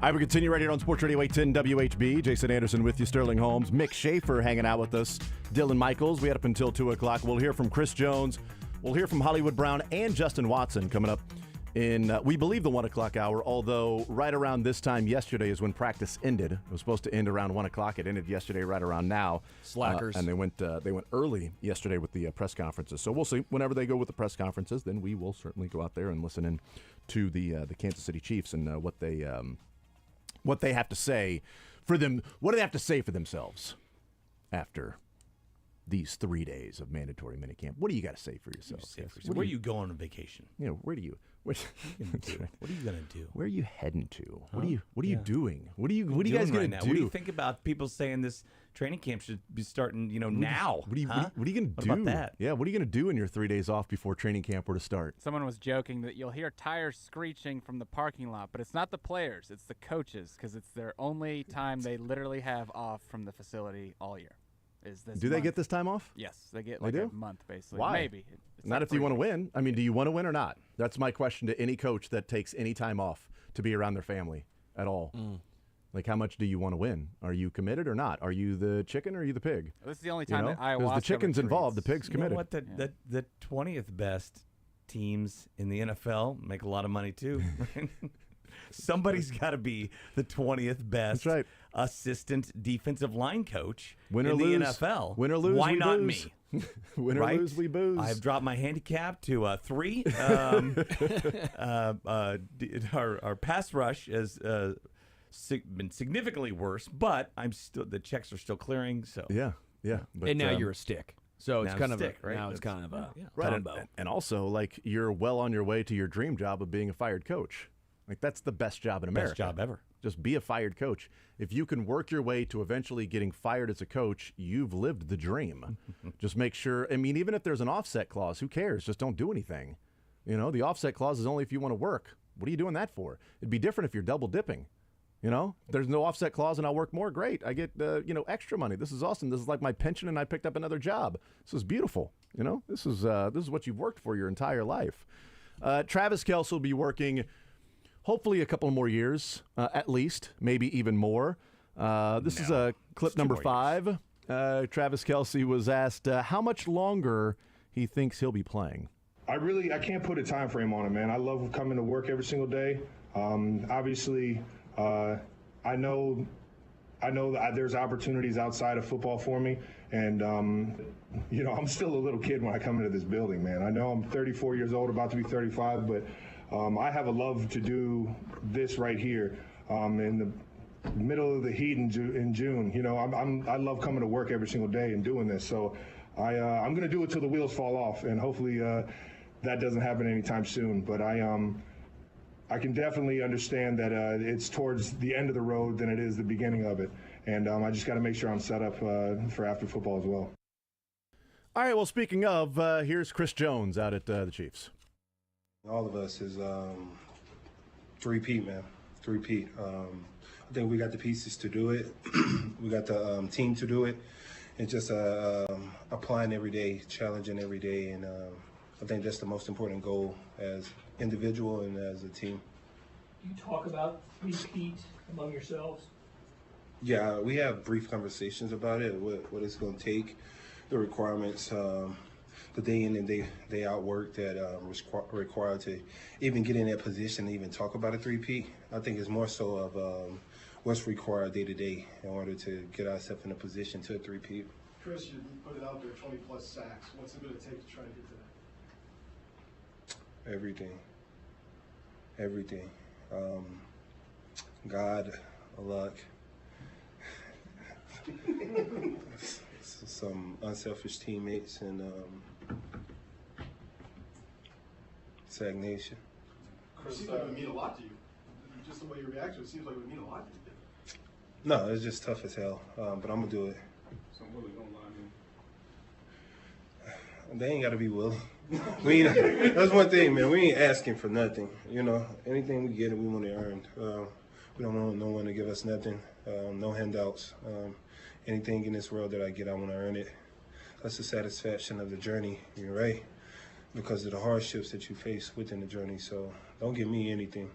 All right, we continue right here on Sports Radio 810 WHB. Jason Anderson with you, Sterling Holmes, Mick Schaefer hanging out with us, Dylan Michaels. We had up until 2 o'clock. We'll hear from Chris Jones. We'll hear from Hollywood Brown and Justin Watson coming up in, we believe, the 1 o'clock hour, although right around this time yesterday is when practice ended. It was supposed to end around 1 o'clock. It ended yesterday right around now. Slackers. And they went early yesterday with the press conferences. So we'll see. Whenever they go with the press conferences, then we will certainly go out there and listen in to the Kansas City Chiefs and what they have to say for them. What do they have to say for themselves after these 3 days of mandatory minicamp? What do you got to say for yourself? Where are you going on vacation? Where do you? What are you gonna do? Where are you heading to? Huh? What are you doing? What are you guys doing gonna right do? What do you think about people saying this training camp should be starting? Now. What are you gonna do? What about that? Yeah. What are you gonna do in your 3 days off before training camp were to start? Someone was joking that you'll hear tires screeching from the parking lot, but it's not the players, it's the coaches, because it's their only time they literally have off from the facility all year. Is this Do they month. get this time off? Yes, they get They like do? a month basically. Why? Maybe. It's Not if you want to win. I mean, do you want to win or not? That's my question to any coach that takes any time off to be around their family at all. Like, how much do you want to win? Are you committed or not? Are you the chicken or are you the pig? This is the only time that Because ayahuasca the chicken's retreats. involved, the pig's committed. You know what? The 20th best teams in the NFL make a lot of money too. Somebody's got to be the 20th best That's right. assistant defensive line coach Win or in lose. the NFL. Win or lose, Why we not booze. me? Win or Right? lose, we booze. I've dropped my handicap to 3. Our pass rush has been significantly worse, but the checks are still clearing. So Yeah. But, And now you're a stick. So it's now kind it's of stick, right? now it's kind of a right. combo. And also, like, you're well on your way to your dream job of being a fired coach. Like, that's the best job in America. best job ever. Just be a fired coach. If you can work your way to eventually getting fired as a coach, you've lived the dream. Just make sure. I mean, even if there's an offset clause, who cares? Just don't do anything. The offset clause is only if you want to work. What are you doing that for? It'd be different if you're double dipping. There's no offset clause and I'll work more. Great. I get, extra money. This is awesome. This is like my pension and I picked up another job. This is beautiful. This is what you've worked for your entire life. Travis Kelce will be working hopefully a couple more years, at least, maybe even more. This is clip number 5. Travis Kelce was asked how much longer he thinks he'll be playing. I can't put a time frame on it, man. I love coming to work every single day. Obviously, I know that there's opportunities outside of football for me, and I'm still a little kid when I come into this building, man. I know I'm 34 years old, about to be 35, but I have a love to do this right here in the middle of the heat in June. I love coming to work every single day and doing this. So I'm going to do it till the wheels fall off, and hopefully that doesn't happen anytime soon. But I can definitely understand that it's towards the end of the road than it is the beginning of it. And I just got to make sure I'm set up for after football as well. All right, well, speaking of, here's Chris Jones out at the Chiefs. All of us is three-peat, man. Three-peat. I think we got the pieces to do it. We got the team to do it. It's just applying every day, challenging every day, and I think that's the most important goal as individual and as a team. Do you talk about three-peat among yourselves? Yeah, we have brief conversations about it, what it's going to take, the requirements, the day in and day out work that required to even get in that position to even talk about a three-peat. I think it's more so of what's required day to day in order to get ourselves in a position to a three-peat. Chris, you put it out there, 20-plus sacks. What's it going to take to try to get to that? Everything. God, luck, some unselfish teammates, and stagnation. Chris, it seems like it would mean a lot to you. Just the way you react to it seems like it would mean a lot to you. No, it's just tough as hell, but I'm going to do it. So I'm really going to lie, man. They ain't got to be willing. That's one thing, man. We ain't asking for nothing. Anything we get, we want to earn. We don't want no one to give us nothing, no handouts. Anything in this world that I get, I want to earn it. That's the satisfaction of the journey, you're right, because of the hardships that you face within the journey. So don't give me anything.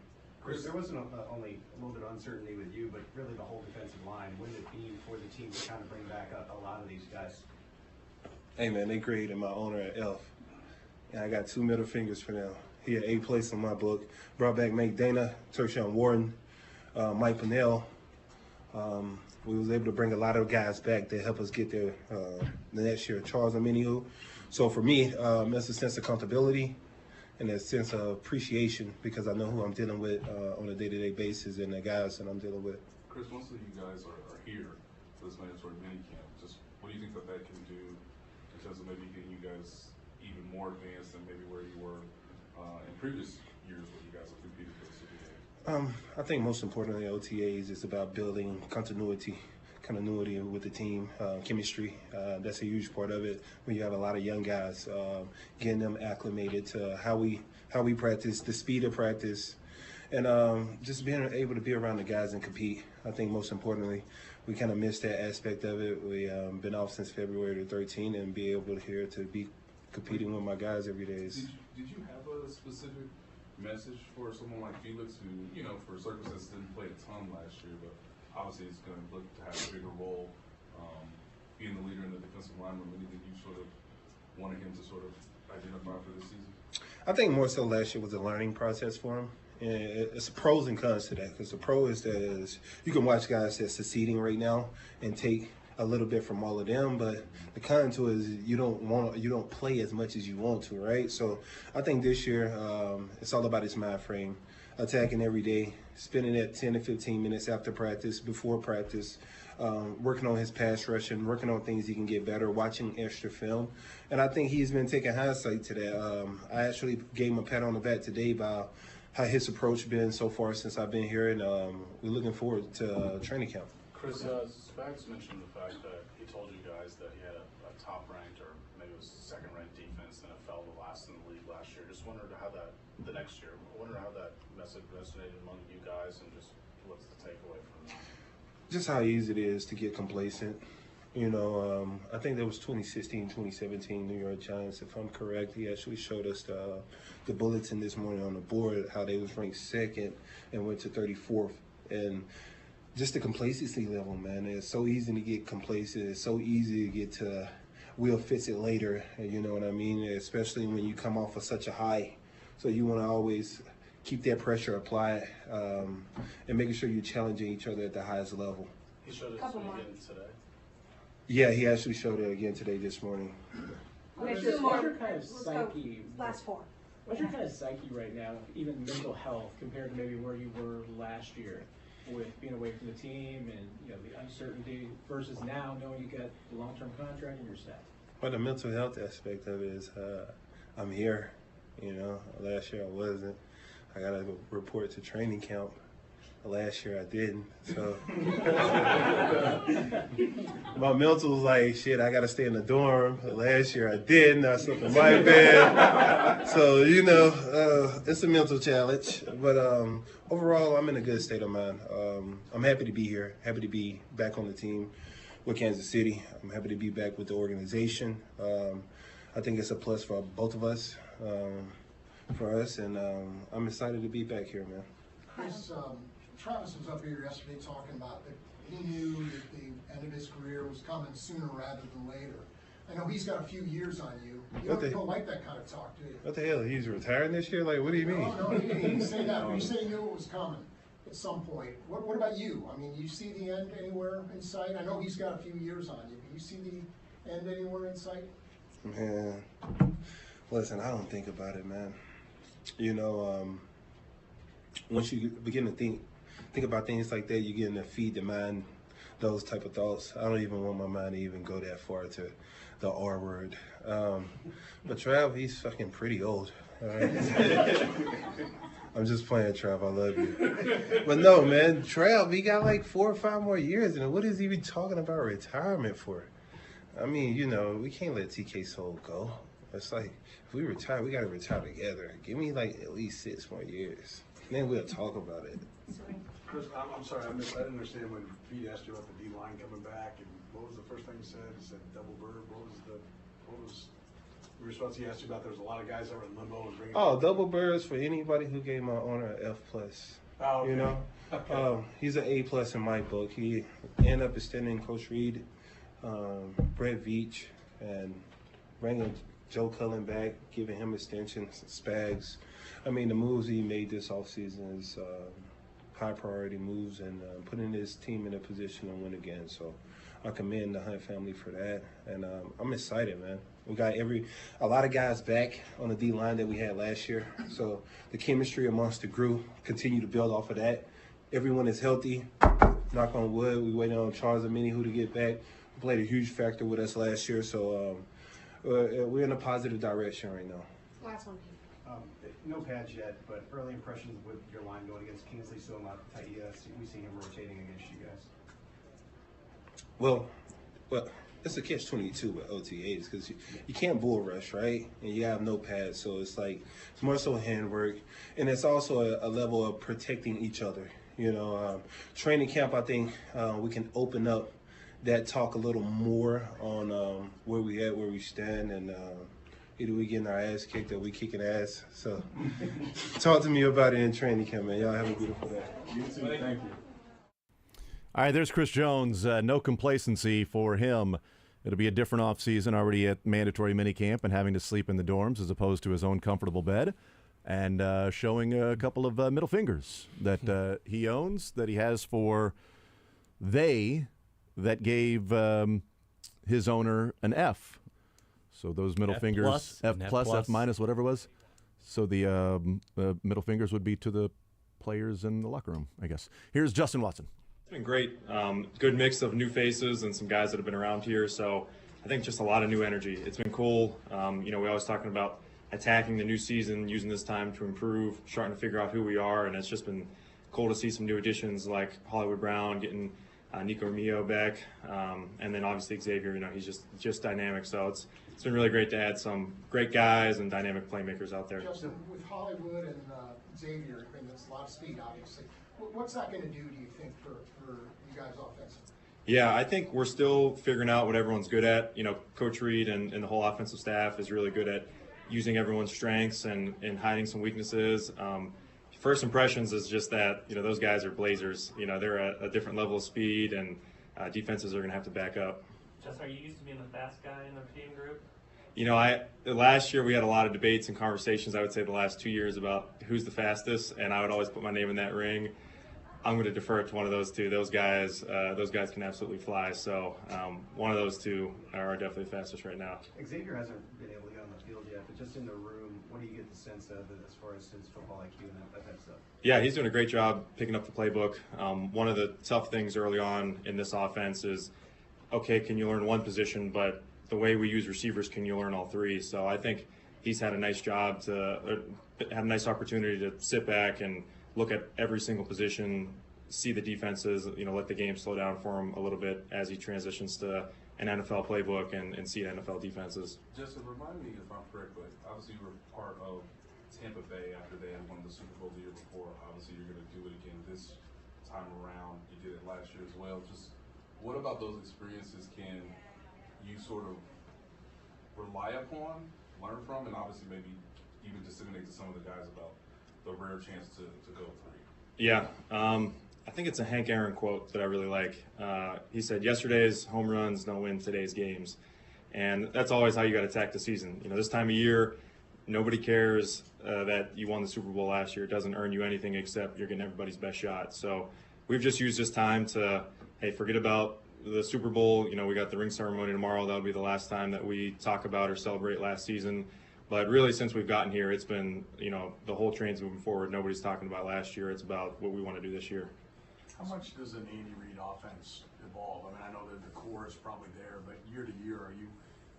Chris, there wasn't only a little bit of uncertainty with you, but really the whole defensive line. What did it mean for the team to kind of bring back a lot of these guys? Hey, man, they graded my owner at F. And I got 2 middle fingers for them. He had A place on my book. Brought back Mike Dana, Tershawn Wharton, Mike Pennell. We was able to bring a lot of guys back that help us get there the next year. Charles Aminiu. So for me, it's a sense of accountability and a sense of appreciation because I know who I'm dealing with on a day-to-day basis and the guys that I'm dealing with. Chris, most of you guys are here for this mandatory mini camp. Just what do you think that can do in terms of maybe getting you guys even more advanced than maybe where you were in previous years when you guys have competed for the Super Bowl? I think most importantly, OTAs is about building continuity with the team, chemistry. That's a huge part of it. When you have a lot of young guys, getting them acclimated to how we practice, the speed of practice, and just being able to be around the guys and compete. I think most importantly, we kind of missed that aspect of it. We been off since February the 13th, and be able here to be competing with my guys every day. Did you have a specific message for someone like Felix who, for circumstances didn't play a ton last year, but obviously he's going to look to have a bigger role, being the leader in the defensive line room? Anything you sort of wanted him to sort of identify for this season? I think more so last year was a learning process for him. And it's pros and cons to that because the pro is that you can watch guys that's succeeding right now and take a little bit from all of them, but the con to it is you don't play as much as you want to, right? So I think this year it's all about his mind frame, attacking every day, spending that 10 to 15 minutes after practice, before practice, working on his pass rushing, working on things he can get better, watching extra film. And I think he's been taking hindsight to that. I actually gave him a pat on the back today about how his approach been so far since I've been here, and we're looking forward to training camp. Chris, Spags mentioned the fact that he told you guys that he had a top-ranked or maybe it was second-ranked defense and it fell to last in the league last year. Just wondered how the next year, how that message resonated among you guys and just what's the takeaway from that? Just how easy it is to get complacent. I think that was 2016, 2017 New York Giants, if I'm correct. He actually showed us the bulletin this morning on the board, how they was ranked second and went to 34th. And just the complacency level, man. It's so easy to get complacent. It's so easy to get to we'll fix it later. You know what I mean? Especially when you come off of such a high. So you want to always keep that pressure applied and making sure you're challenging each other at the highest level. He showed it again today. Yeah, he actually showed it again today, this morning. What's your kind of psyche? Last 4. What's your kind of psyche right now, even mental health, compared to maybe where you were last year, with being away from the team and the uncertainty versus now knowing you got the long-term contract and you're set? Well, the mental health aspect of it is I'm here. Last year I wasn't. I got to report to training camp. Last year I didn't. So my mental was like, shit, I got to stay in the dorm. Last year I didn't. I slept in my bed. So, it's a mental challenge. But overall, I'm in a good state of mind. I'm happy to be here, happy to be back on the team with Kansas City. I'm happy to be back with the organization. I think it's a plus for both of us, for us, and I'm excited to be back here, man. Chris, Travis was up here yesterday talking about that he knew that the end of his career was coming sooner rather than later. I know he's got a few years on you. You don't like that kind of talk, do you? What the hell? He's retiring this year? Like, what do you mean? No, he didn't say that, but he said he knew it was coming at some point. What about you? I mean, you see the end anywhere in sight? I know he's got a few years on you, but you see the end anywhere in sight? Man, listen, I don't think about it, man. Once you begin to think about things like that, you begin to feed the mind those type of thoughts. I don't even want my mind to even go that far to the R word. But Trav, he's fucking pretty old. All right? I'm just playing, Trav. I love you. But no, man, Trav, he got like 4 or 5 more years. And what is he even talking about retirement for? I mean, we can't let TK Soul go. It's like, if we retire, we got to retire together. Give me like at least 6 more years. Then we'll talk about it. Chris, I'm sorry, I didn't understand when Pete asked you about the D-line coming back, and what was the first thing you said? You said double bird. What was the response he asked you about? There was a lot of guys that were in limbo and bringing. Oh, double birds for anybody who gave my owner an F+. Oh, okay. You know, he's an A+ in my book. He ended up extending Coach Reed, Brett Veach, and bringing Joe Cullen back, giving him extensions, Spags. I mean, the moves he made this offseason is high priority moves and putting his team in a position to win again. So I commend the Hunt family for that, and I'm excited, man. We got a lot of guys back on the D line that we had last year. So the chemistry amongst the group continue to build off of that. Everyone is healthy. Knock on wood. We waiting on Charles Amini to get back. He played a huge factor with us last year. So we're in a positive direction right now. Last one. No pads yet, but early impressions with your line going against Kingsley Soma, Taia, we see him rotating against you guys. Well, it's a catch-22 with OTAs because you can't bull rush, right? And you have no pads, so it's more so handwork, and it's also a level of protecting each other. You know, training camp, I think we can open up that talk a little more on where we at, where we stand, and either we getting our ass kicked or we kicking ass. So talk to me about it in training camp, man. Y'all have a beautiful day. You too. Thank you. All right, there's Chris Jones. No complacency for him. It'll be a different offseason, already at mandatory minicamp and having to sleep in the dorms as opposed to his own comfortable bed, and showing a couple of middle fingers that he owns, that he has for they that gave his owner an F. So those middle fingers, F plus, F minus, whatever it was. So the middle fingers would be to the players in the locker room, I guess. Here's Justin Watson. It's been great. Good mix of new faces and some guys that have been around here. So I think just a lot of new energy. It's been cool. We're always talking about attacking the new season, using this time to improve, starting to figure out who we are. And it's just been cool to see some new additions like Hollywood Brown, getting Nico Romeo back. And then obviously Xavier, he's just dynamic. So it's been really great to add some great guys and dynamic playmakers out there. Justin, with Hollywood and Xavier, I mean, that's a lot of speed, obviously. What's that going to do you think, for you guys offensively? Yeah, I think we're still figuring out what everyone's good at. Coach Reed and the whole offensive staff is really good at using everyone's strengths and hiding some weaknesses. First impressions is just that, those guys are blazers. They're a different level of speed, and defenses are going to have to back up. Justin, are you used to being the fast guy in the team group? Last year we had a lot of debates and conversations, I would say the last 2 years, about who's the fastest, and I would always put my name in that ring. I'm going to defer it to one of those two. Those guys can absolutely fly. So one of those two are definitely the fastest right now. Xavier hasn't been able to get on the field yet, but just in the room, what do you get the sense of as far as his football IQ and that type of stuff? Yeah, he's doing a great job picking up the playbook. One of the tough things early on in this offense is, okay, can you learn one position, but the way we use receivers, can you learn all three? So I think he's had a nice job had a nice opportunity to sit back and look at every single position, see the defenses, let the game slow down for him a little bit as he transitions to an NFL playbook and see NFL defenses. Justin, remind me if I'm correct, but obviously you were part of Tampa Bay after they had won the Super Bowl the year before. Obviously you're going to do it again this time around. You did it last year as well. Just what about those experiences can you sort of rely upon, learn from, and obviously maybe even disseminate to some of the guys about the rare chance to go free? Yeah, I think it's a Hank Aaron quote that I really like. He said, "Yesterday's home runs don't win today's games," and that's always how you got to attack the season. This time of year, nobody cares that you won the Super Bowl last year. It doesn't earn you anything except you're getting everybody's best shot. So we've just used this time to, hey, forget about the Super Bowl. We got the ring ceremony tomorrow. That'll be the last time that we talk about or celebrate last season. But really, since we've gotten here, it's been, the whole train's moving forward. Nobody's talking about last year. It's about what we want to do this year. How much does an Andy Reid offense evolve? I mean, I know that the core is probably there, but year to year, are you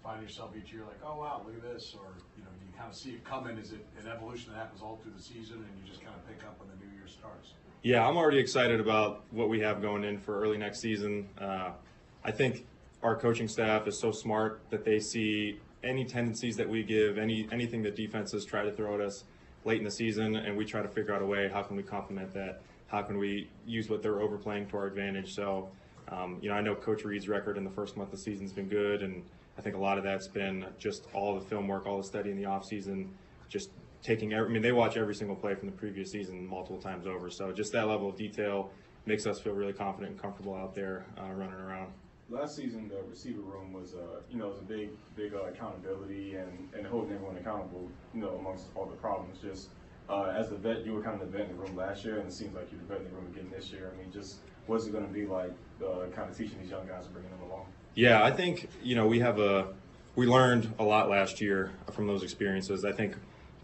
find yourself each year like, oh, wow, look at this? Or, do you kind of see it coming? Is it an evolution that happens all through the season and you just kind of pick up when the new year starts? Yeah, I'm already excited about what we have going in for early next season. I think our coaching staff is so smart that they see any tendencies that we give, anything that defenses try to throw at us late in the season, and we try to figure out a way, how can we complement that? How can we use what they're overplaying to our advantage? So, I know Coach Reed's record in the first month of the season's been good, and I think a lot of that's been just all the film work, all the study in the offseason, just they watch every single play from the previous season multiple times over. So just that level of detail makes us feel really confident and comfortable out there running around. Last season, the receiver room was, was a big accountability and holding everyone accountable, amongst all the problems. Just as the vet, you were kind of the vet in the room last year, and it seems like you're the vet in the room again this year. I mean, just what's it going to be like, kind of teaching these young guys and bringing them along? Yeah, I think we learned a lot last year from those experiences. I think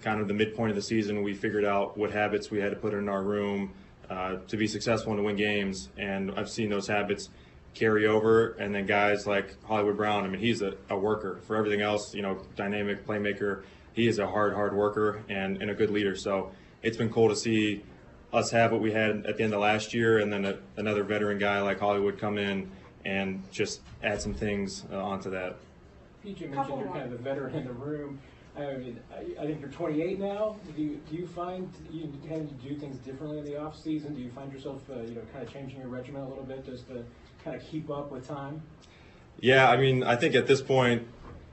kind of the midpoint of the season, we figured out what habits we had to put in our room to be successful and to win games, and I've seen those habits carry over. And then guys like Hollywood Brown, I mean, he's a worker. For everything else, dynamic playmaker, he is a hard worker and a good leader. So it's been cool to see us have what we had at the end of last year, and then another veteran guy like Hollywood come in and just add some things onto that. PJ mentioned you're kind of the veteran in the room. I mean, I think you're 28 now. Do you find you kind of do things differently in the off season? Do you find yourself, kind of changing your regimen a little bit just to kind of keep up with time? Yeah, I mean, I think at this point,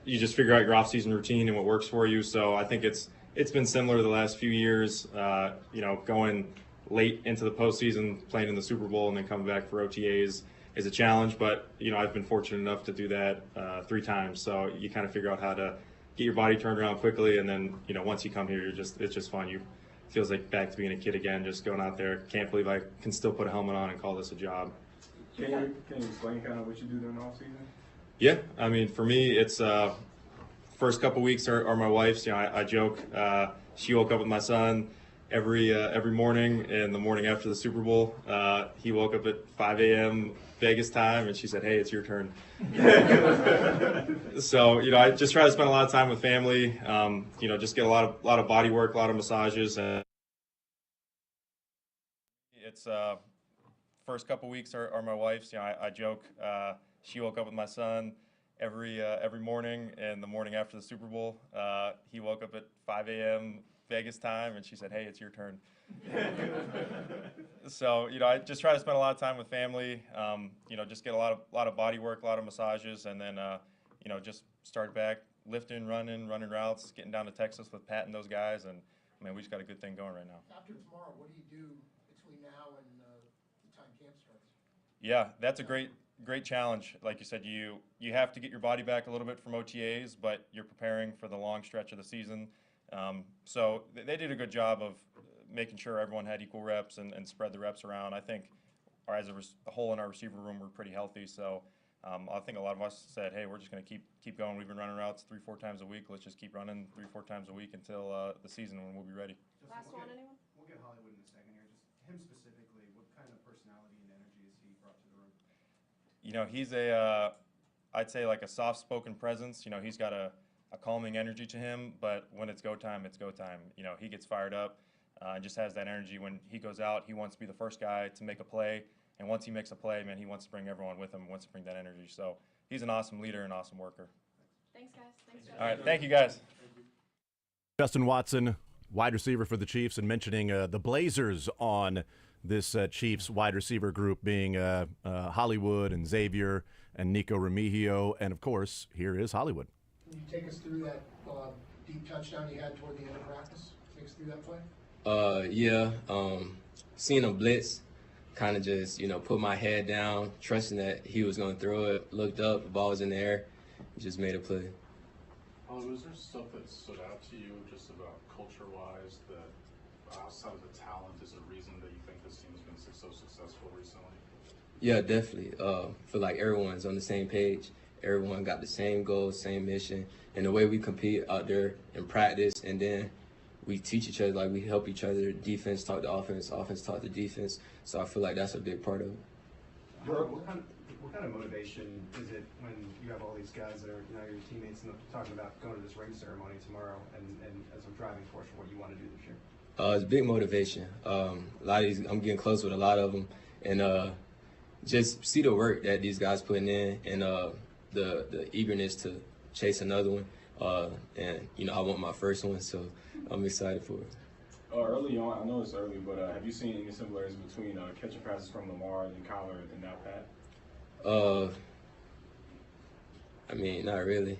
you just figure out your off-season routine and what works for you. So I think it's been similar the last few years. Going late into the postseason, playing in the Super Bowl, and then coming back for OTAs is a challenge. But I've been fortunate enough to do that 3 times. So you kind of figure out how to get your body turned around quickly, and then once you come here, it's just fun. It feels like back to being a kid again, just going out there. Can't believe I can still put a helmet on and call this a job. Can you explain kind of what you do during the off season? Yeah, I mean, for me, it's first couple weeks are my wife's. I joke. She woke up with my son every morning, and the morning after the Super Bowl, he woke up at 5 a.m. Vegas time, and she said, "Hey, it's your turn." So I just try to spend a lot of time with family. Just get a lot of body work, a lot of massages, and it's first couple weeks are my wife's. I joke. She woke up with my son every morning, and the morning after the Super Bowl, he woke up at 5 a.m. Vegas time, and she said, "Hey, it's your turn." So I just try to spend a lot of time with family. Just get a lot of body work, a lot of massages, and then just start back lifting, running routes, getting down to Texas with Pat and those guys, and we just got a good thing going right now. After tomorrow, what do you do between now and the time camp starts? Yeah, that's a great challenge. Like you said, you have to get your body back a little bit from OTAs, but you're preparing for the long stretch of the season. So they did a good job of making sure everyone had equal reps and spread the reps around. I think as a whole in our receiver room, we're pretty healthy. So I think a lot of us said, hey, we're just going to keep going. We've been running routes 3-4 times a week. Let's just keep running 3-4 times a week until the season when we'll be ready. Last one, anyone? We'll get Hollywood in a second here. Just him specifically, what kind of personality and energy has he brought to the room? He's I'd say like a soft-spoken presence. He's got a calming energy to him, but when it's go time, it's go time. He gets fired up and just has that energy. When he goes out, he wants to be the first guy to make a play, and once he makes a play, man, he wants to bring everyone with him, wants to bring that energy. So he's an awesome leader and awesome worker. Thanks, guys. Thanks, Justin. All right, thank you, guys. Justin Watson, wide receiver for the Chiefs, and mentioning the Blazers on this Chiefs wide receiver group being Hollywood and Xavier and Nico Remigio, and of course, here is Hollywood. Can you take us through that deep touchdown you had toward the end of practice? Take us through that play. Seeing him blitz, kind of just put my head down, trusting that he was going to throw it. Looked up, the ball was in the air, just made a play. Was there stuff that stood out to you just about culture-wise that outside of the talent is a reason that you think this team has been so successful recently? Yeah, definitely. Feel like everyone's on the same page. Everyone got the same goal, same mission, and the way we compete out there in practice, and then we teach each other, like we help each other. Defense talk to offense, offense talk to defense. So I feel like that's a big part of it. What kind of motivation is it when you have all these guys that are your teammates and talking about going to this ring ceremony tomorrow and as a driving force for what you want to do this year? It's big motivation. A lot of these, I'm getting close with a lot of them, and just see the work that these guys putting in, and the eagerness to chase another one. And I want my first one, so I'm excited for it. Early on, I know it's early, but have you seen any similarities between catching passes from Lamar and Kyler and now Pat? I mean, not really.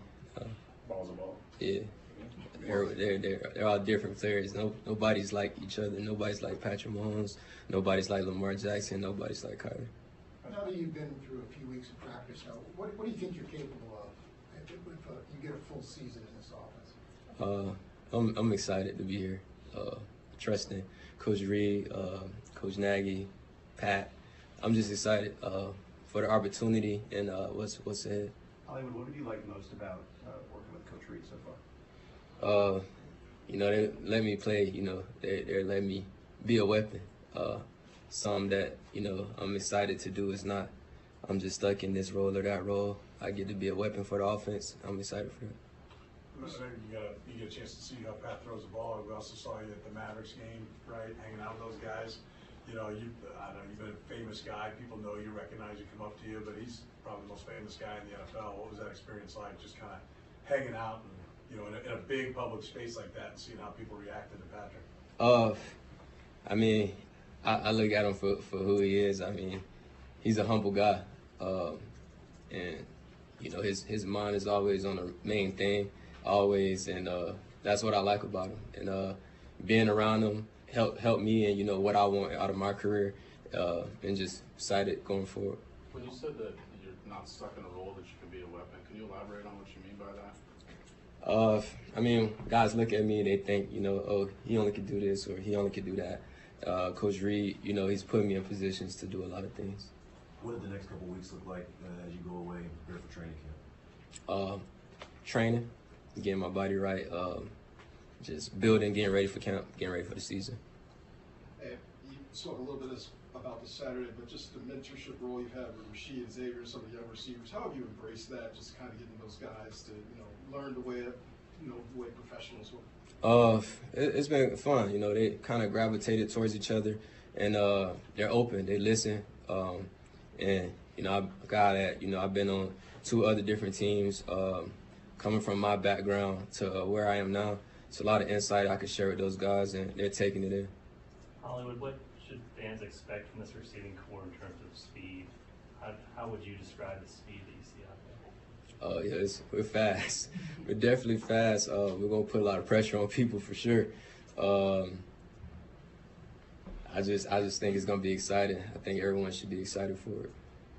Ball's a ball. Yeah. They're all different players. Nobody's like each other. Nobody's like Patrick Mahomes. Nobody's like Lamar Jackson. Nobody's like Kyler. Now that you've been through a few weeks of practice now, what do you think you're capable of if you get a full season in this offense? I'm excited to be here. Trusting Coach Reed, Coach Nagy, Pat. I'm just excited for the opportunity and what's ahead. Hollywood, what have you liked most about working with Coach Reed so far? They let me play. They let me be a weapon. Something that I'm excited to do. Is not I'm just stuck in this role or that role. I get to be a weapon for the offense. I'm excited for it. You get a chance to see how Pat throws the ball. We also saw you at the Mavericks game, right, hanging out with those guys. I don't know, you've been a famous guy. People know you, recognize you, come up to you, but he's probably the most famous guy in the NFL. What was that experience like, just kind of hanging out and, in a big public space like that and seeing how people reacted to Patrick? I look at him for who he is. He's a humble guy, and his mind is always on the main thing, always, and that's what I like about him. And being around him helped me, and what I want out of my career, and just excited going forward. When you said that you're not stuck in a role, that you can be a weapon, can you elaborate on what you mean by that? Guys look at me and they think, oh, he only could do this or he only could do that. Coach Reed, he's put me in positions to do a lot of things. What did the next couple of weeks look like as you go away and prepare for training camp? Training, getting my body right, just building, getting ready for camp, getting ready for the season. Hey, you spoke a little bit about this Saturday, but just the mentorship role you've had with Rashid and Xavier, some of the young receivers, how have you embraced that, just kind of getting those guys to, learn the way professionals work? It's been fun. They kind of gravitated towards each other, and they're open. They listen, and I'm a guy that I've been on 2 other different teams. Coming from my background to where I am now, it's a lot of insight I could share with those guys, and they're taking it in. Hollywood, what should fans expect from this receiving core in terms of speed? How would you describe the speed that you see out there? We're fast. We're definitely fast. We're gonna put a lot of pressure on people for sure. I just think it's gonna be exciting. I think everyone should be excited for it.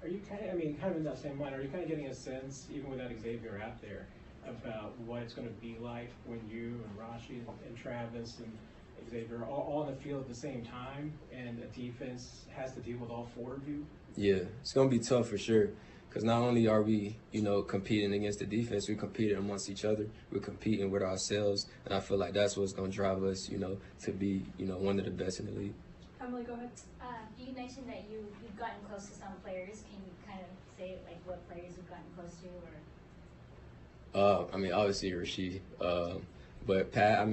Are you kind of in that same line? Are you kind of getting a sense, even without Xavier out there, about what it's going to be like when you and Rashi and Travis and Xavier are all on the field at the same time, and the defense has to deal with all 4 of you? Yeah, it's gonna be tough for sure. Because not only are we, competing against the defense, we're competing amongst each other. We're competing with ourselves, and I feel like that's what's going to drive us, to be, one of the best in the league. Emily, go ahead. You mentioned that you've gotten close to some players. Can you kind of say what players you've gotten close to, or? Obviously Rashid, but Pat,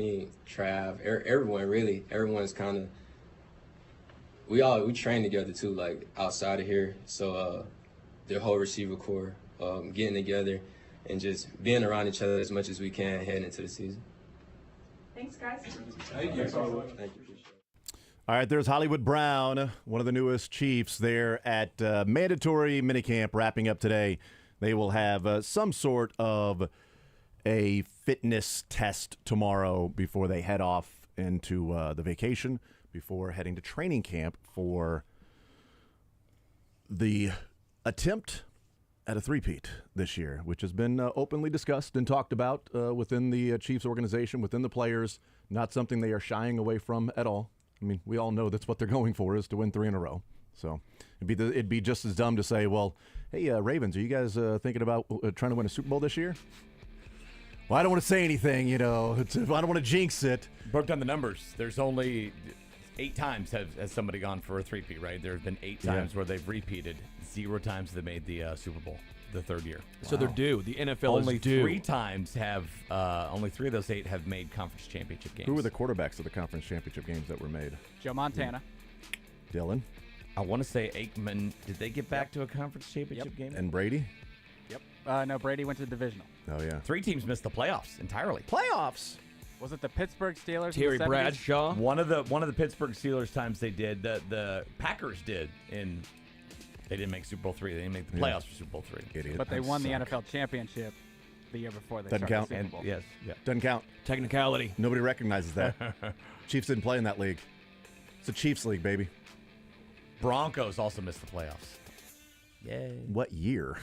Trav, everyone really. Everyone's kind of. We train together too, like outside of here. So. Their whole receiver core, getting together and just being around each other as much as we can heading into the season. Thanks, guys. Thank you. All right, there's Hollywood Brown, one of the newest Chiefs there at mandatory minicamp wrapping up today. They will have some sort of a fitness test tomorrow before they head off into the vacation, before heading to training camp for the attempt at a three-peat this year, which has been openly discussed and talked about within the Chiefs organization, within the players. Not something they are shying away from at all. We all know that's what they're going for, is to win 3 in a row. So it'd be just as dumb to say, well, hey, Ravens, are you guys thinking about trying to win a Super Bowl this year? Well, I don't want to say anything, I don't want to jinx it. Broke down the numbers. There's only 8 times has somebody gone for a three-peat, right? There have been 8 times where they've repeated. 0 times they made the Super Bowl the 3rd year. So they're due. The NFL only is due. 3 times have only 3 of those 8 have made conference championship games. Who were the quarterbacks of the conference championship games that were made? Joe Montana. Dylan. I want to say Aikman. Did they get back to a conference championship game? And Brady? Yep. No, Brady went to the divisional. Oh, yeah. 3 teams missed the playoffs entirely. Playoffs? Was it the Pittsburgh Steelers? Terry in the 70s? Bradshaw. One of the Pittsburgh Steelers times they did. The Packers did in. They didn't make Super Bowl 3. They didn't make the playoffs for Super Bowl 3. But they won the NFL championship the year before they Doesn't started count. the Super Bowl. Yes, yeah. Doesn't count. Technicality. Nobody recognizes that. Chiefs didn't play in that league. It's a Chiefs league, baby. Broncos also missed the playoffs. Yay. What year?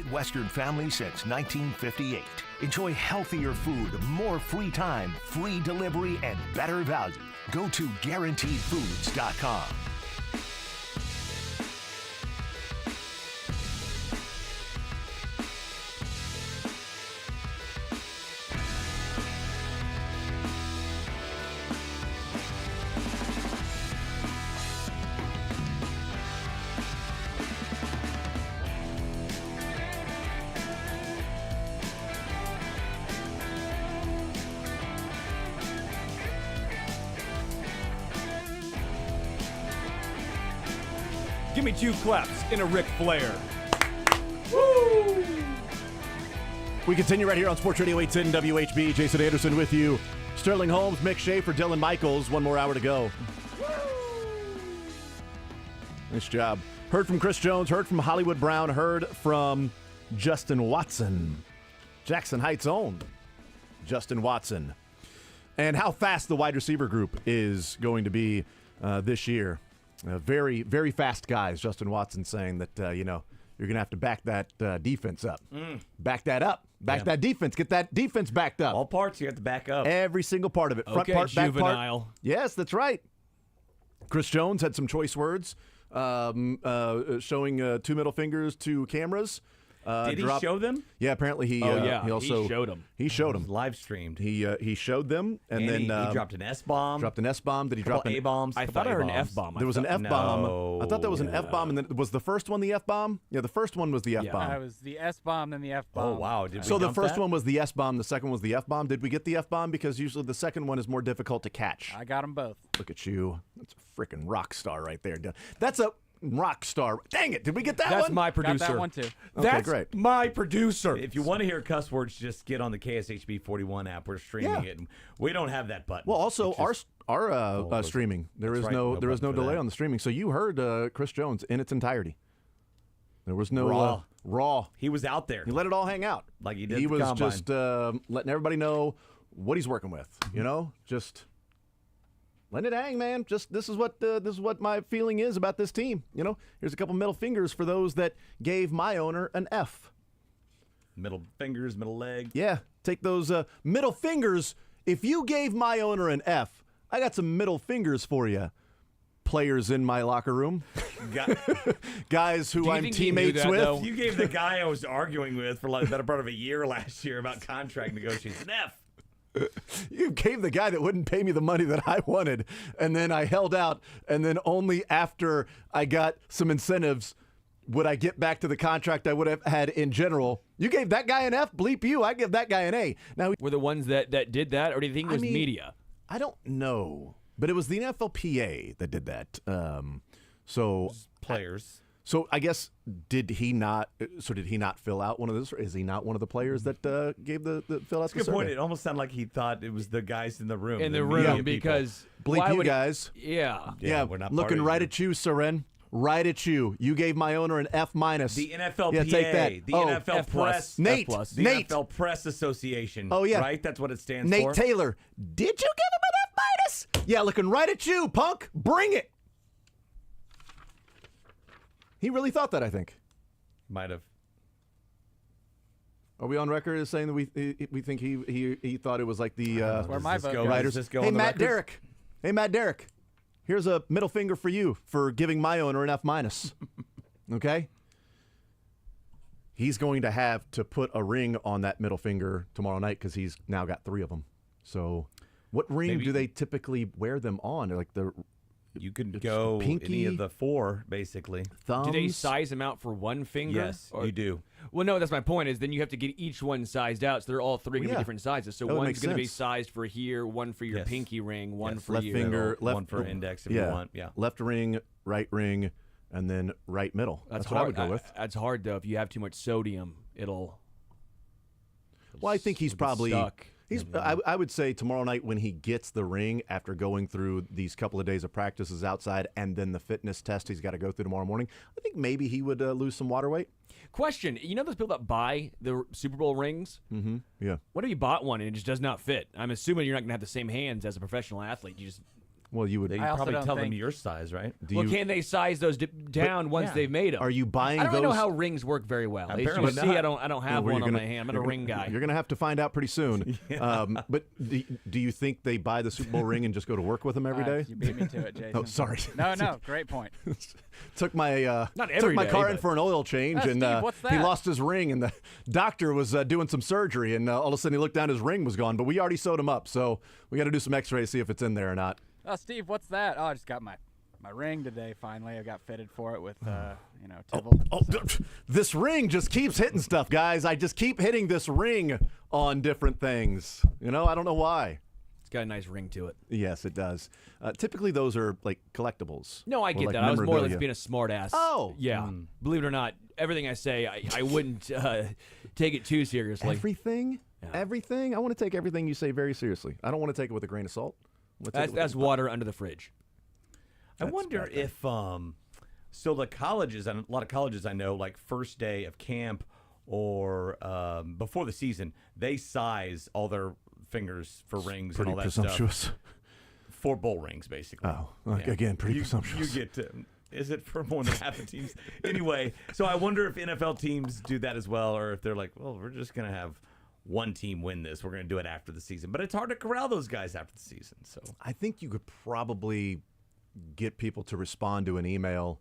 Midwestern family since 1958. Enjoy healthier food, more free time, free delivery, and better value. Go to GuaranteedFoods.com. Give me 2 claps in a Ric Flair. We continue right here on Sports Radio 810 WHB. Jason Anderson with you. Sterling Holmes, Mick Schaefer, Dylan Michaels. 1 more hour to go. Nice job. Heard from Chris Jones, heard from Hollywood Brown, heard from Justin Watson. Jackson Heights' own Justin Watson. And how fast the wide receiver group is going to be this year. Very, very fast guys. Justin Watson saying that, you're going to have to back that defense up. Back that up. Back that defense. Get that defense backed up. All parts you have to back up. Every single part of it. Front Okay, part, back juvenile. part. Yes, that's right. Chris Jones had some choice words, showing 2 middle fingers to cameras. Did he show them? Yeah, apparently he. yeah, he also he showed them. He showed them. Live streamed. He showed them, and then he dropped an S bomb. Dropped an S bomb. Did he drop an A bombs? I thought I heard an F bomb. There was an F bomb. No. I thought there was an F bomb, and then was the first one the F bomb? Yeah, the first one was the F bomb. It was the S bomb, then the F bomb. Oh wow! Did we So the dump first that? one was the S bomb. The second one was the F bomb. Did we get the F bomb? Because usually the second one is more difficult to catch. I got them both. Look at you. That's a freaking rock star right there. That's a rock star. Dang it. Did we get that one? That's my producer. Got that one too. Okay, That's great. my producer. If you want to hear cuss words, just get on the KSHB 41 app. We're streaming it. And we don't have that button. Well, also It's just- our streaming. There is right. no No there is no button for delay that. on the streaming. So you heard Chris Jones in its entirety. There was no Raw. raw. he was out there. He let it all hang out. Like he did He at the was combine. just letting everybody know what he's working with. Just letting it hang, man. Just this is what my feeling is about this team. Here's a couple middle fingers for those that gave my owner an F. Middle fingers, middle leg. Yeah, take those middle fingers. If you gave my owner an F, I got some middle fingers for you. Players in my locker room, guys who Do you I'm think he knew teammates that, with. though? You gave the guy I was arguing with for like the better part of a year last year about contract negotiations an F. You gave the guy that wouldn't pay me the money that I wanted, and then I held out, and then only after I got some incentives would I get back to the contract I would have had in general. You gave that guy an F, bleep you. I give that guy an A. Now, Were the ones that did that, or do you think it was media? I don't know, but it was the NFLPA that did that. So Players. So I guess did he not fill out one of those? Or is he not one of the players that gave the fill out the Good point. survey? It almost sounded like he thought it was the guys in the room. In the media room, people. because Bleep why you would guys. Yeah. Yeah, we're not looking part of right it. at you, Seren. Right at you. You gave my owner an F minus. The NFLPA, Yeah, take that. the Oh, NFL F plus. Press, Nate. F plus. the Nate. NFL Press Association. Oh, yeah. right. That's what it stands Nate for. Taylor. Did you give him an F minus? Yeah, looking right at you, punk. Bring it. He really thought that, I think. Might have. Are we on record as saying that we think he thought it was like the where my vote goes. writers? Does this go Hey, on the Matt record? Derrick. Hey, Matt Derrick. Here's a middle finger for you for giving my owner an F minus. Okay? He's going to have to put a ring on that middle finger tomorrow night because he's now got 3 of them. So what ring Maybe- do they typically wear them on? Like the You could It's go pinky, any of the 4, basically. thumbs? Do they size them out for one finger? Yes, Or- you do. Well, no, that's my point. Is then you have to get each one sized out, so they're all 3 going to yeah. be different sizes. So That would one's make going to be sense. sized for here, one for your Yes. pinky ring, one Yes. for left you. finger, left one for index if yeah, you want. Yeah. left ring, and then right middle. That's what I would go with. That's hard though. If you have too much sodium, it'll. Well, I think he's get probably stuck. he's. I would say tomorrow night when he gets the ring after going through these couple of days of practices outside and then the fitness test he's got to go through tomorrow morning. I think maybe he would lose some water weight. Question: you know those people that buy the Super Bowl rings? Mm-hmm. Yeah. What if you bought one and it just does not fit? I'm assuming you're not going to have the same hands as a professional athlete. You just Well, you would They I also probably don't tell them think- your size, right? Well, can they size those down once yeah. they've made them? Are you buying I don't really know those- how rings work very well. As you Apparently see, not. I don't have Well, one you're on gonna- my hand. I'm you're a gonna- ring guy. You're going to have to find out pretty soon. But do you think they buy the Super Bowl ring and just go to work with them every day? You beat me to it, Jason. Oh, sorry. No, great point. took my Not took every my day, car in but- for an oil change, and Steve, what's he that? lost his ring, and the doctor was doing some surgery, and all of a sudden he looked down, his ring was gone, but we already sewed him up, so we got to do some X-rays, see if it's in there or not. Oh, Steve, what's that? Oh, I just got my ring today. Finally, I got fitted for it with Tibble. This ring just keeps hitting stuff, guys. I just keep hitting this ring on different things. I don't know why. It's got a nice ring to it. Yes, it does. Typically, those are like collectibles. No, I or get like that. I was more or less memorabilia. being a smart ass. Oh. Yeah. Believe it or not, everything I say, I wouldn't take it too seriously. Everything? Everything? I want to take everything you say very seriously. I don't want to take it with a grain of salt. I wanna take it with That's a- water under the fridge. I wonder if so the colleges, and a lot of colleges I know, like first day of camp or before the season, they size all their fingers for rings pretty and all that presumptuous. stuff. For bowl rings, basically. Oh, again, pretty you, presumptuous. You get to. Is it for more than half the teams? Anyway, so I wonder if NFL teams do that as well, or if they're like, well, we're just going to have one team win this. We're going to do it after the season. But it's hard to corral those guys after the season. So I think you could probably get people to respond to an email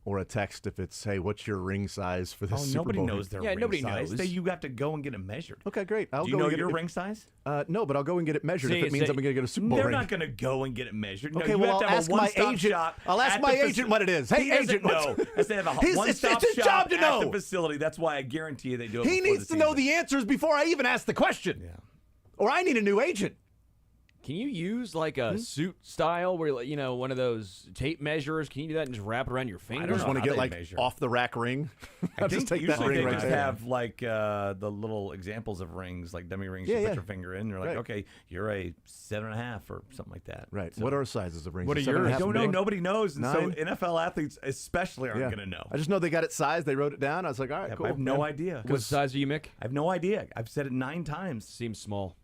or a text if it's, hey, what's your ring size for this Super nobody Bowl knows ring? their ring size. You have to go and get it measured. Okay, great. I'll Do go you know and get your it. ring size? No, but I'll go and get it measured if it means I'm going to get a Super Bowl They're ring. not going to go and get it measured. No, Okay, you well, have to I'll have ask a my one-stop agent. shop I'll ask at my the agent what it is. Hey, He doesn't agent, what's- know. Has to have a He's- one-stop it's his shop job to at know. the facility. That's why I guarantee you they do it. He before needs the to know season. the answers before I even ask the question. Yeah. Or I need a new agent. Can you use like a suit style where, one of those tape measures? Can you do that and just wrap it around your finger? I just want to get like off the rack ring. I I'll think just take that usually ring they right just there. have like the little examples of rings, like dummy rings. Yeah, you yeah. put your finger in. You're like, Right. okay, you're a 7.5 or something like that. Right. So- What are sizes of rings? What are 7.5 yours? I don't know. million? Nobody knows. And so Nine? NFL athletes especially aren't Yeah. going to know. I just know they got it sized. They wrote it down. I was like, all right, Yeah, cool. I have no man. idea. What size are you, Mick? I have no idea. I've said it 9 times. Seems small.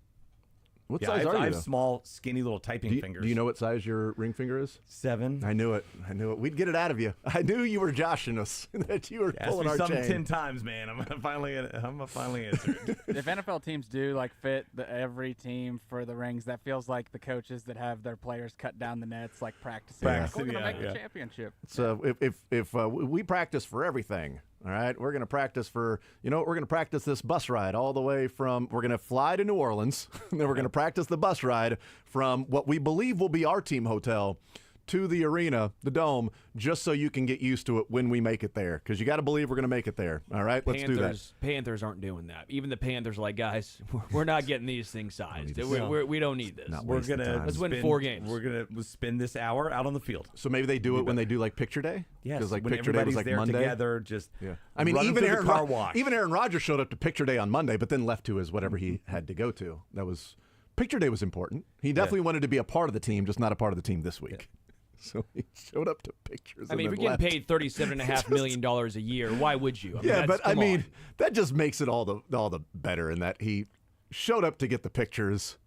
What Yeah, size I are you? have though? small, skinny little typing do you, fingers. Do you know what size your ring finger is? 7. I knew it. I knew it. We'd get it out of you. I knew you were joshing us. That you were Ask pulling me our something chain. 10 times, man. I'm gonna finally answer it. If NFL teams do if every team for the rings, that feels like the coaches that have their players cut down the nets, like practicing. Practicing, We're gonna yeah, make yeah. the championship. So if we practice for everything, all right, we're going to practice for, we're going to practice this bus ride all the way from, we're going to fly to New Orleans, and then we're going to practice the bus ride from what we believe will be our team hotel to the arena, the dome, just so you can get used to it when we make it there. Because you got to believe we're going to make it there. All right, let's do that. Panthers aren't doing that. Even the Panthers are like, guys, we're not getting these things sized. We don't need this. We're gonna let's win 4 games. We're gonna spend this hour out on the field. So maybe they do it when they do like picture day. Yes, because like when picture day was everybody's like there Monday. together. Just I mean, running even through the car wash. Even Aaron Rodgers showed up to picture day on Monday, but then left to his whatever he had to go to. That was picture day was important. He definitely wanted to be a part of the team, just not a part of the team this week. So he showed up to pictures. I mean, if and you're then getting left. paid $37.5 million a year, why would you? Yeah, but I come mean, on. that just makes it all the better in that he showed up to get the pictures,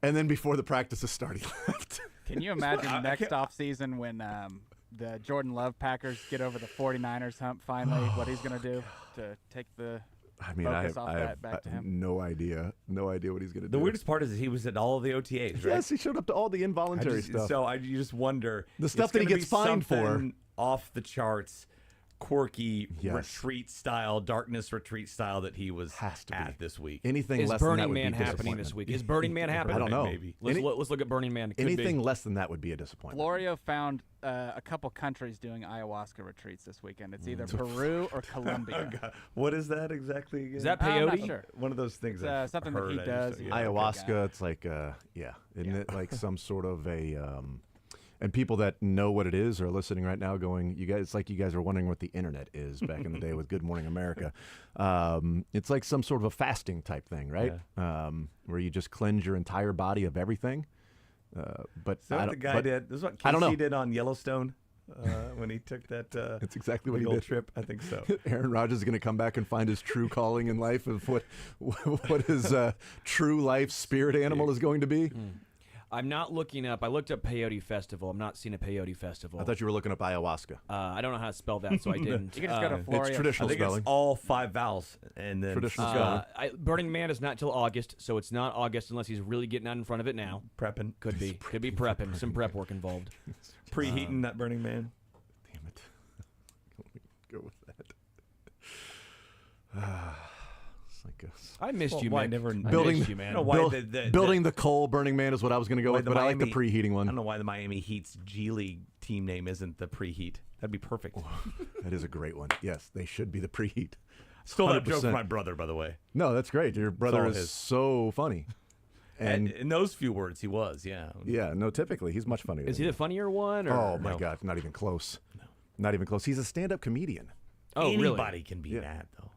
and then before the practices started, he left. Can you imagine next off season when the Jordan Love Packers get over the 49ers hump finally? What he's going to do to take the I mean, focus I off have that back to him? no idea what he's going to do. The weirdest part is that he was at all of the OTAs, right? Yes, he showed up to all the involuntary stuff. So you just wonder The stuff it's that he gonna gets be fined for. something off the charts, quirky Yes. retreat style, darkness retreat style that he was at this week. Anything Is less than that Burning would Man be happening this disappointment. week? Is Burning Man happening? I don't know. Maybe. Let's look at Burning Man. It could Anything be. less than that would be a disappointment. Florio found a couple countries doing ayahuasca retreats this weekend. It's either Peru or Colombia. What is that exactly again? Is that I'm not peyote? sure. One of those things. It's, I've something that he heard. does. Yeah. Ayahuasca, it's like, isn't it like some sort of a, and people that know what it is are listening right now going, you guys, it's like you guys are wondering what the internet is back in the day with Good Morning America. It's like some sort of a fasting type thing, right? Where you just cleanse your entire body of everything. But So I what don't, the guy but did. This is what I don't know. Casey did on Yellowstone when he took that. That's exactly what big he old did. trip. I think so. Aaron Rodgers is going to come back and find his true calling in life of what his true life spirit animal is going to be. I'm not looking up. I looked up Peyote Festival. I'm not seeing a Peyote Festival. I thought you were looking up ayahuasca. I don't know how to spell that, so I didn't. You can just go to Florida. It's traditional I think spelling. it's all 5 vowels, and then Traditional spelling. Burning Man is not till August, so it's not August unless he's really getting out in front of it now. prepping, Could be prepping. Some prep work involved. preheating that Burning Man. Damn it. Go with that. It's like I missed you, why man. never- building, I missed you, man. I don't know why building the coal Burning Man is what I was going to go Why with, the but I like the Miami- preheating I one. don't know why the Miami Heat's G League team name isn't the preheat. That'd be perfect. That is a great one. Yes, they should be the preheat. Stole that joke 100%. from my brother, by the way. No, that's great. Your brother all is his. so funny. And in those few words, he was, yeah. Yeah, no, typically he's much funnier. Is than he you. the funnier one? Or? Oh my God, not even close. No. Not even close. He's a stand-up comedian. Oh, Anybody really? can be that, though.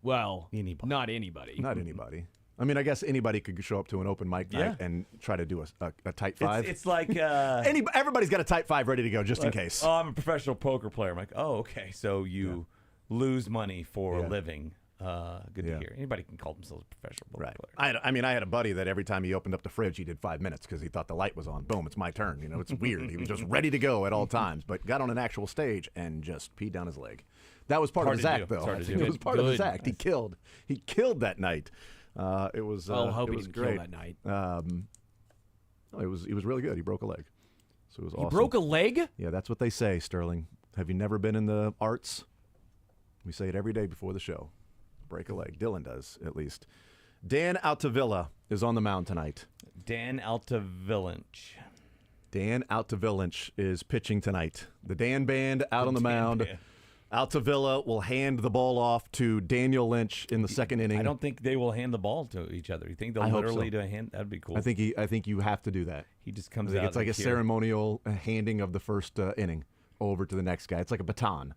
Well, Anybody. not anybody. Not anybody. I mean, I guess anybody could show up to an open mic night and try to do a tight five. It's like everybody's got a tight five ready to go just in case. Oh, I'm a professional poker player. I'm like, oh, okay. So you lose money for a living. Good to hear. Anybody can call themselves a professional poker player. I had a buddy that every time he opened up the fridge, he did 5 minutes because he thought the light was on. Boom, it's my turn. You know, it's weird. He was just ready to go at all times, but got on an actual stage and just peed down his leg. That was part of his act, though. It was part of his act. He killed that night. It was. Well, I hope it he was didn't great. kill that night. He was really good. He broke a leg, so it was awesome. He broke a leg? Yeah, that's what they say, Sterling. Have you never been in the arts? We say it every day before the show. Break a leg. Dylan does, at least. Dan Altavilla is on the mound tonight. Dan Altavillanch. Dan Altavilla is pitching tonight. The Dan Band out on the mound. Altavilla will hand the ball off to Daniel Lynch in the second inning. I don't think they will hand the ball to each other. You think they'll I hope literally so. do a hand? That'd be cool. I think you have to do that. He just comes I think out. it's like a here. ceremonial handing of the first inning over to the next guy. It's like a baton.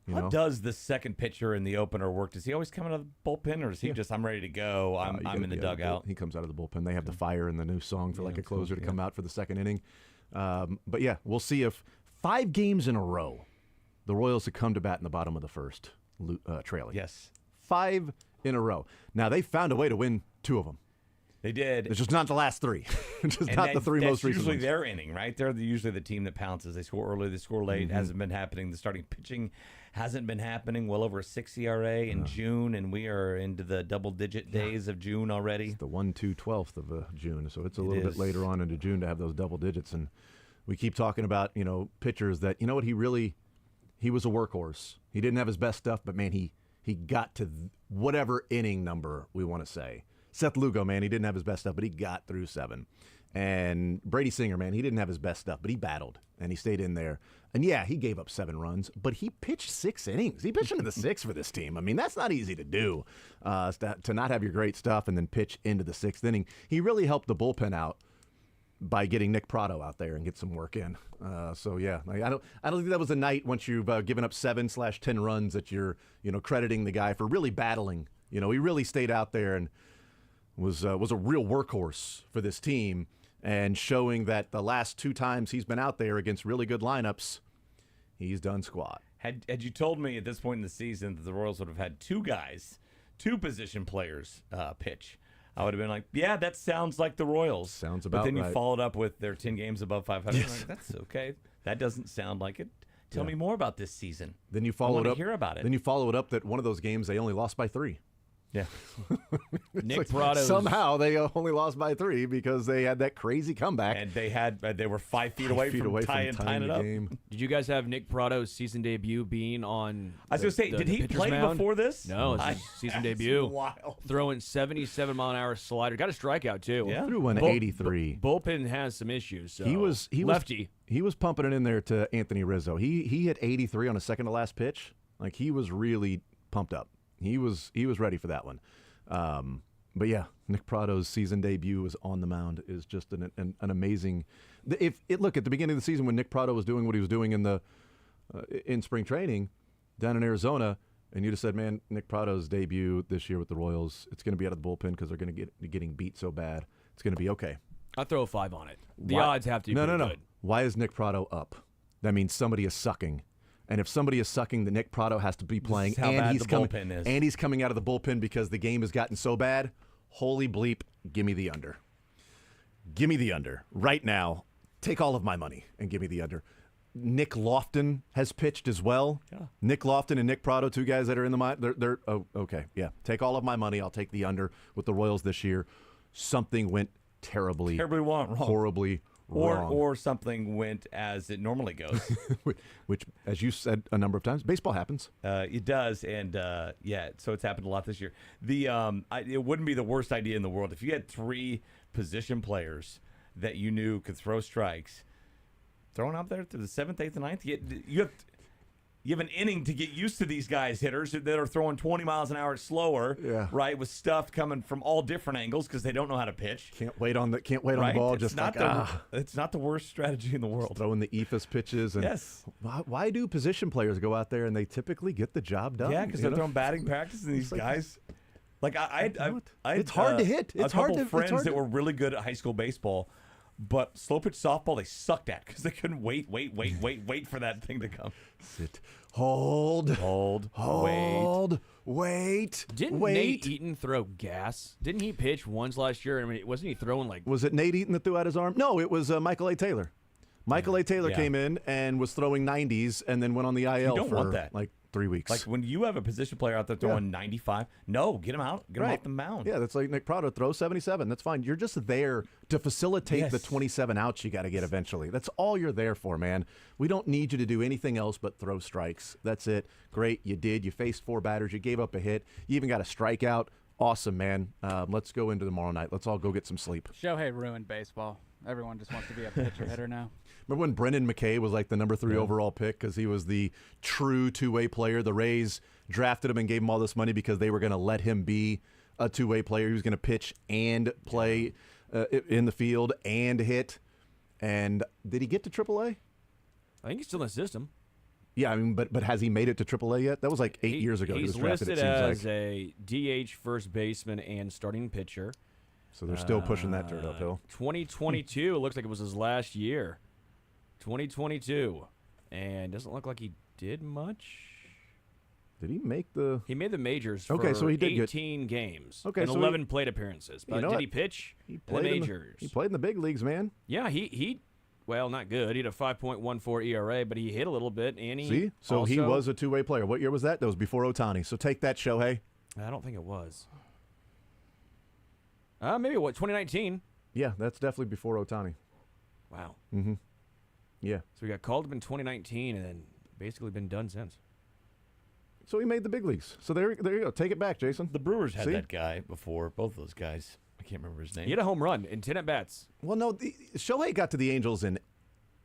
You How know? does the second pitcher in the opener work? Does he always come out of the bullpen, or is he just, I'm ready to go, I'm in the dugout? He comes out of the bullpen. They have the fire and the new song for like a closer to come out for the second inning. But yeah, we'll see if 5 games in a row, the Royals have come to bat in the bottom of the first, trailing. Yes. 5 in a row. Now, they found a way to win 2 of them. They did. It's just not the last 3. Just And not the 3 most recent usually ones. their inning, right? They're usually the team that pounces. They score early, they score late. Mhm. Hasn't been happening. The starting pitching hasn't been happening. Well over a 6 ERA in June, and we are into the double-digit days of June already. It's the 1/2/12th of June, so it's a little bit later on into June to have those double digits. And we keep talking about, pitchers that, what, he was a workhorse. He didn't have his best stuff, but man, he got to whatever inning number we want to say. Seth Lugo, man, he didn't have his best stuff, but he got through 7. And Brady Singer, man, he didn't have his best stuff, but he battled and he stayed in there. And yeah, he gave up 7 runs, but he pitched 6 innings. He pitched into the 6th for this team. I mean, that's not easy to do, to not have your great stuff and then pitch into the 6th inning. He really helped the bullpen out by getting Nick Prado out there and get some work in. So yeah, I don't think that was a night once you've given up 7/10 runs that you're crediting the guy for really battling. He really stayed out there and was a real workhorse for this team, and showing that the last 2 times he's been out there against really good lineups, he's done squat. Had you told me at this point in the season that the Royals would have had 2 position players pitch, I would have been like, yeah, that sounds like the Royals. Sounds But about then you right. followed up with their 10 games above 500. Yes. I'm like, that's okay. That doesn't sound like it. Tell me more about this season. Then you I followed wanna up. hear about it. Then you follow it up that one of those games they only lost by 3. Yeah. Nick Prado's somehow they only lost by 3 because they had that crazy comeback. And they were 5 feet away from tying it up. Game. Did you guys have Nick Prado's season debut being on? I was going to say, did he pitcher's play mound? before this? No, it's his season debut. Wild. Throwing 77-mile-an-hour slider. Got a strikeout too. Yeah. Threw one 83. Bullpen has some issues. So. He was lefty. He was pumping it in there to Anthony Rizzo. He hit 83 on a second to last pitch. Like, he was really pumped up. He was ready for that one. But yeah, Nick Prado's season debut was on the mound is just an amazing. Look at the beginning of the season when Nick Prado was doing what he was doing in spring training down in Arizona, and you'd have said, man, Nick Prado's debut this year with the Royals, it's going to be out of the bullpen because they're going to get getting beat so bad. It's going to be okay. I'll throw a 5 on it. The Why- odds have to be no. good. Why is Nick Prado up? That means somebody is sucking. And if somebody is sucking, then Nick Prado has to be playing. is how and bad he's the coming, bullpen is. And he's coming out of the bullpen because the game has gotten so bad. Holy bleep, give me the under. Give me the under right now. Take all of my money and give me the under. Nick Lofton has pitched as well. Yeah. Nick Lofton and Nick Prado, two guys that are in the mind. They're okay. Yeah. Take all of my money. I'll take the under with the Royals this year. Something went terribly wrong. Horribly wrong. Or something went as it normally goes. Which, as you said a number of times, baseball happens. It does, and so it's happened a lot this year. It wouldn't be the worst idea in the world if you had 3 position players that you knew could throw strikes, throwing out there to the 7th, 8th, and 9th. You have an inning to get used to these guys, hitters that are throwing 20 miles an hour slower, right, with stuff coming from all different angles because they don't know how to pitch. Can't wait on the ball. It's it's not the worst strategy in the world. Throwing the eephus pitches. And yes. Why do position players go out there and they typically get the job done? Yeah, because they're throwing batting practice and these guys. Like it's hard to hit. It's hard to. Friends that were really good at high school baseball, but slow pitch softball they sucked at because they couldn't wait for that thing to come. Sit, hold, wait. Didn't Nate Eaton throw gas? Didn't he pitch once last year? I mean, wasn't he throwing like? Was it Nate Eaton that threw out his arm? No, it was Michael A. Taylor. Michael A. Taylor came in and was throwing 90s and then went on the IL you don't for want that. like 3 weeks. Like when you have a position player out there throwing 95, no, get him out. Get him off the mound. Yeah, that's like Nick Prado, throw 77. That's fine. You're just there to facilitate the 27 outs you got to get eventually. That's all you're there for, man. We don't need you to do anything else but throw strikes. That's it. Great, you did. You faced 4 batters. You gave up a hit. You even got a strikeout. Awesome, man. Let's go into tomorrow night. Let's all go get some sleep. Shohei ruined baseball. Everyone just wants to be a pitcher hitter now. Remember when Brendan McKay was like the number 3 overall pick because he was the true two-way player? The Rays drafted him and gave him all this money because they were going to let him be a two-way player. He was going to pitch and play in the field and hit. And did he get to AAA? I think he's still in the system. Yeah, I mean, but has he made it to AAA yet? That was like 8 years ago. He's he was drafted, listed it as seems like. a DH first baseman and starting pitcher. So they're still pushing that dirt uphill. 2022, it looks like it was his last year. 2022. And doesn't look like he did much. Did he make the... He made the majors for so he did 18 games and so 11 plate appearances. But did he pitch in the majors? He played in the big leagues, man. Yeah, he well, not good. He had a 5.14 ERA, but he hit a little bit. And he he was a two-way player. What year was that? That was before Ohtani. So take that, Shohei. I don't think it was. Maybe 2019. Yeah, that's definitely before Ohtani. Wow. Mm-hmm. Yeah. So he got called up in 2019 and then basically been done since. So he made the big leagues. So there you go. Take it back, Jason. The Brewers had that guy before, both those guys. I can't remember his name. He had a home run in 10 at-bats. Well, no, Shohei got to the Angels in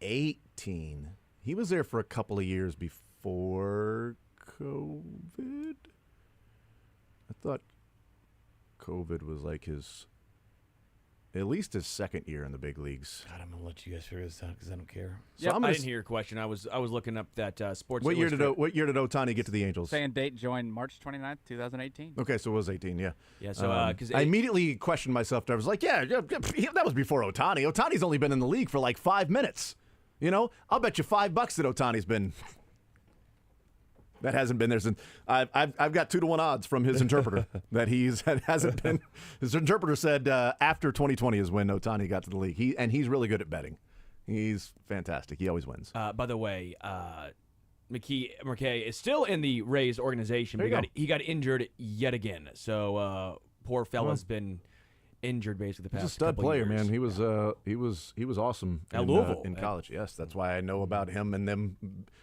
18. He was there for a couple of years before COVID. I thought COVID was like at least his second year in the big leagues. God, I'm gonna let you guys figure this out because I don't care. So I didn't hear your question. I was looking up that Sports. What year did Ohtani get to the Angels? Saying date joined March 29th, 2018. Okay, so it was 18. Yeah. Yeah. So because I immediately questioned myself. I was like, yeah, that was before Ohtani. Ohtani's only been in the league for like 5 minutes. You know, I'll bet you $5 that Ohtani's been. That hasn't been there since. I've got 2-to-1 odds from his interpreter that hasn't been. His interpreter said after 2020 is when Ohtani got to the league. He's really good at betting. He's fantastic. He always wins. By the way, McKay is still in the Rays organization. But he got injured yet again. So poor fella's been injured basically the past. He's a stud player, man. He was awesome at Louisville in college. Yes, that's why I know about him and them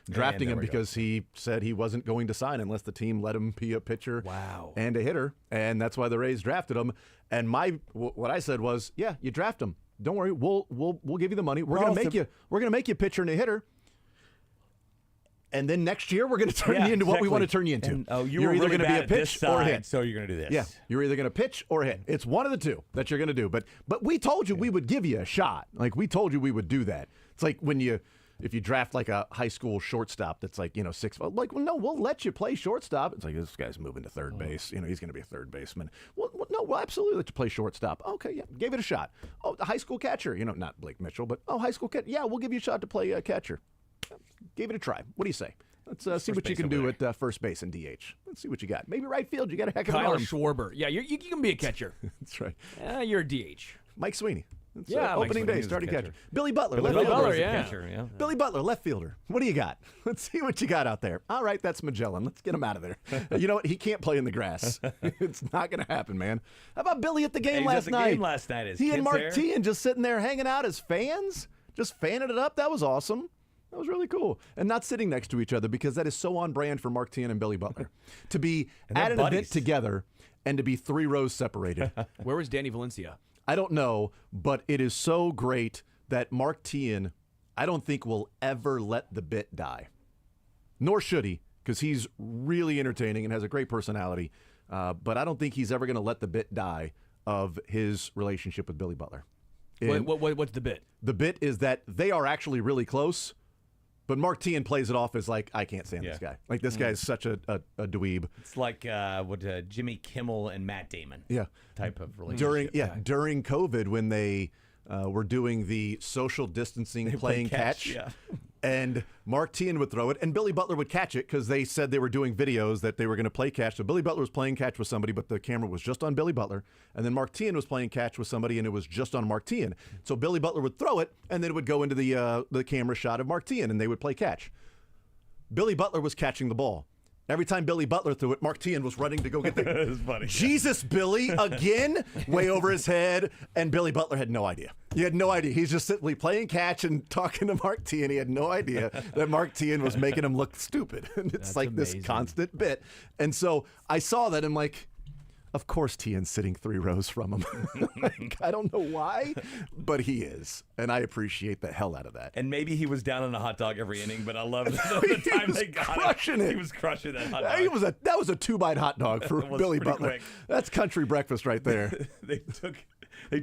drafting him because he said he wasn't going to sign unless the team let him be a pitcher and a hitter, and that's why the Rays drafted him. And what I said was, yeah, you draft him. Don't worry, we'll give you the money. We're gonna make you a pitcher and a hitter. And then next year, we're going to turn you into what we want to turn you into. And, you're either really going to be a pitch or a hit. So you're going to do this. Yeah, you're either going to pitch or hit. It's one of the two that you're going to do. But we told you we would give you a shot. Like, we told you we would do that. It's like if you draft like a high school shortstop that's like, 6'5", like, well, no, we'll let you play shortstop. It's like, this guy's moving to third base. He's going to be a third baseman. Well, no, we'll absolutely let you play shortstop. Okay, yeah, gave it a shot. Oh, the high school catcher. Not Blake Mitchell, but high school catcher. Yeah, we'll give you a shot to play catcher. Gave it a try. What do you say? Let's see what you can do at first base and DH. Let's see what you got. Maybe right field. You got a heck of an Kyle arm. Schwarber. Yeah, you can be a catcher. That's right. You're a DH. Mike Sweeney. It's, Yeah, opening day, Mike's starting catcher. catcher. Billy Butler, Billy left Butler, fielder. yeah. Catcher, yeah. Billy Butler, left fielder. What do you got? Let's see what you got out there. All right, that's Magellan. Let's get him out of there. You know what? He can't play in the grass. It's not going to happen, man. How about Billy at the game He was last at the night? game last night. His He and kids Mark there. Tian just sitting there hanging out as fans, just fanning it up. That was awesome. That was really cool. And not sitting next to each other, because that is so on brand for Mark Tian and Billy Butler. To be And they're at an buddies. event together and to be 3 rows separated. Where was Danny Valencia? I don't know, but it is so great that Mark Tian, I don't think, will ever let the bit die. Nor should he, because he's really entertaining and has a great personality. But I don't think he's ever going to let the bit die of his relationship with Billy Butler. And What's the bit? the bit is that they are actually really close, but Mark Tian plays it off as like, I can't stand this guy. Like, this guy is such a dweeb. It's like Jimmy Kimmel and Matt Damon. Yeah. Type of relationship. During COVID, when they were doing the social distancing They playing play catch, catch, yeah. and Mark Tian would throw it, and Billy Butler would catch it, because they said they were doing videos that they were going to play catch. So Billy Butler was playing catch with somebody, but the camera was just on Billy Butler, and then Mark Tian was playing catch with somebody, and it was just on Mark Tian. So Billy Butler would throw it, and then it would go into the camera shot of Mark Tian, and they would play catch. Billy Butler was catching the ball. Every time Billy Butler threw it, Mark Tian was running to go get the It's funny. Jesus, Billy, again, way over his head. And Billy Butler had no idea. He had no idea. He's just simply playing catch and talking to Mark Tian. He had no idea that Mark Tian was making him look stupid. And it's That's like amazing. this constant bit. And so I saw that, and I'm like, of course Tian's sitting 3 rows from him. Like, I don't know why, but he is. And I appreciate the hell out of that. And maybe he was down on a hot dog every inning, but I love the time was they got crushing it. He was crushing that hot dog. That was a 2-bite hot dog for It was Billy pretty Butler. quick. That's country breakfast right there. They took him. He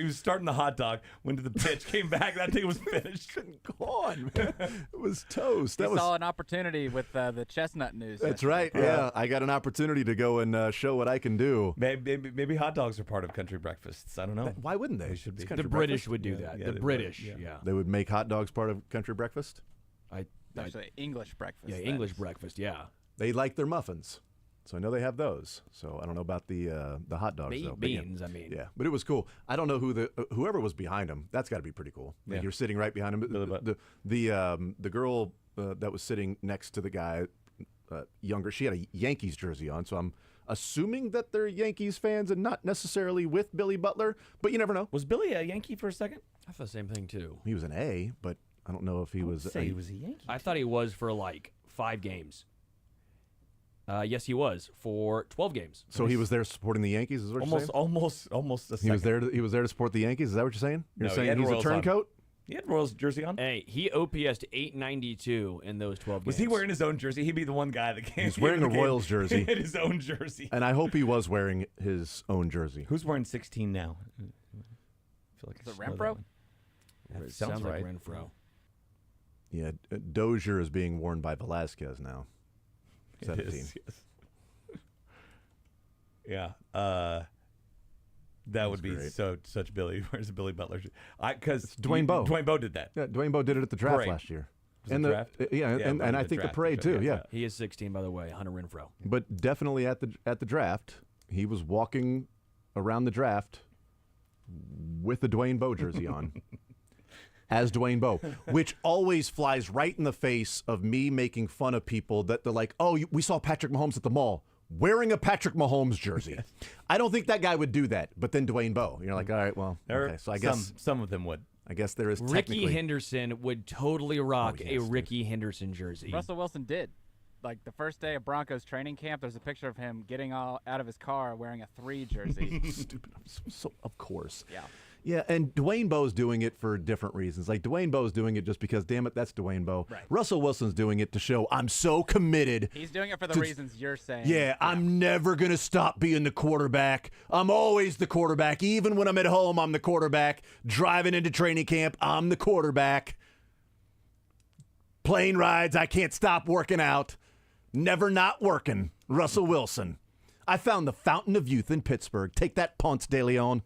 was starting the hot dog, went to the pitch, came back. That thing was finished. Gone, man. It was toast. That We was. saw an opportunity with the chestnut news. That's right. Yeah, I got an opportunity to go and show what I can do. Maybe hot dogs are part of country breakfasts. I don't know. Why wouldn't they? They should be. It's country The British breakfast. would do Yeah, that. yeah, The they would, British, yeah. yeah. They would make hot dogs part of country breakfast. Actually, English breakfast. Yeah, that English is. breakfast, yeah. They like their muffins, so I know they have those. So I don't know about the hot dogs. They though, eat but yeah. beans, I mean. Yeah, but it was cool. I don't know whoever was behind him. That's got to be pretty cool. Like, Yeah. you're sitting right behind him. The girl that was sitting next to the guy, younger, she had a Yankees jersey on. So I'm assuming that they're Yankees fans and not necessarily with Billy Butler. But you never know. Was Billy a Yankee for a second? I thought the same thing, too. He was an A, but I don't know if he was. Say he was a Yankee. I thought he was for like 5 games. Yes, he was for 12 games. So he was there supporting the Yankees. Is what you're saying? Almost a second. He was there. He was there to support the Yankees. Is that what you're saying? You're No, he saying had he's a Royals on. turncoat? He had Royals jersey on. Hey, he OPS'd 892 in those 12 games. Was he wearing his own jersey? He'd be the one guy that came. He's wearing a Royals jersey. He had his own jersey. And I hope he was wearing his own jersey. Who's wearing 16 now? I feel like Is it I know that Renfro? one. It Sounds sounds right. like Renfro. Yeah, Dozier is being worn by Velasquez now. It 17. is, yes. Yeah. That would be great. such Billy. Where's the Billy Butler? Because Dwayne Bowe. Dwayne Bowe did that. Yeah, Dwayne Bowe did it at the draft Parade. last year. Was and it the draft? Yeah, Yeah, and the I think the draft, parade too. Yeah. He is 16, by the way, Hunter Renfro. But definitely at the draft, he was walking around the draft with a Dwayne Bowe jersey on. As Dwayne Bowe, which always flies right in the face of me making fun of people that they're like, oh, we saw Patrick Mahomes at the mall wearing a Patrick Mahomes jersey. I don't think that guy would do that, but then Dwayne Bowe. You're like, all right, well, okay. So I guess some of them would. I guess there is Ricky technically. Henderson would totally rock yes, a Ricky Henderson jersey. Russell Wilson did. Like the first day of Broncos training camp, there's a picture of him getting out of his car wearing a 3 jersey. Stupid. So, of course. Yeah. Yeah, and Dwayne Bowe's doing it for different reasons. Like, Dwayne Bowe's doing it just because, damn it, that's Dwayne Bowe. Right. Russell Wilson's doing it to show I'm so committed. He's doing it for the to- reasons you're saying. Yeah, I'm never going to stop being the quarterback. I'm always the quarterback. Even when I'm at home, I'm the quarterback. Driving into training camp, I'm the quarterback. Plane rides, I can't stop working out. Never not working. Russell Wilson. I found the fountain of youth in Pittsburgh. Take that, Ponce de Leon.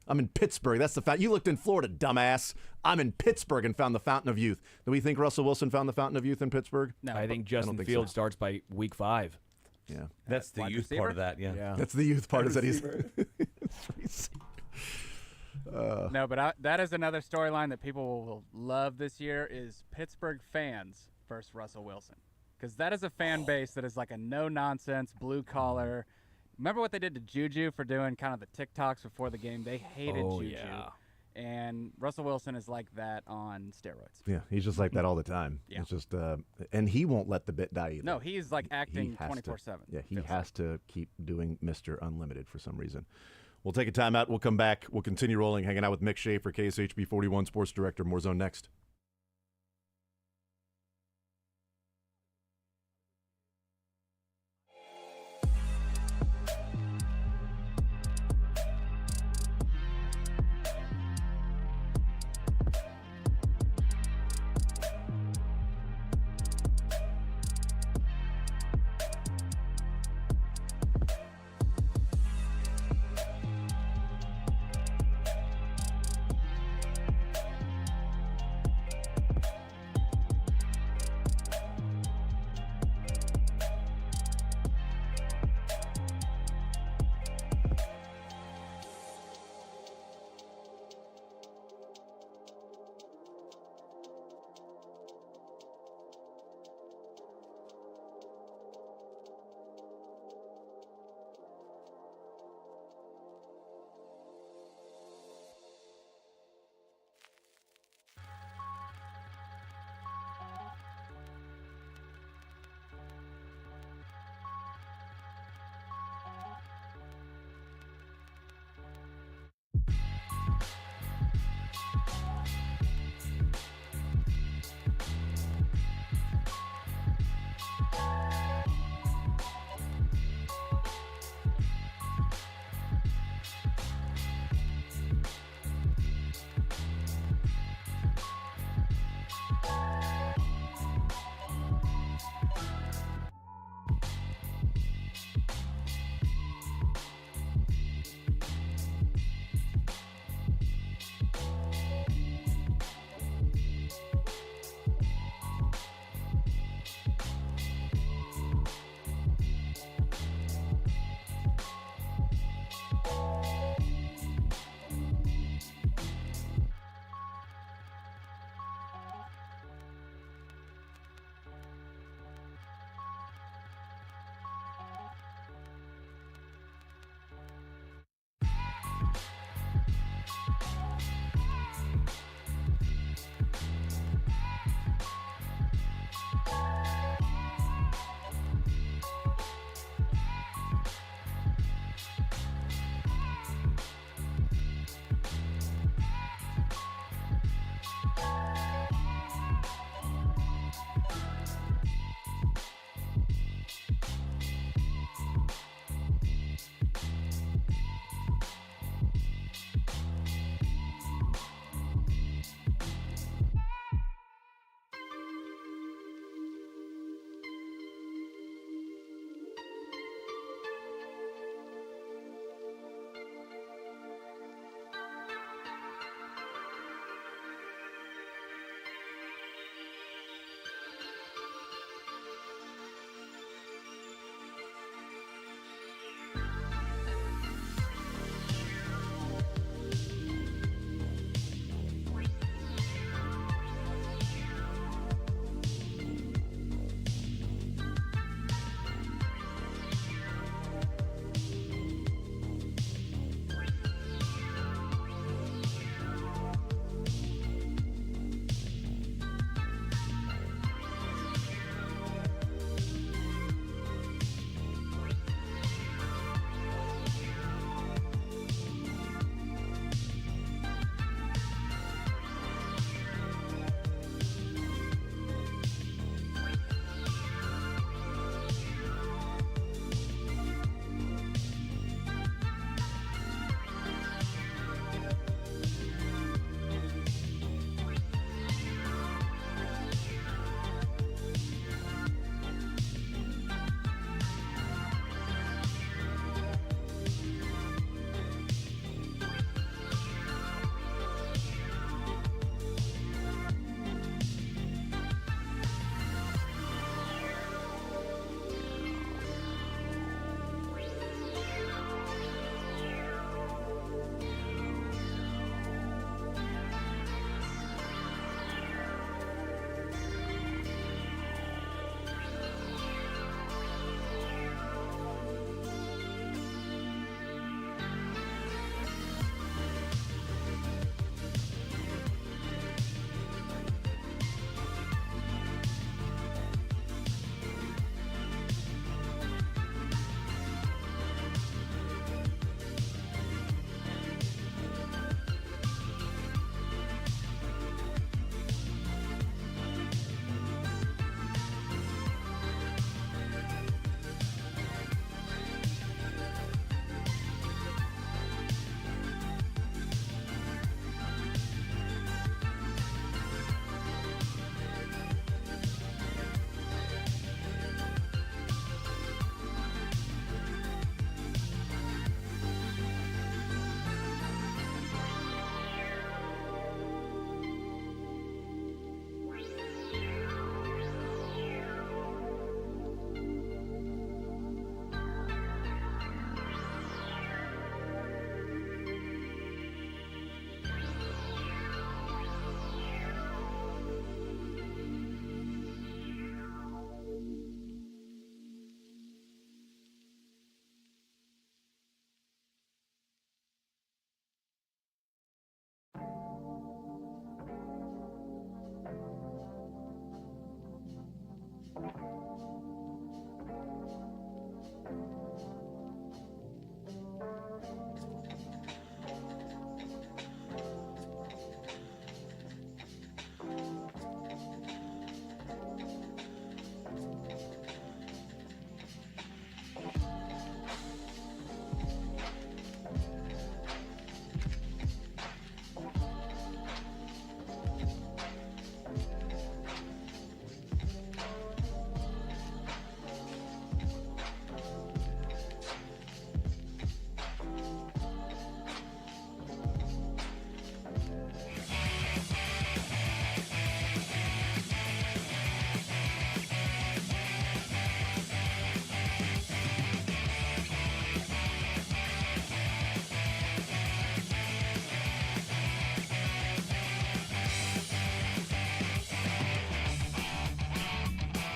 I'm in Pittsburgh. That's the fountain. You looked in Florida, dumbass. I'm in Pittsburgh and found the fountain of youth. Do we think Russell Wilson found the fountain of youth in Pittsburgh? No, I think Justin think Fields so. starts by week 5. Yeah. That's the Wide youth receiver? part of that. Yeah. Yeah. That's the youth part is that he's. No, but that is another storyline that people will love this year is Pittsburgh fans versus Russell Wilson. Because that is a fan base that is like a no-nonsense, blue-collar. Remember what they did to Juju for doing kind of the TikToks before the game? They hated Juju. Yeah. And Russell Wilson is like that on steroids. Yeah, he's just like that all the time. Yeah. It's just, and he won't let the bit die either. No, he's like acting He has to- 24/7. Yeah, he has to keep doing Mr. Unlimited for some reason. We'll take a timeout. We'll come back. We'll continue rolling, hanging out with Mick Schaefer, KSHB 41 Sports Director. More Zone next.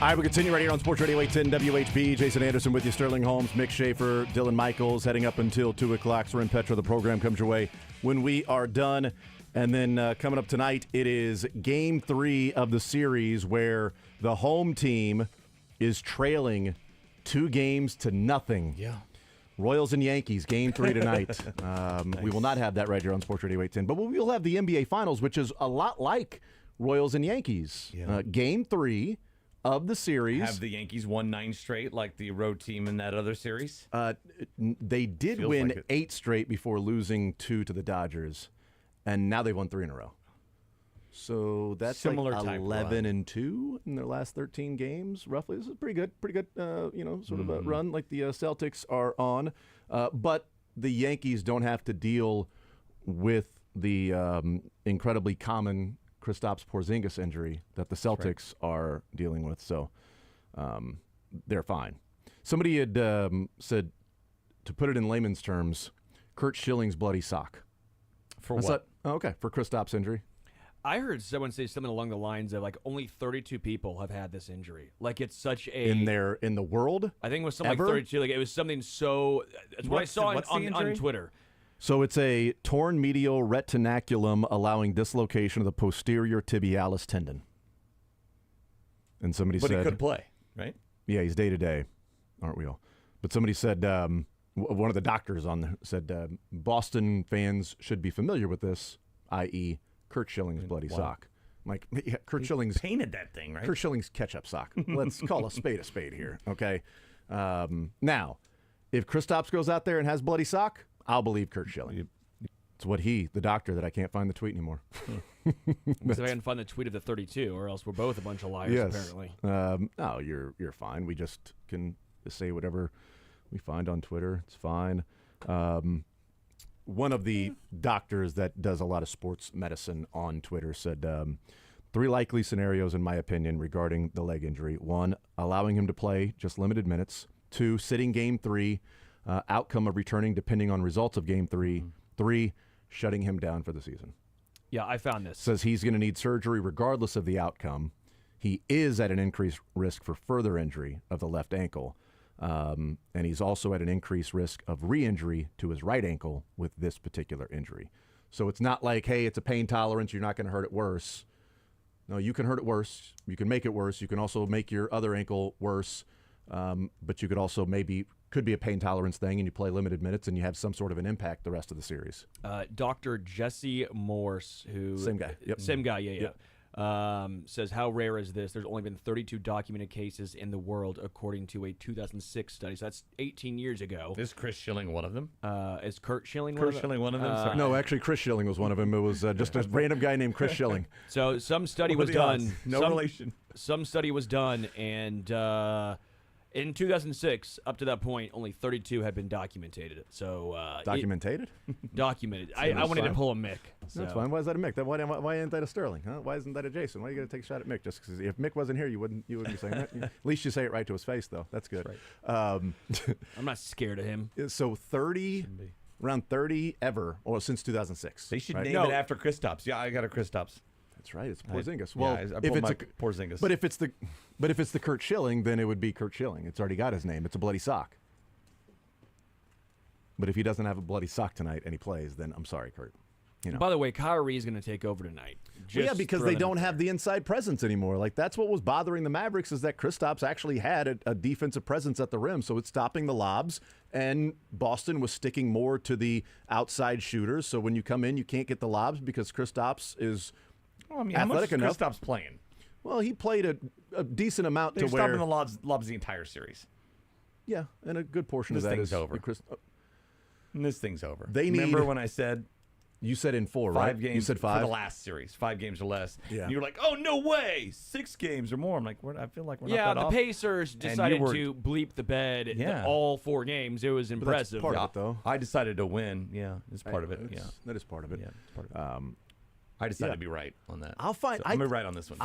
All right, we continue right here on Sports Radio 810 WHB. Jason Anderson with you, Sterling Holmes, Mick Schaefer, Dylan Michaels, heading up until 2 o'clock. Soren Petra, the program comes your way when we are done. And then coming up tonight, it is Game 3 of the series where the home team is trailing 2-0. Yeah. Royals and Yankees, Game 3 tonight. We will not have that right here on Sports Radio 810. But we will have the NBA Finals, which is a lot like Royals and Yankees. Yeah. Game 3 of the series. Have the Yankees won 9 straight like the road team in that other series? They did Feels win like it. 8 straight before losing 2 to the Dodgers, and now they've won 3 in a row. So that's Similar like type 11-2 in their last 13 games, roughly. This is pretty good, sort of a run like the Celtics are on. But the Yankees don't have to deal with the incredibly common Kristaps Porzingis injury that the Celtics are dealing with. So they're fine. Somebody had said, to put it in layman's terms, Curt Schilling's bloody sock. For What's what? that? Oh, okay, for Kristaps' injury. I heard someone say something along the lines of like only 32 people have had this injury. Like it's such a In the world? I think it was something Ever? like 32. Like it was something so. That's what I What's saw the on injury? Twitter. So it's a torn medial retinaculum allowing dislocation of the posterior tibialis tendon. And somebody But said he could play, right? Yeah, he's day to day, aren't we all? But somebody said, one of the doctors on there said, Boston fans should be familiar with this, i.e., Curt Schilling's bloody Wow. sock. I'm like, yeah, Curt He Schilling's painted that thing, right? Curt Schilling's ketchup sock. Let's call a spade here, okay? Now, if Kristaps goes out there and has bloody sock, I'll believe Curt Schilling. It's what the doctor that I can't find the tweet anymore. Because I hadn't found the tweet of the 32, or else we're both a bunch of liars. Yes. Apparently. No, you're fine. We just can say whatever we find on Twitter. It's fine. One of the doctors that does a lot of sports medicine on Twitter said 3 likely scenarios, in my opinion, regarding the leg injury. 1, allowing him to play just limited minutes. 2, sitting Game 3. Outcome of returning depending on results of Game 3. 3, shutting him down for the season. Yeah, I found this. Says he's going to need surgery regardless of the outcome. He is at an increased risk for further injury of the left ankle. And he's also at an increased risk of re-injury to his right ankle with this particular injury. So it's not like, hey, it's a pain tolerance, you're not going to hurt it worse. No, you can hurt it worse. You can make it worse. You can also make your other ankle worse. But you could also could be a pain tolerance thing, and you play limited minutes, and you have some sort of an impact the rest of the series. Dr. Jesse Morse, who Same guy. Yep. Same guy. Yeah. Says, how rare is this? There's only been 32 documented cases in the world, according to a 2006 study. So that's 18 years ago. Is Chris Schilling one of them? Is Curt Schilling Curt Schilling one of them? Sorry. No, actually, Chris Schilling was one of them. It was just a random guy named Chris Schilling. So some study What are was the done. odds? No relation. Some study was done, and in 2006, up to that point, only 32 had been documented. So Documented? documented. So I that's wanted to fine. pull a Mick. That's so. fine. Why is that a Mick? Why isn't that a Sterling? Huh? Why isn't that a Jason? Why are you going to take a shot at Mick? Just because if Mick wasn't here, you wouldn't be saying that. At least you say it right to his face, though. That's good. I'm not scared of him. So 30, around 30 ever, or since 2006. They should right? name it after Kristaps. Yeah, I got a Kristaps. That's right. It's Porzingis. I Well, pulled if it's my a Porzingis. but if it's the Curt Schilling, then it would be Curt Schilling. It's already got his name. It's a bloody sock. But if he doesn't have a bloody sock tonight and he plays, then I'm sorry, Curt. You know. By the way, Kyrie is going to take over tonight. Well, yeah, Just because throw they that don't out have the inside presence anymore. Like that's what was bothering the Mavericks is that Kristaps actually had a defensive presence at the rim, so it's stopping the lobs. And Boston was sticking more to the outside shooters. So when you come in, you can't get the lobs because Kristaps is athletic enough. Kristaps playing? Well, he played a decent amount They're to where stopping the lobs the entire series. Yeah, and a good portion This of that thing's is over. And this thing's over. They Remember need- when I said You said in 4, 5 right? games You said 5 for the last series, 5 games or less. Yeah. And you were like, "Oh no way, 6 games or more." I'm like, I feel like we're Yeah, not that the off. Pacers And you decided were- to bleep the bed Yeah. all 4 games. It was impressive. part of it, though. I decided to win. Yeah, it's part of it. Yeah, that is part of it. Yeah, it's part of it. I decided to be right on that. I'll find. So I'm gonna be right on this one.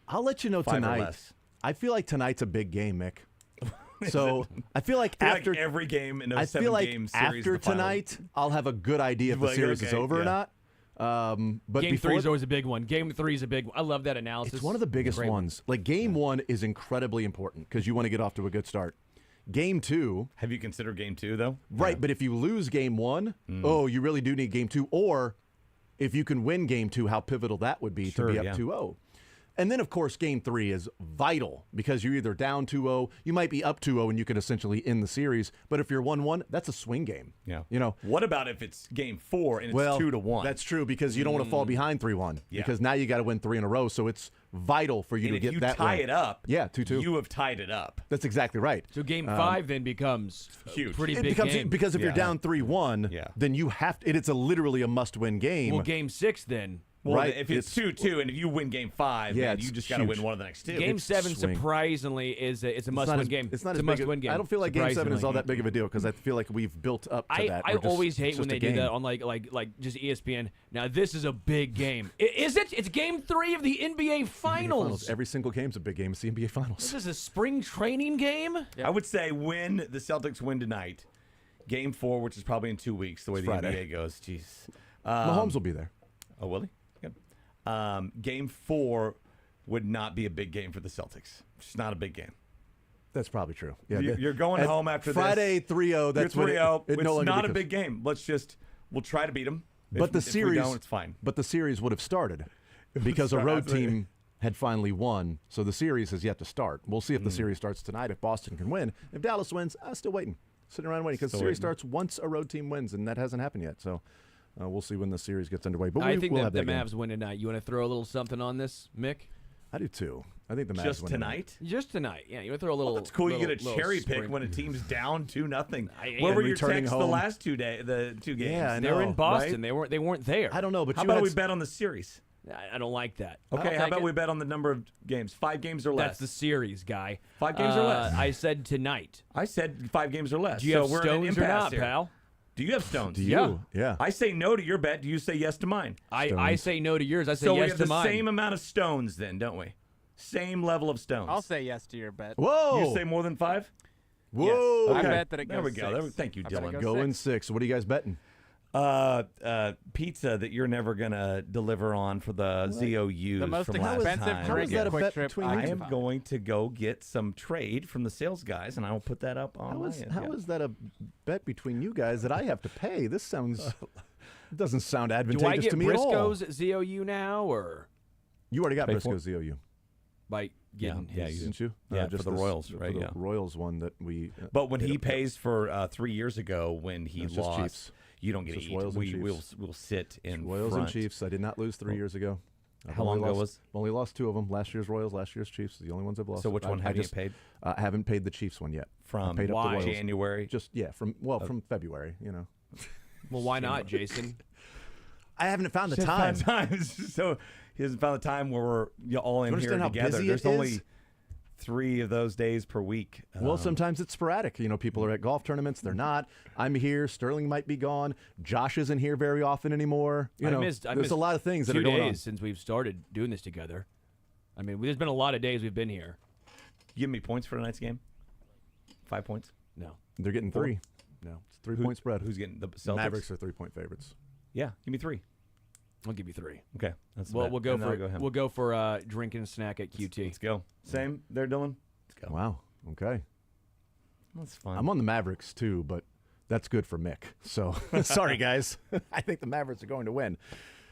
I'll let you know 5 or tonight. less. I feel like tonight's a big game, Mick. So I feel like after every game in a I 7 feel like game series, after the final- tonight, I'll have a good idea if the Like, series is okay, over or yeah. not. But Game before 3 is always a big one. Game 3 is a big one. I love that analysis. It's one of the biggest Great ones. Like Game 1 is incredibly important because you want to get off to a good start. Game 2. Have you considered Game 2 though? Right, but if you lose Game 1, you really do need Game 2. Or if you can win Game 2, how pivotal that would be to be up 2-0. And then, of course, Game 3 is vital because you're either down 2-0, you might be up 2-0, and you can essentially end the series. But if you're 1-1, that's a swing game. Yeah. You know. What about if it's Game 4 and it's 2-1? That's true because you don't want to fall behind 3-1 because now you got to win 3 in a row. So it's vital for you and to if get you that tie win. it up, 2-2. You have tied it up. That's exactly right. So Game 5 then becomes huge. Pretty It big becomes game. because if you're down 3-1, then you have to. It's literally a must-win game. Well, Game 6 then. Well, right? if it's 2-2 and if you win Game 5, then you just got to win one of the next two. Game It's 7 swing. surprisingly is it's a must-win game. It's not a as big must-win game. I don't feel like Game 7 is surprisingly. all that big of a deal because I feel like we've built up to that. I always hate it's when just they a do that game. on like just ESPN. Now this is a big game. Is it? It's Game 3 of the NBA Finals. Every single game's a big game. It's the NBA Finals. This is a spring training game. I would say when the Celtics win tonight, Game 4, which is probably in 2 weeks, the way the Friday. NBA goes. Jeez. Mahomes will be there. Oh, will he? Good. Game 4 would not be a big game for the Celtics. It's not a big game. That's probably true. Yeah, You're going home after Friday this. 3-0. That's You're what 3-0. it no It's longer not a becomes- big game. We'll try to beat them. But the if series, we don't, it's fine. But the series would have started because a start road after- team had finally won. So the series has yet to start. We'll see Hmm. if the series starts tonight. If Boston can win, if Dallas wins, I'm still waiting, sitting around waiting because the Still series waiting. starts once a road team wins, and that hasn't happened yet. So we'll see when the series gets underway. But I think we'll that have the that game. Mavs win tonight. You want to throw a little something on this, Mick? I do too. I think the Mavs Just win tonight? Just tonight. Yeah, you want to throw a little. That's cool. You get a little cherry pick spring- when a team's down 2-0. I- Where and were your returning texts the home. last the 2 games? Yeah, I They were in know, Boston. right? They weren't there. I don't know, but How you about had we s- bet on the series? I don't like that. Okay, how about we bet on the number of games? 5 games or less. That's the series, guy. 5 games or less. I said tonight. I said 5 games or less. Do you so have we're in an stones or impasse not, here. pal? Do you have stones? Do you? Yeah. I say no to your bet. Do you say yes to mine? I Stones. say no to yours. I say so we yes have to the mine. same amount of stones then, don't we? Same level of stones. I'll say yes to your bet. Whoa. You say more than 5? Whoa. Yes. I Okay. bet that it goes There we go. 6. There we- thank you, I bet it Dylan. goes Going 6. 6. What are you guys betting? Pizza that you're never gonna deliver on for the ZOUs The most from last expensive time. drink that at a Quick bet Trip between I you I two? am can going to go get some trade from the sales guys, and I will put that up on How is that a bet between you guys that I have to pay? This sounds doesn't sound Do I advantageous get to me at all. Briscoe's ZOU now, or You already got Pay for Briscoe's ZOU, by getting Yeah, his? you didn't you? Yeah, for just the this- Royals, for right, the yeah. Royals one that we. But when paid he up. pays for 3 years ago, when he It's just lost, Chiefs. you don't get Just to eat. Royals and We'll Chiefs. sit in Royals front. and Chiefs. I did not lose 3 years ago. I've How long only ago lost- Only lost 2 of them. Last year's Royals, last year's Chiefs. The only ones I've lost. So which one I have you just, paid? I haven't paid the Chiefs one yet. I From paid up the Royals. January? Just from February. You know. Well, why not, Jason? I haven't found the He hasn't time. found time. So he hasn't found the time where we're all in Do you here understand how together. busy There's it only is? 3 of those days per week. Well, sometimes it's sporadic. You know, people are at golf tournaments. They're not. I'm here. Sterling might be gone. Josh isn't here very often anymore. You know, I missed there's a lot of things that 2 are going days since we've started doing this together. I mean, there's been a lot of days we've been here. You give me points for tonight's game? 5 points? No. on. They're getting 3. No, it's a 3-point spread. Who's getting the Celtics? Mavericks are 3-point favorites. Yeah, give me 3. I'll give you 3. Okay, that's the Well, bet. we'll go And then for I'll him. we'll go for drink and snack at QT. Let's go. Same there, Dylan. Let's go. Wow. Okay. That's fun. I'm on the Mavericks too, but that's good for Mick. So sorry, guys. I think the Mavericks are going to win.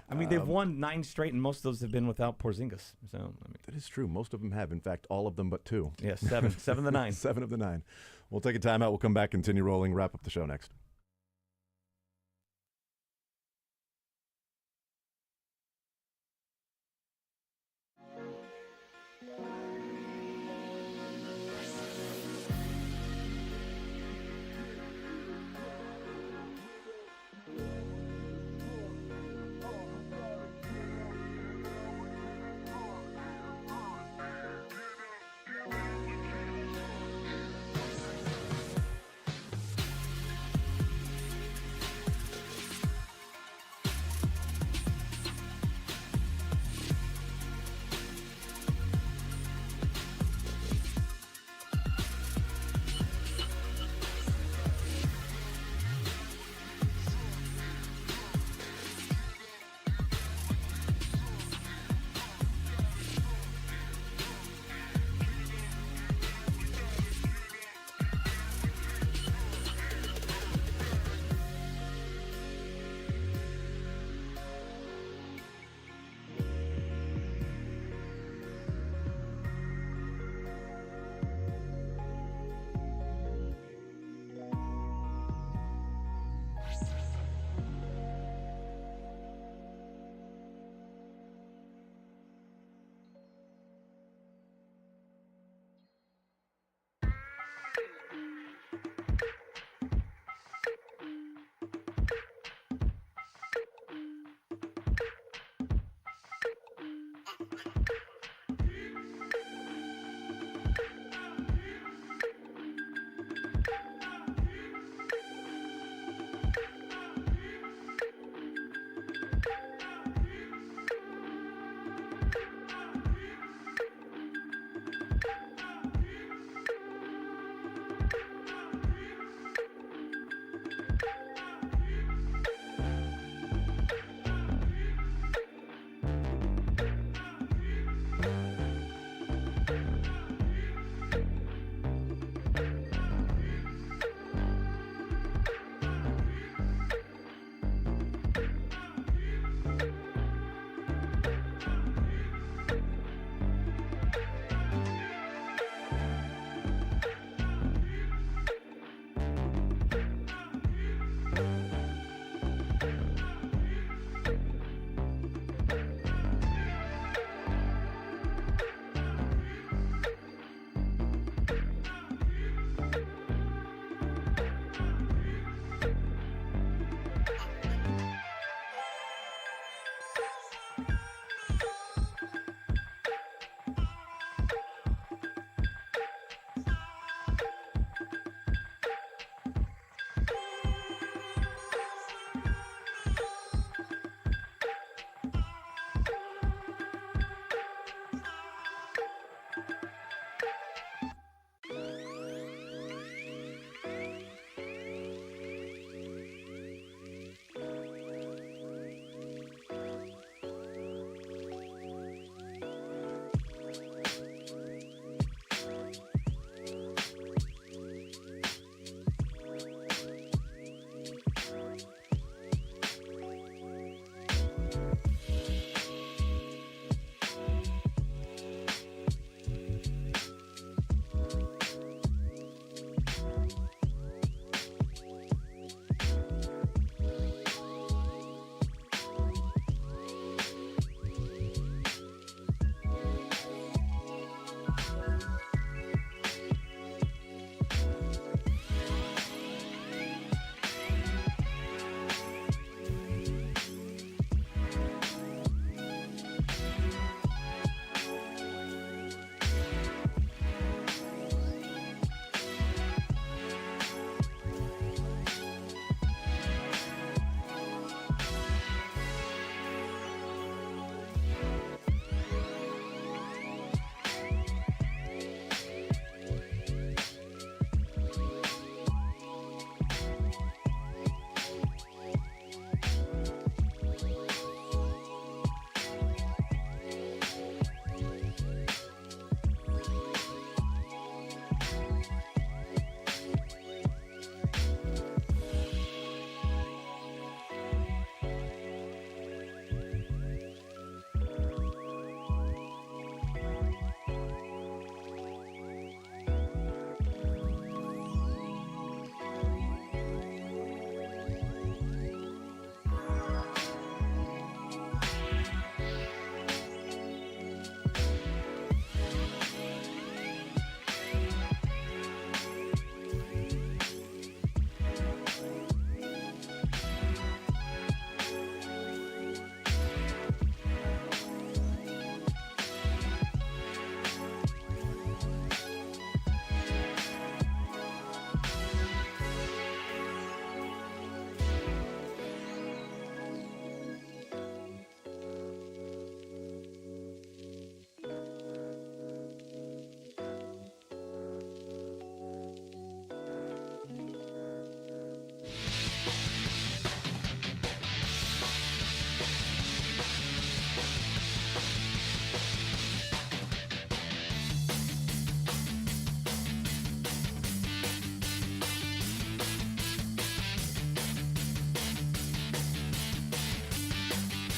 I mean, they've won 9 straight, and most of those have been without Porzingis. So, I mean, That is true. Most of them have. In fact, all of them but 2. yeah, 7 of the 9. 7 of the 9. We'll take a timeout. We'll come back, continue rolling, wrap up the show next.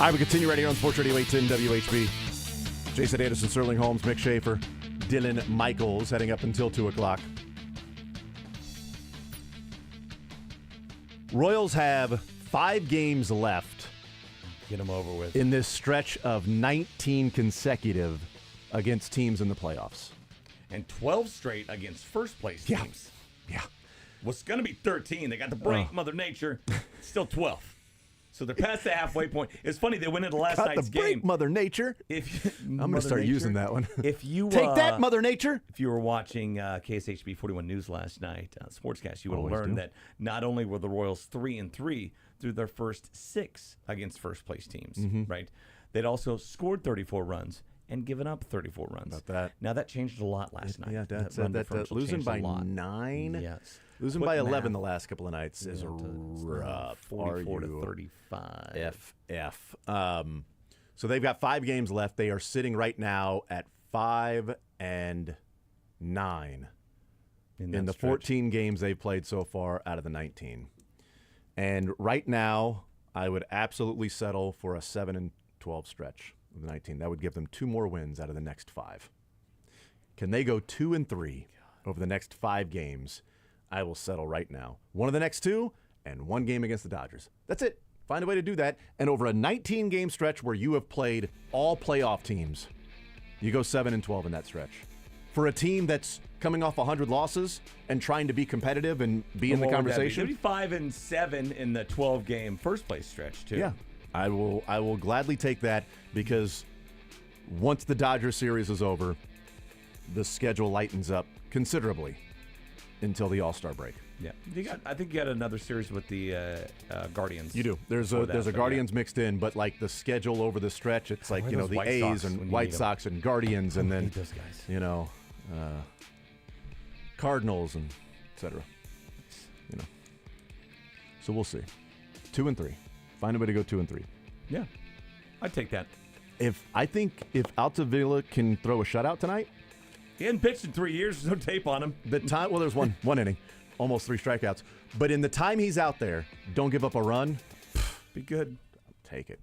All right, we continue right here on Sports Radio 810 WHB. Jason Anderson, Sterling Holmes, Mick Schaefer, Dylan Michaels heading up until 2 o'clock. Royals have 5 games left. Get them over with. In this stretch of 19 consecutive against teams in the playoffs. And 12 straight against first-place teams. Yeah. What's going to be 13. They got the break, Mother Nature. Still 12. So they're past the halfway point. It's funny, they went into last Got night's the break, game. Mother Nature. I'm going to start using that one. If you Take that, Mother Nature. If you were watching KSHB 41 News last night, Sportscast, you would have learned that not only were the Royals 3-3 through their first 6 against first-place teams, right? They'd also scored 34 runs and given up 34 runs. About that. Now, that changed a lot last night. Yeah, That losing changed by a lot. 9. Yes. Losing Quick by 11 math. the last couple of nights is rough. 44 to 35. FF. So they've got 5 games left. They are sitting right now at 5-9 in the 14 games they've played so far out of the 19. And right now, I would absolutely settle for a 7-12 stretch of the 19. That would give them 2 more wins out of the next 5. Can they go 2-3 over the next 5 games? I will settle right now. One of the next 2 and 1 game against the Dodgers. That's it. Find a way to do that. And over a 19-game stretch where you have played all playoff teams, you go 7-12 in that stretch. For a team that's coming off 100 losses and trying to be competitive and be in the conversation. 5-7 in the 12-game first-place stretch, too. Yeah, I will gladly take that because once the Dodgers series is over, the schedule lightens up considerably until the All-Star break. Yeah, I think you got another series with the Guardians. You do. There's a Guardians mixed in, but like the schedule over the stretch, it's like the White A's Sox and when you White need 'em. Sox and Guardians, and then need those guys. Cardinals and etc. So we'll see. 2-3. Find a way to go 2-3. Yeah, I'd take that. I think if Altavilla can throw a shutout tonight. He hadn't pitched in 3 years. There's no tape on him. There's one inning, almost 3 strikeouts. But in the time he's out there, don't give up a run. Be good. Take it.